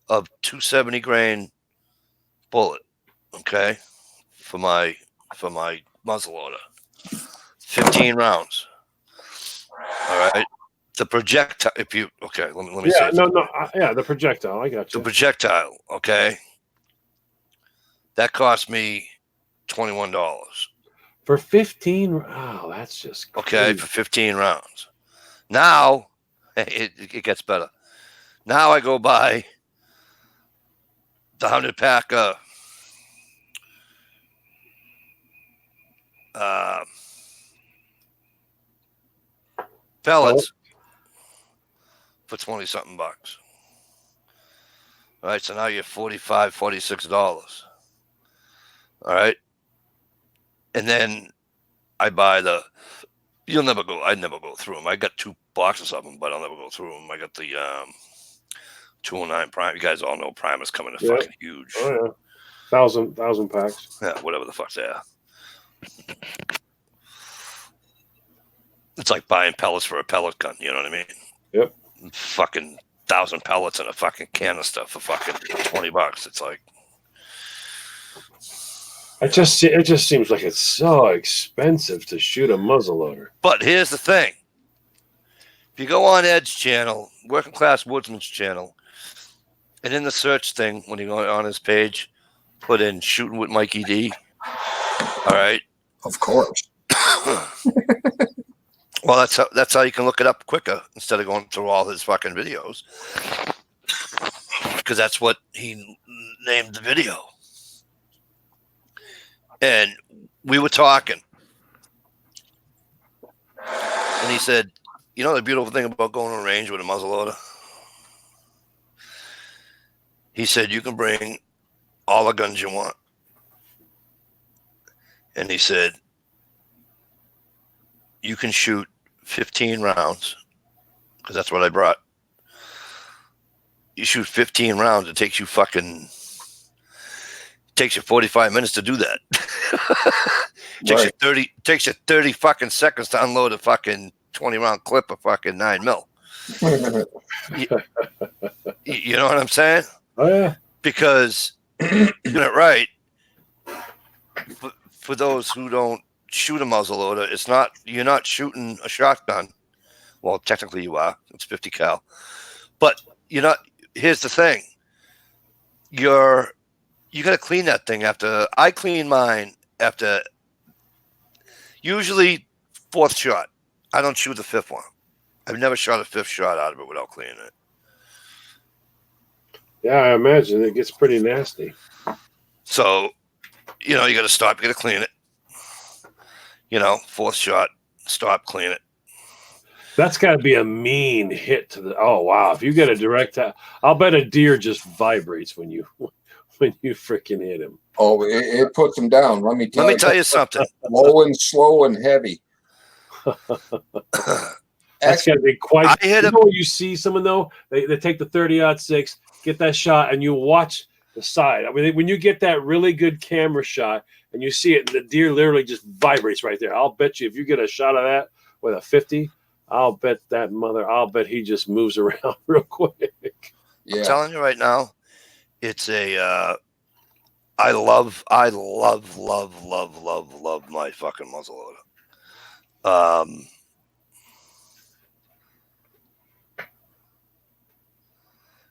of 270 grain bullet, okay, for my muzzle loader. 15 rounds. All right. The projectile. Let me say. The projectile. I got you. The projectile. Okay. That cost me $21 for 15. Oh, that's just crazy. Okay for 15 rounds. Now it gets better. Now I go buy the 100-pack pellets for 20-something bucks. All right, so now you're $45, $46. All right. And then I buy I'd never go through them. I got 2 boxes of them, but I'll never go through them. I got the 209 Prime. You guys all know Prime is coming in fucking huge. Oh, yeah. 1,000 packs. Yeah, whatever the fuck they are. It's like buying pellets for a pellet gun. You know what I mean? Yep. Fucking 1,000 pellets in a fucking canister for fucking $20. It's like. It just seems like it's so expensive to shoot a muzzleloader. But here's the thing. If you go on Ed's channel, Working Class Woodsman's channel, and in the search thing, when you go on his page, put in Shooting with Mikey D. All right? Of course. Well, that's how you can look it up quicker instead of going through all his fucking videos. Because that's what he named the video. And we were talking. And he said, you know the beautiful thing about going to a range with a muzzleloader? He said, you can bring all the guns you want. And he said, you can shoot 15 rounds, because that's what I brought. You shoot 15 rounds, it takes you 45 minutes to do that. Takes you 30 fucking seconds to unload a fucking 20-round clip of fucking 9mm. You know what I'm saying? Oh, yeah. Because, you know, right, for those who don't shoot a muzzleloader, you're not shooting a shotgun. Well, technically you are. It's 50 cal. But here's the thing. You got to clean that thing I clean mine after usually 4th shot. I don't shoot the 5th one. I've never shot a 5th shot out of it without cleaning it. Yeah, I imagine it gets pretty nasty. So, you got to stop. You got to clean it. 4th shot, stop, clean it. That's got to be a mean hit to the. Oh wow! If you get a direct, I'll bet a deer just vibrates when you when you freaking hit him. Oh, it puts them down. Let me tell you something. Low and slow and heavy. That's got to be quite. I hit when you see someone though, they take the 30-06, get that shot, and you watch the side. I mean, when you get that really good camera shot and you see it, and the deer literally just vibrates right there. I'll bet you if you get a shot of that with a 50, I'll bet he just moves around real quick. Yeah. I'm telling you right now, it's a. I love my fucking muzzleloader.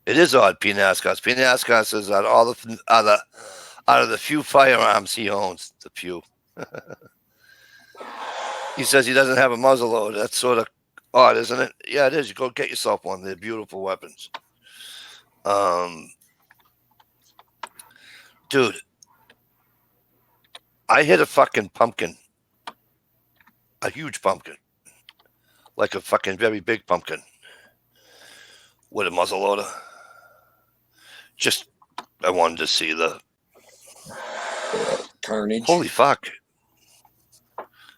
It is odd, P. Nascos. P. Nascos says out of the few firearms he owns, the few. He says he doesn't have a muzzleloader. That's sort of odd, isn't it? Yeah, it is. You go get yourself one. They're beautiful weapons. Dude, I hit a fucking pumpkin, a huge pumpkin, like a fucking very big pumpkin, with a muzzleloader. Just, I wanted to see the carnage. Holy fuck!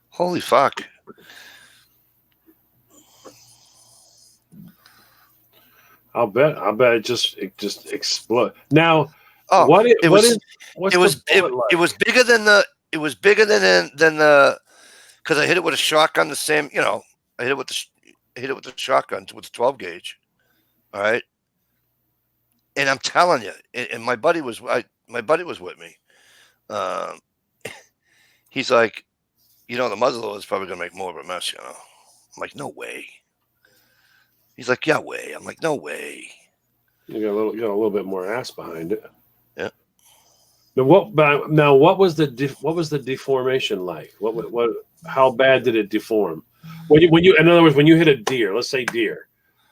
Holy fuck! I'll bet it just explode. Now, it was bigger than the because I hit it with a shotgun. The same, I hit it with the shotgun with the 12 gauge. All right, and I'm telling you, and my buddy was with me. He's like, the muzzleloader is probably gonna make more of a mess. I'm like, no way. He's like, yeah, way. I'm like, no way. You got a little bit more ass behind it. Yeah. Now, what was the deformation like? How bad did it deform? When you in other words, when you hit a deer, let's say deer,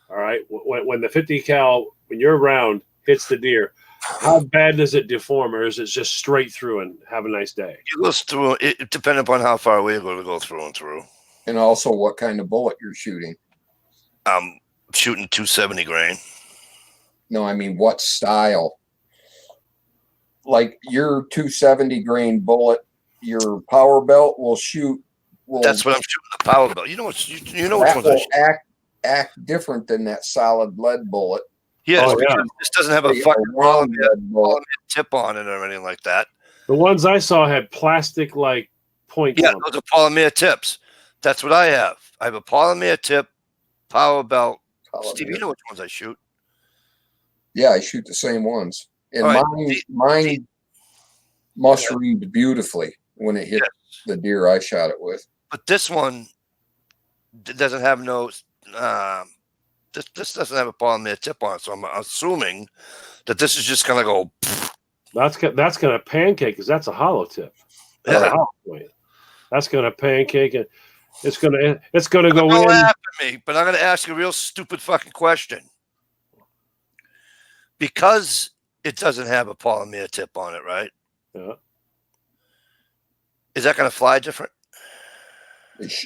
all right, when the 50 cal, when your round hits the deer, how bad does it deform, or is it just straight through and have a nice day? It goes through. It depending upon how far away you're going to go through and through, and also what kind of bullet you're shooting. Shooting 270 grain. No, I mean what style? Like your 270 grain bullet, your power belt will shoot. That's what I'm shooting. The power belt. You know which ones will act different than that solid lead bullet. Yeah, this doesn't have a fucking polymer tip on it or anything like that. The ones I saw had plastic like point. Yeah, those are polymer tips. That's what I have. I have a polymer tip, power belt. Steve, you know which ones I shoot? Yeah, I shoot the same ones. And mine mushroomed beautifully when it hit the deer I shot it with. But this one doesn't have no. This doesn't have a polymer tip on it, so I'm assuming that this is just gonna go. That's gonna pancake because that's a hollow tip. Yeah. That's gonna pancake and it's gonna go in. Don't laugh at me, but I'm gonna ask you a real stupid fucking question. Because it doesn't have a polymer tip on it, right? Yeah. Is that gonna fly different?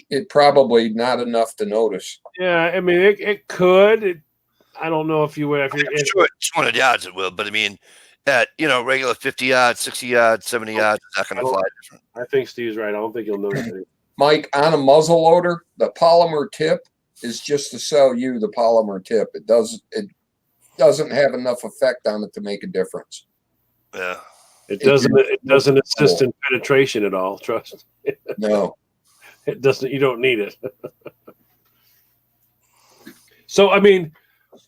It probably not enough to notice. Yeah, I mean it could. I don't know if you would. I'm sure at 200 yards it will, but I mean, at regular 50 yards, 60 yards, 70 yards, it's not going to fly different. I think Steve's right. I don't think you'll notice it. Mike, on a muzzle loader, the polymer tip is just to sell you the polymer tip. It doesn't have enough effect on it to make a difference. Yeah, it doesn't assist in penetration at all. Trust me. No. It doesn't. You don't need it. So I mean,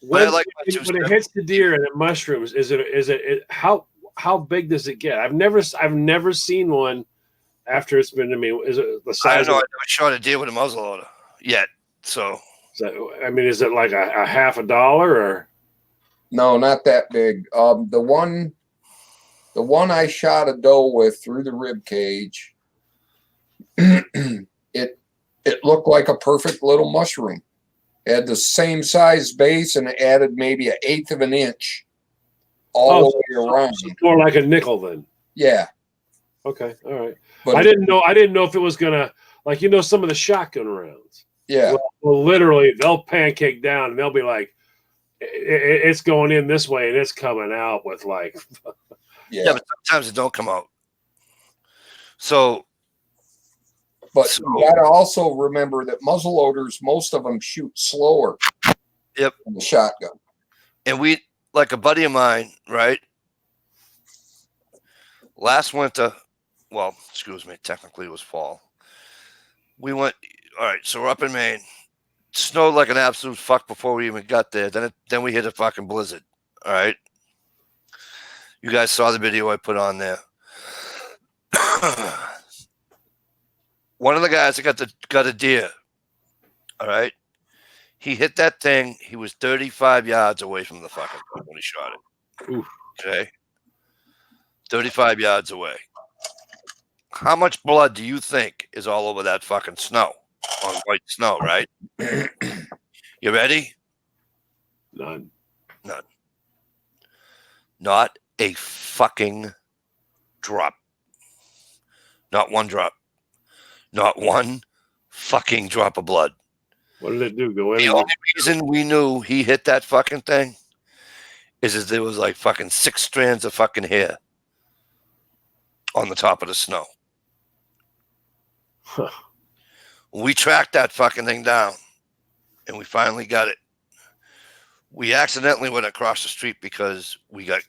when it hits the deer and it mushrooms, is it how big does it get? I've never seen one after it's been. I mean, is it the size? I don't know. I never shot a deer with a muzzleloader yet. So is it like a half a dollar or? No, not that big. The one I shot a doe with through the rib cage. It looked like a perfect little mushroom. It had the same size base and it added maybe 1/8 of an inch all the way around. So more like a nickel then. Yeah. Okay. All right. But I didn't know if it was gonna some of the shotgun rounds. Yeah. Well, literally they'll pancake down and they'll be like, it's going in this way and it's coming out with like Yeah, but sometimes it don't come out. So, but you got to also remember that muzzleloaders, most of them shoot slower. Yep. Than the shotgun. And we, like a buddy of mine, right? Last winter, well, excuse me, technically it was fall. We went, all right, so we're up in Maine. It snowed like an absolute fuck before we even got there. Then we hit a fucking blizzard. All right. You guys saw the video I put on there. One of the guys that got a deer. All right. He hit that thing. He was 35 yards away from the fucking thing when he shot it. Oof. Okay. 35 yards away. How much blood do you think is all over that fucking snow? On white snow, right? You ready? None. None. Not a fucking drop. Not one drop. Not one fucking drop of blood. What did it do? Go in? The only reason we knew he hit that fucking thing is there was like fucking 6 strands of fucking hair on the top of the snow. Huh. We tracked that fucking thing down and we finally got it. We accidentally went across the street because it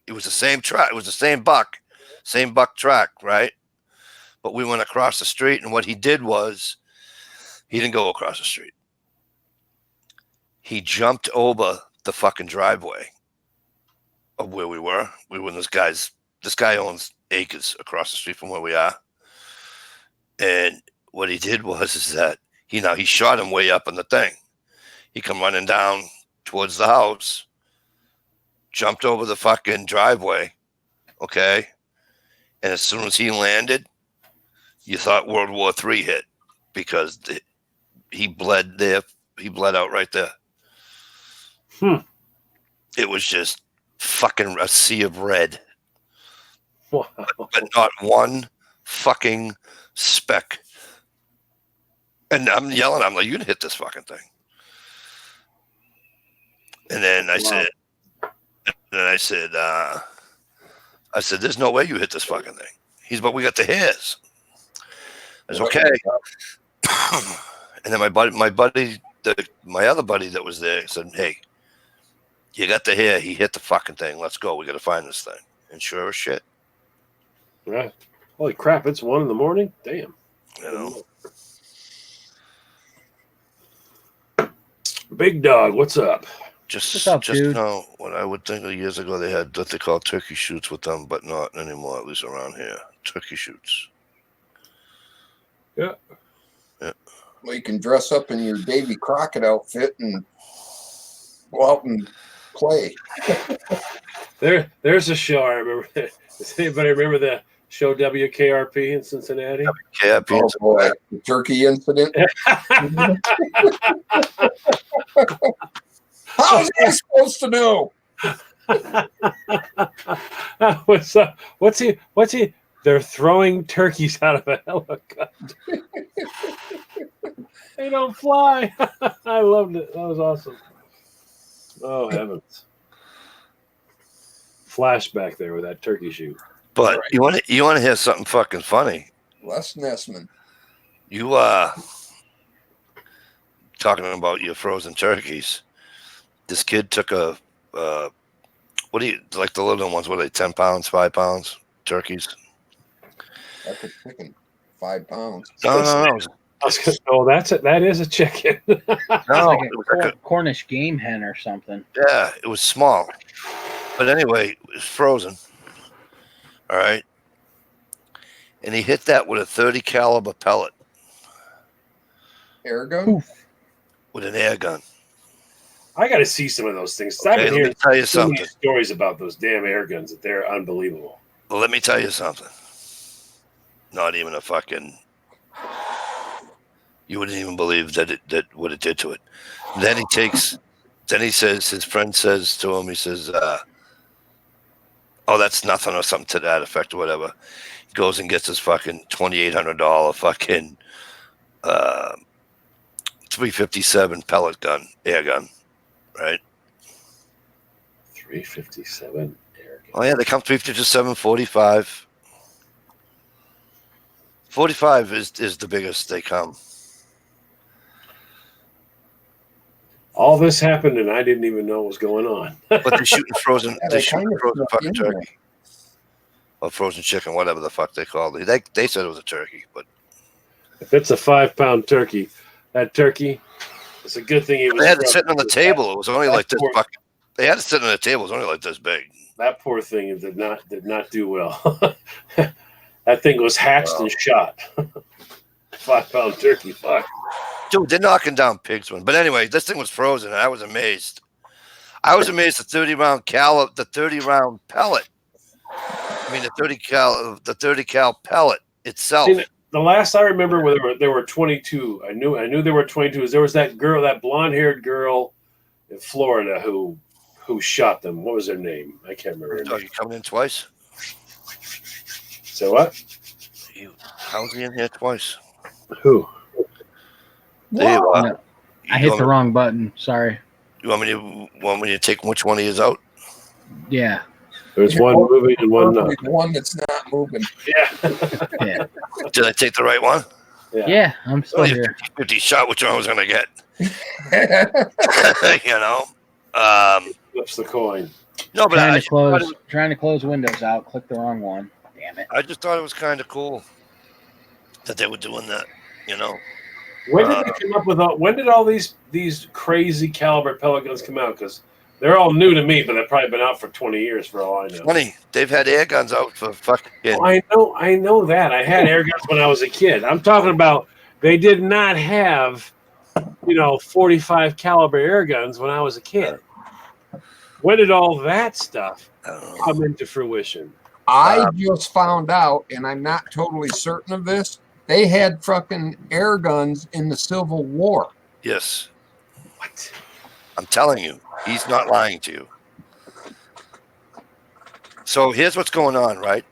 was the same track. It was the same buck track, right? But we went across the street, and what he did was he didn't go across the street. He jumped over the fucking driveway of where we were. We were in this guy owns acres across the street from where we are. And what he did was that he shot him way up in the thing. He come running down towards the house, jumped over the fucking driveway, okay? And as soon as he landed, you thought World War III hit because he bled there. He bled out right there. It was just fucking a sea of red. Wow. But not one fucking speck. And I'm yelling, I'm like, you didn't hit this fucking thing. And then I said, there's no way you hit this fucking thing. But we got the hairs. I said, okay. And then my other buddy that was there said, hey, you got the hair. He hit the fucking thing. Let's go. We got to find this thing. And sure as shit. Right. Holy crap. It's 1 a.m. Damn. You know. Big dog, what's up? Just dude? know what I would think of years ago, they had what they call turkey shoots with them, but not anymore, at least around here. Turkey shoots. Yeah. Well, you can dress up in your Davy Crockett outfit and go out and play. There's a show I remember. Does anybody remember the show WKRP in Cincinnati? WKRP. Oh boy, the turkey incident. How's he supposed to know? What's he? They're throwing turkeys out of a helicopter. They don't fly. I loved it. That was awesome. Oh heavens! Flashback there with that turkey shoot. But right. you want to hear something fucking funny? Les Nessman. You talking about your frozen turkeys? This kid took what do you like the little ones? What are they? 10 pounds, 5 pounds turkeys? That's a chicken. 5 pounds. No. Oh, that is a chicken. No, like a Cornish game hen or something. Yeah, it was small, but anyway, it was frozen. All right, and he hit that with a 30 caliber pellet. Air gun? Oof. With an air gun. I got to see some of those things. Okay, I've been hearing tell you so many something. stories about those damn air guns that they're unbelievable. Well, let me tell you something. Not even a fucking. You wouldn't even believe that what it did to it. Then he says, his friend says to him, he says, oh, that's nothing or something to that effect or whatever. He goes and gets his fucking $2,800 fucking 357 pellet gun, air gun, right? 357 air Oh yeah, they come 357, 45. 45 is the biggest they come. All this happened, and I didn't even know what was going on. But they're shooting frozen. Yeah, They're they shooting kind of frozen snuck fucking in there. turkey. Or frozen chicken, whatever the fuck they called it. They said it was a turkey, but If it's a 5-pound turkey, that turkey, it's a good thing it was. they had it sitting on the table. It was only like this poor- fucking. They had it sitting on the table. It was only like this big. That poor thing did not do well. That thing was hatched and shot. 5-pound turkey, fuck. Dude, they're knocking down pigs one. But anyway, this thing was frozen, and I was amazed. I was amazed the 30-round pellet. I mean the 30 cal pellet itself. See, the last I remember there were 22. I knew there were 22. There was that girl, that blonde-haired girl in Florida who shot them. What was her name? I can't remember her Oh, name. you coming in twice? So what? How's he in here twice? Who? There you are. No, I hit the wrong button. Sorry. You want me to take which one of you out? Yeah. There's one moving and one not. The one that's not moving. Yeah. Yeah. Did I take the right one? Yeah, I'm still Only here. 50 shot which one I was gonna get. You know. Flips the coin. No, but Trying to close Windows out. Click the wrong one. Damn it. I just thought it was kind of cool that they were doing that. You know. When did they come up with all? When did all these crazy caliber pellet guns come out? Because they're all new to me, but they've probably been out for 20 years for all I know. 20. They've had air guns out for fucking. Oh, I know that. I had air guns when I was a kid. I'm talking about they did not have, 45 caliber air guns when I was a kid. When did all that stuff come into fruition? I just found out, and I'm not totally certain of this, they had fucking air guns in the Civil War. Yes. What? I'm telling you, he's not lying to you. So here's what's going on, right?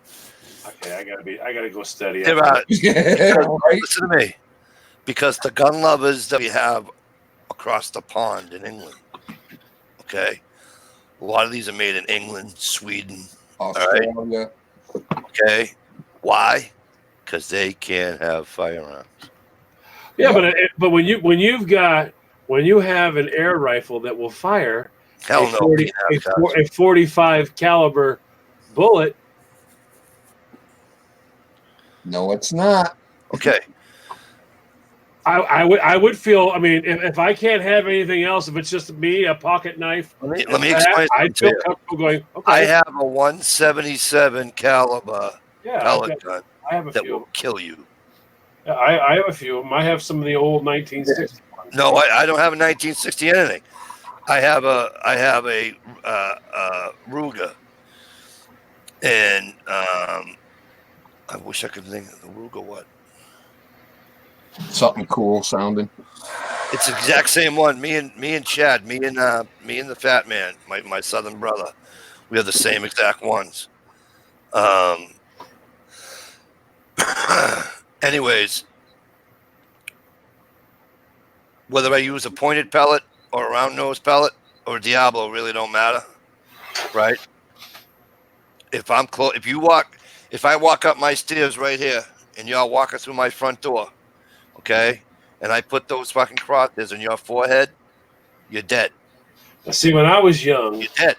Okay, I gotta go study. There are, Right? listen to me, because the gun lovers that we have across the pond in England, okay, a lot of these are made in England, Sweden, Australia. all right? Okay, why? Because they can't have firearms. Yeah, but when you have an air rifle that will fire a 45 caliber bullet. No, it's not. Okay. I would feel. I mean, if I can't have anything else, if it's just me, a pocket knife. Let me explain. I feel comfortable going. Okay. I have a 177 caliber pellet gun that will kill you. Yeah, I have a few of them. I have some of the old 1960s. No, I don't have a 1960 anything. I have a Ruger, and I wish I could think of the Ruger. What? Something cool sounding. It's the exact same one. Me and Chad, me and the fat man, my southern brother. We have the same exact ones. Anyways, whether I use a pointed pellet or a round nose pellet or a Diablo really don't matter, right? If I'm close, if I walk up my stairs right here and y'all walking through my front door, okay, and I put those fucking crosshairs on your forehead, you're dead. See, when I was young, you're dead.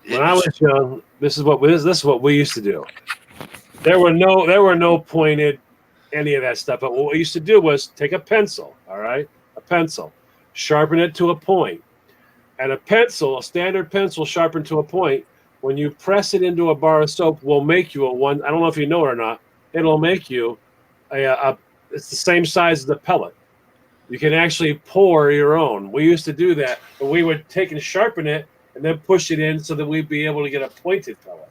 When I was young, this is what we used to do. There were no pointed any of that stuff. But what we used to do was take a pencil, all right, a pencil, sharpen it to a point, and a standard pencil sharpened to a point. When you press it into a bar of soap, will make you I don't know if you know it or not. It'll make you it's the same size as the pellet. You can actually pour your own. We used to do that, but we would take and sharpen it and then push it in so that we'd be able to get a pointed pellet.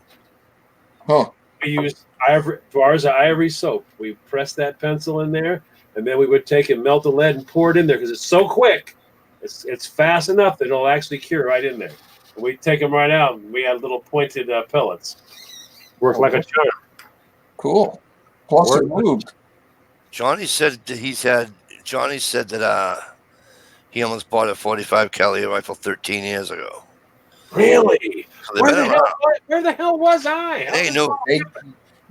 Huh. We used ivory soap. We pressed that pencil in there, and then we would take and melt the lead and pour it in there because it's so quick. It's fast enough that it'll actually cure right in there. And we'd take them right out, and we had little pointed pellets. Worked like a charm. Cool. Plus a lube. Johnny said that he almost bought a 45 caliber rifle 13 years ago. Really? They've been around. Where the hell was I? They knew. They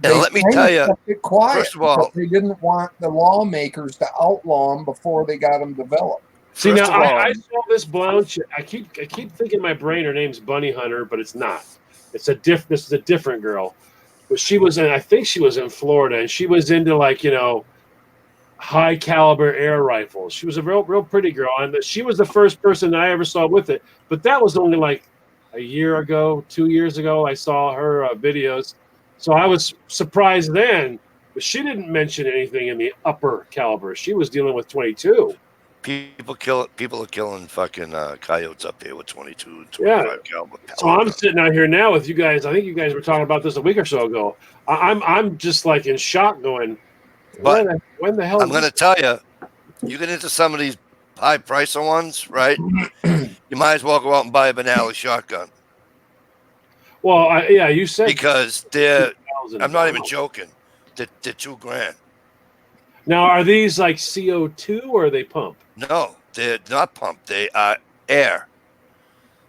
And let me tell you, kept it quiet first of all, because they didn't want the lawmakers to outlaw them before they got them developed. See, first now of all, I saw this blonde chick. I keep thinking in my brain her name's Bunny Hunter, but it's not. This is a different girl. But she was in, I think she was in Florida, and she was into like, high caliber air rifles. She was a real pretty girl, and she was the first person I ever saw with it. But that was only like a year ago, 2 years ago. I saw her videos, so I was surprised then. But she didn't mention anything in the upper caliber. She was dealing with 22. people are killing fucking coyotes up here with 22, 25 caliber. So I'm sitting out here now with you guys. I think you guys were talking about this a week or so ago. I'm just like in shock, going, But when the hell? I'm going to tell you, you get into some of these high price ones, right? You might as well go out and buy a Benelli shotgun. Well, you said because they're. I'm not even joking. They're $2,000. Now, are these like CO2 or are they pump? No, they're not pump. They are air.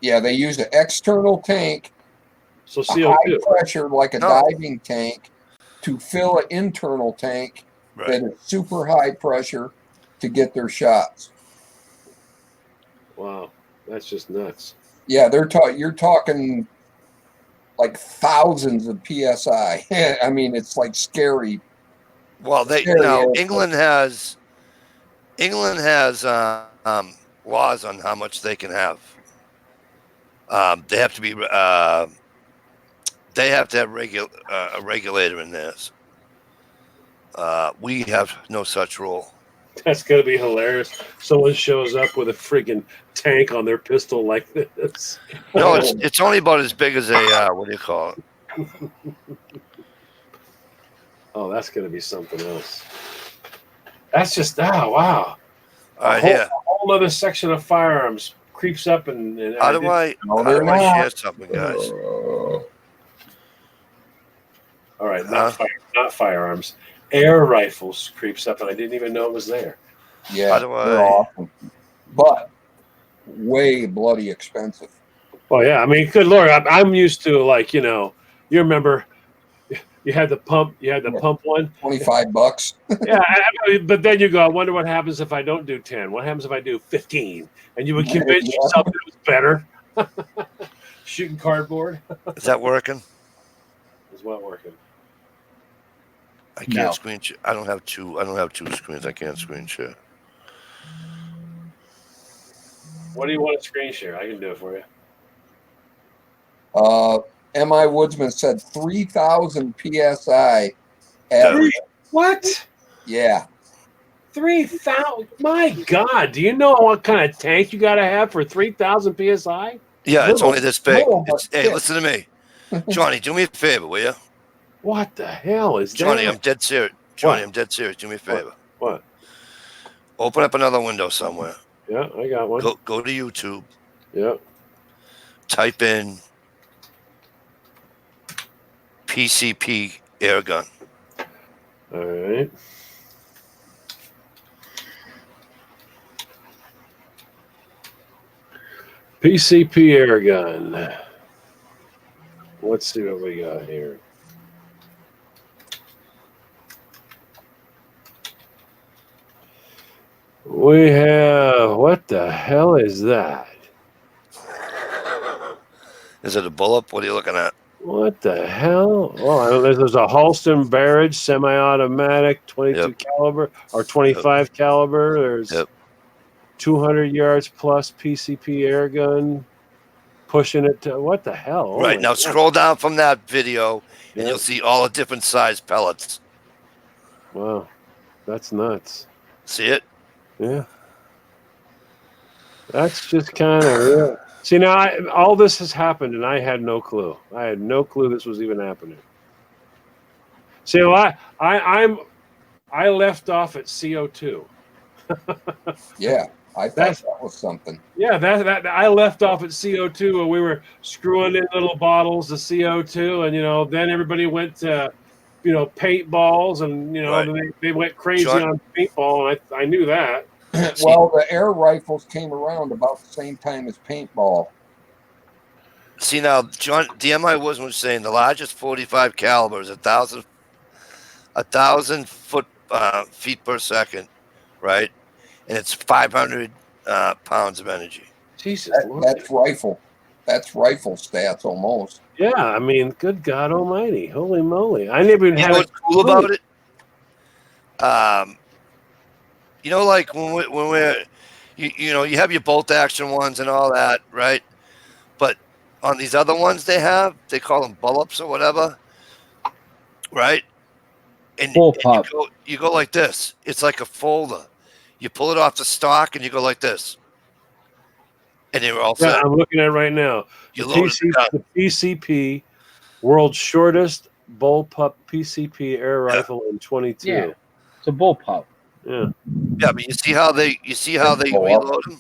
Yeah, they use an external tank, so CO2 high pressure like a diving tank, to fill an internal tank that is super high pressure to get their shots. Wow, that's just nuts. Yeah, you're talking like thousands of psi. I mean, it's like scary. Well, England has laws on how much they can have. They have to be. They have to have a regulator in this. We have no such rule. That's gonna be hilarious. Someone shows up with a friggin' tank on their pistol like this. No, it's only about as big as a what do you call it? Oh, that's gonna be something else. That's just wow. A whole other section of firearms creeps up and how do I share something, guys? All right, not firearms. Air rifles creeps up, and I didn't even know it was there. Yeah, they're awesome, but way bloody expensive. Well, yeah, I mean, good Lord, I'm used to like you remember you had the pump, pump one, $25. Yeah, but then you go, I wonder what happens if I don't do 10. What happens if I do 15? And you would convince yourself that it was better. Shooting cardboard. Is that working? Is what working? I can't screen share. I don't have two screens. I can't screen share. What do you want to screen share? I can do it for you. M.I. Woodsman said 3,000 psi. What? Yeah. 3,000. My God. Do you know what kind of tank you got to have for 3,000 psi? Yeah, it's only this big. Hey, listen to me. Johnny, do me a favor, will you? What the hell is Johnny, that? I'm dead serious. Johnny, I'm dead serious. Do me a favor. What? Open up another window somewhere. Yeah, I got one. Go to YouTube. Yeah. Type in PCP air gun. All right. PCP air gun. Let's see what we got here. We have, what the hell is that? Is it a bullet? What are you looking at? What the hell? Well, there's a Halston Barrage semi-automatic 22 caliber or 25 caliber. There's 200 yards plus PCP air gun pushing it to what the hell? Right now, scroll down from that video and you'll see all the different size pellets. Wow, that's nuts. See it? Yeah. That's just kind of real. See, now all this has happened, and I had no clue. I had no clue this was even happening. See, well, I left off at CO2. Yeah, I thought that was something. Yeah, that I left off at CO2 when we were screwing in little bottles of CO2, and then everybody went to paintballs, and they went crazy on paintball, and I knew that. Well, the air rifles came around about the same time as paintball. See now, John DMI was saying the largest 45 caliber is 1,000 feet per second, right? And it's 500 pounds of energy. Jesus, Lord. That's rifle. That's rifle stats almost. Yeah, I mean, good God Almighty, holy moly! I never even You had. know what's cool about it? You know, like when we're you know, you have your bolt action ones and all that, right? But on these other ones they call them bull-ups or whatever, right? And Bullpup. you go like this. It's like a folder. You pull it off the stock and you go like this. And you're all Yeah, set. I'm looking at it right now. You load The PCP, world's shortest bullpup PCP air rifle in 22. Yeah, it's a bullpup. Yeah. Yeah, but you see how they reload them?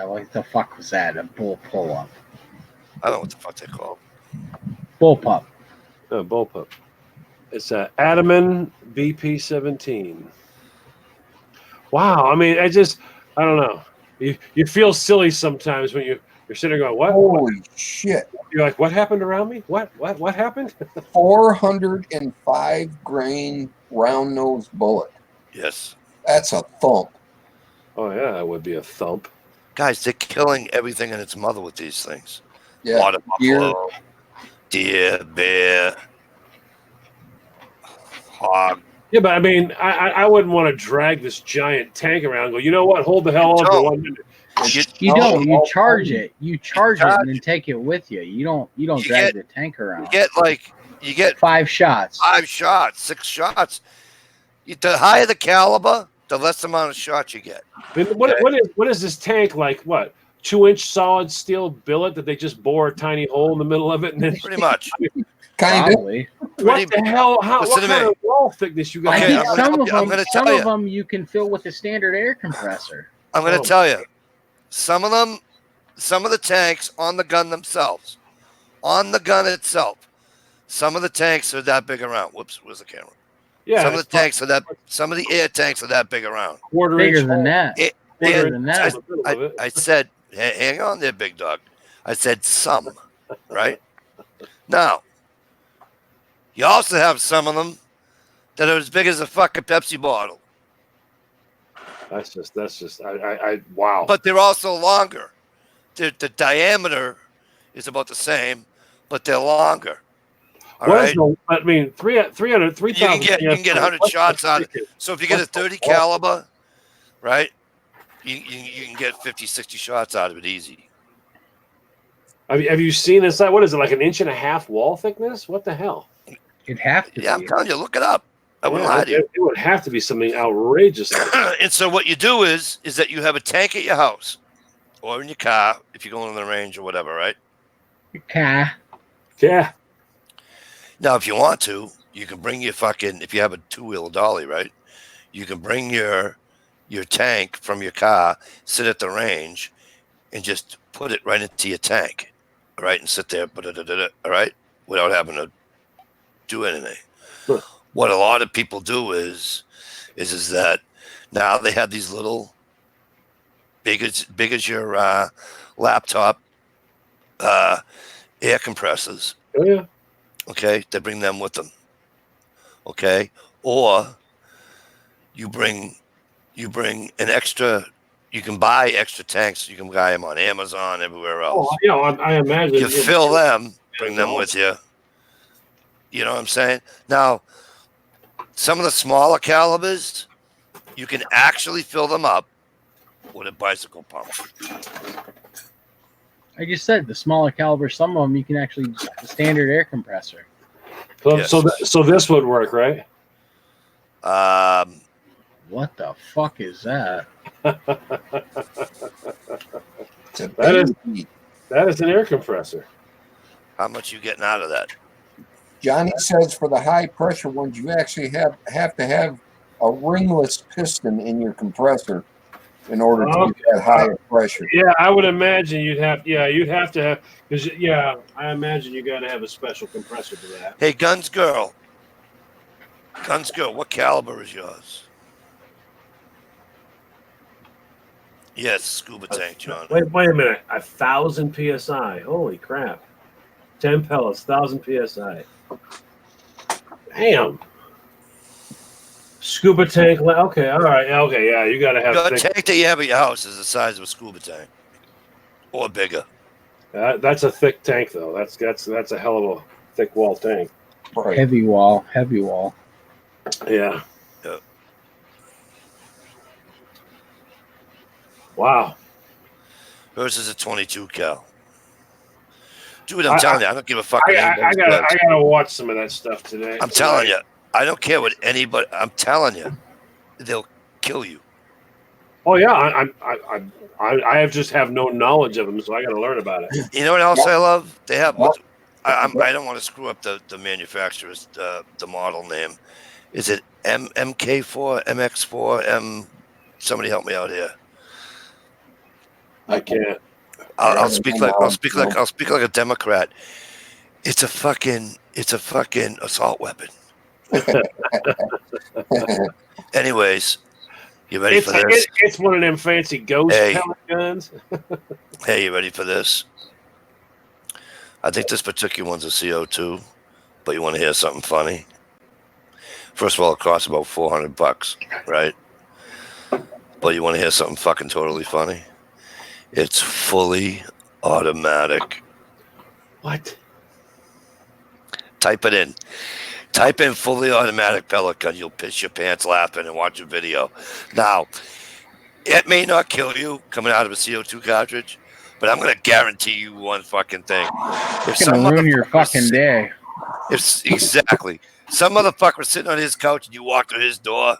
What the fuck was that? A bull pull up. I don't know what the fuck they call them. Bullpup. Oh, bullpup. It's a Ataman BP-17. Wow. I mean, I don't know. You feel silly sometimes when you're sitting there going, what? Holy shit. You're like, what happened around me? What happened? 405 grain round nose bullet. Yes. That's a thump. Oh, yeah, that would be a thump. Guys, they're killing everything and its mother with these things. Yeah. Water buffalo, deer, bear, hog. Yeah, but I mean, I wouldn't want to drag this giant tank around and go, you know what? Hold the hell on for 1 minute. You don't. You charge it. You charge it and then take it with you. You don't drag the tank around. You get 5 shots. 5 shots, 6 shots. The higher the caliber, the less amount of shots you get. What is this tank like? What, 2-inch solid steel billet that they just bore a tiny hole in the middle of it and then pretty much. Kind of. What the hell? What kind of wall thickness you got? I think some of them you can fill with a standard air compressor. I'm going to tell you, some of the tanks on the gun themselves, some of the tanks are that big around. Whoops, where's the camera? Yeah, some of the air tanks are that big around. Bigger than that. Bigger than that. I said, hang on there, big dog. I said some, right? Now, you also have some of them that are as big as a fucking Pepsi bottle. That's just wow. But they're also longer. The diameter is about the same, but they're longer. All right. I mean, 3,000. You can get 100 shots out of it. So if you get a 30 caliber, right, you can get 50, 60 shots out of it easy. Have you seen inside? What is it, like 1.5 inch wall thickness? What the hell? It'd have to be. I'm telling you, look it up. I wouldn't lie to you. It would have to be something outrageous. And so what you do is that you have a tank at your house or in your car if you're going on the range or whatever, right? Your car. Yeah. Now, if you want to, you can bring your if you have a 2-wheel dolly, right? You can bring your tank from your car, sit at the range, and just put it right into your tank, all right? And sit there, all right? Without having to do anything. Huh. What a lot of people do is that now they have these little big as your laptop air compressors. Oh, yeah. Okay, they bring them with them. Okay, or you bring an extra. You can buy extra tanks. You can buy them on Amazon, everywhere else. Oh, yeah, I imagine. You fill them, bring them with you. You know what I'm saying? Now, some of the smaller calibers, you can actually fill them up with a bicycle pump. I just said the smaller caliber. Some of them you can actually the standard air compressor. So this would work, right? What the fuck is that? That is an air compressor. How much you getting out of that? Johnny says for the high pressure ones, you actually have to have a ringless piston in your compressor in order to get that higher pressure. Yeah, I would imagine you'd have to have, because I imagine you got to have a special compressor for that. Hey, Guns Girl, what caliber is yours? Yes, scuba tank, John. Wait a minute. 1,000 psi. Holy crap! 10 pellets, 1,000 psi. Damn. Scuba tank. Okay, all right. Okay, yeah. You got to have Your thick. tank that you have at your house is the size of a scuba tank, or bigger. That's a thick tank, though. That's a hell of a thick wall tank. Right. Heavy wall, heavy wall. Yeah. Yep. Wow. Versus a 22 cal. Dude, I'm telling you, I don't give a fuck what I anybody gotta says. watch some of that stuff today. I'm telling you, I don't care what anybody. I'm telling you, they'll kill you. Oh yeah, I have just have no knowledge of them, so I got to learn about it. You know what else I love? They have. What? I don't want to screw up the manufacturer's the model name. Is it MK4, MX4, M? Somebody help me out here. I can't. I'll speak like a Democrat. It's a fucking assault weapon. Anyways, you ready for this? It's one of them fancy ghost pellet guns. Hey, you ready for this? I think this particular one's a CO2, but you want to hear something funny? First of all, it costs about $400, right? But you want to hear something fucking totally funny? It's fully automatic. What? Type it in. Type in fully automatic pellet gun. You'll piss your pants laughing and watch a video. Now, it may not kill you coming out of a CO2 cartridge, but I'm going to guarantee you one fucking thing. It's going to ruin your fucking day. Exactly. Some motherfucker sitting on his couch and you walk through his door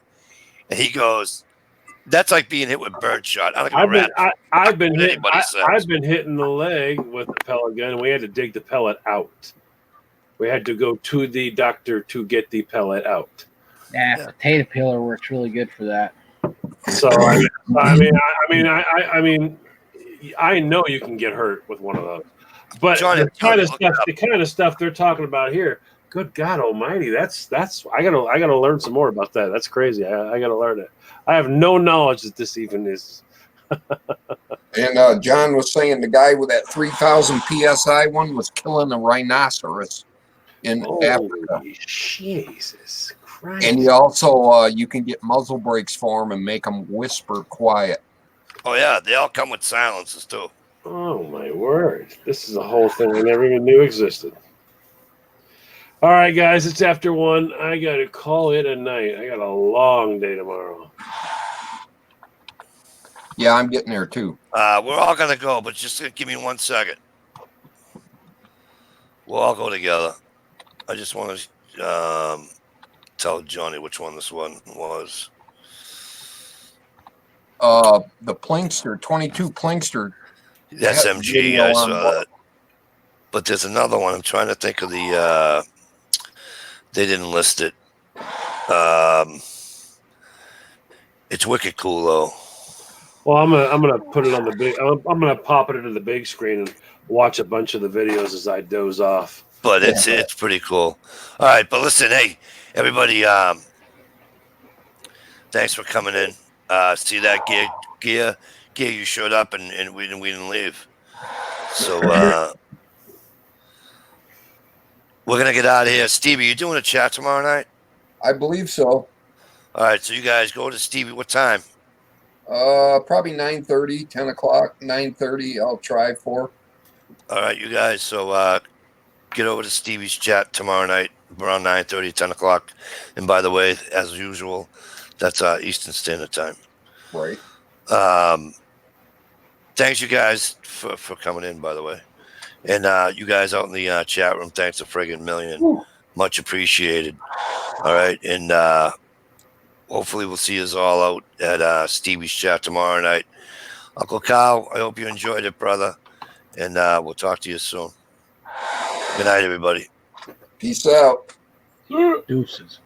and he goes, that's like being hit with birdshot. I've been hitting the leg with the pellet gun, and we had to dig the pellet out. We had to go to the doctor to get the pellet out. Yeah, potato peeler works really good for that. So I know you can get hurt with one of those, but John, the kind of stuff they're talking about here. Good God Almighty, that's I gotta learn some more about that. That's crazy. I gotta learn it. I have no knowledge that this even is. And John was saying the guy with that 3,000 psi one was killing a rhinoceros in Africa. Jesus Christ! And he also you can get muzzle brakes for him and make them whisper quiet. Oh yeah, they all come with silencers too. Oh my word! This is a whole thing I never even knew existed. All right, guys, it's after 1. I got to call it a night. I got a long day tomorrow. Yeah, I'm getting there too. We're all going to go, but just give me 1 second. We'll all go together. I just want to tell Johnny which one this one was. The Plinkster, 22 Plinkster. That's MG. I saw that. But there's another one. I'm trying to think of the... they didn't list it. It's wicked cool though. Well, I'm gonna put it on the big. I'm gonna pop it into the big screen and watch a bunch of the videos as I doze off. But it's pretty cool. All right, but listen, hey everybody, thanks for coming in. See that gear you showed up and we didn't leave. So we're going to get out of here. Stevie, you doing a chat tomorrow night? I believe so. All right, so you guys go to Stevie. What time? Probably 9:30, 10 o'clock, 9:30. I'll try for. All right, you guys. So get over to Stevie's chat tomorrow night around 9:30, 10 o'clock. And by the way, as usual, that's Eastern Standard Time. Right. Thanks, you guys, for coming in, by the way. And you guys out in the chat room, thanks a friggin' million. Woo. Much appreciated. All right. And hopefully we'll see us all out at Stevie's chat tomorrow night. Uncle Kyle, I hope you enjoyed it, brother. And we'll talk to you soon. Good night, everybody. Peace out. Deuces.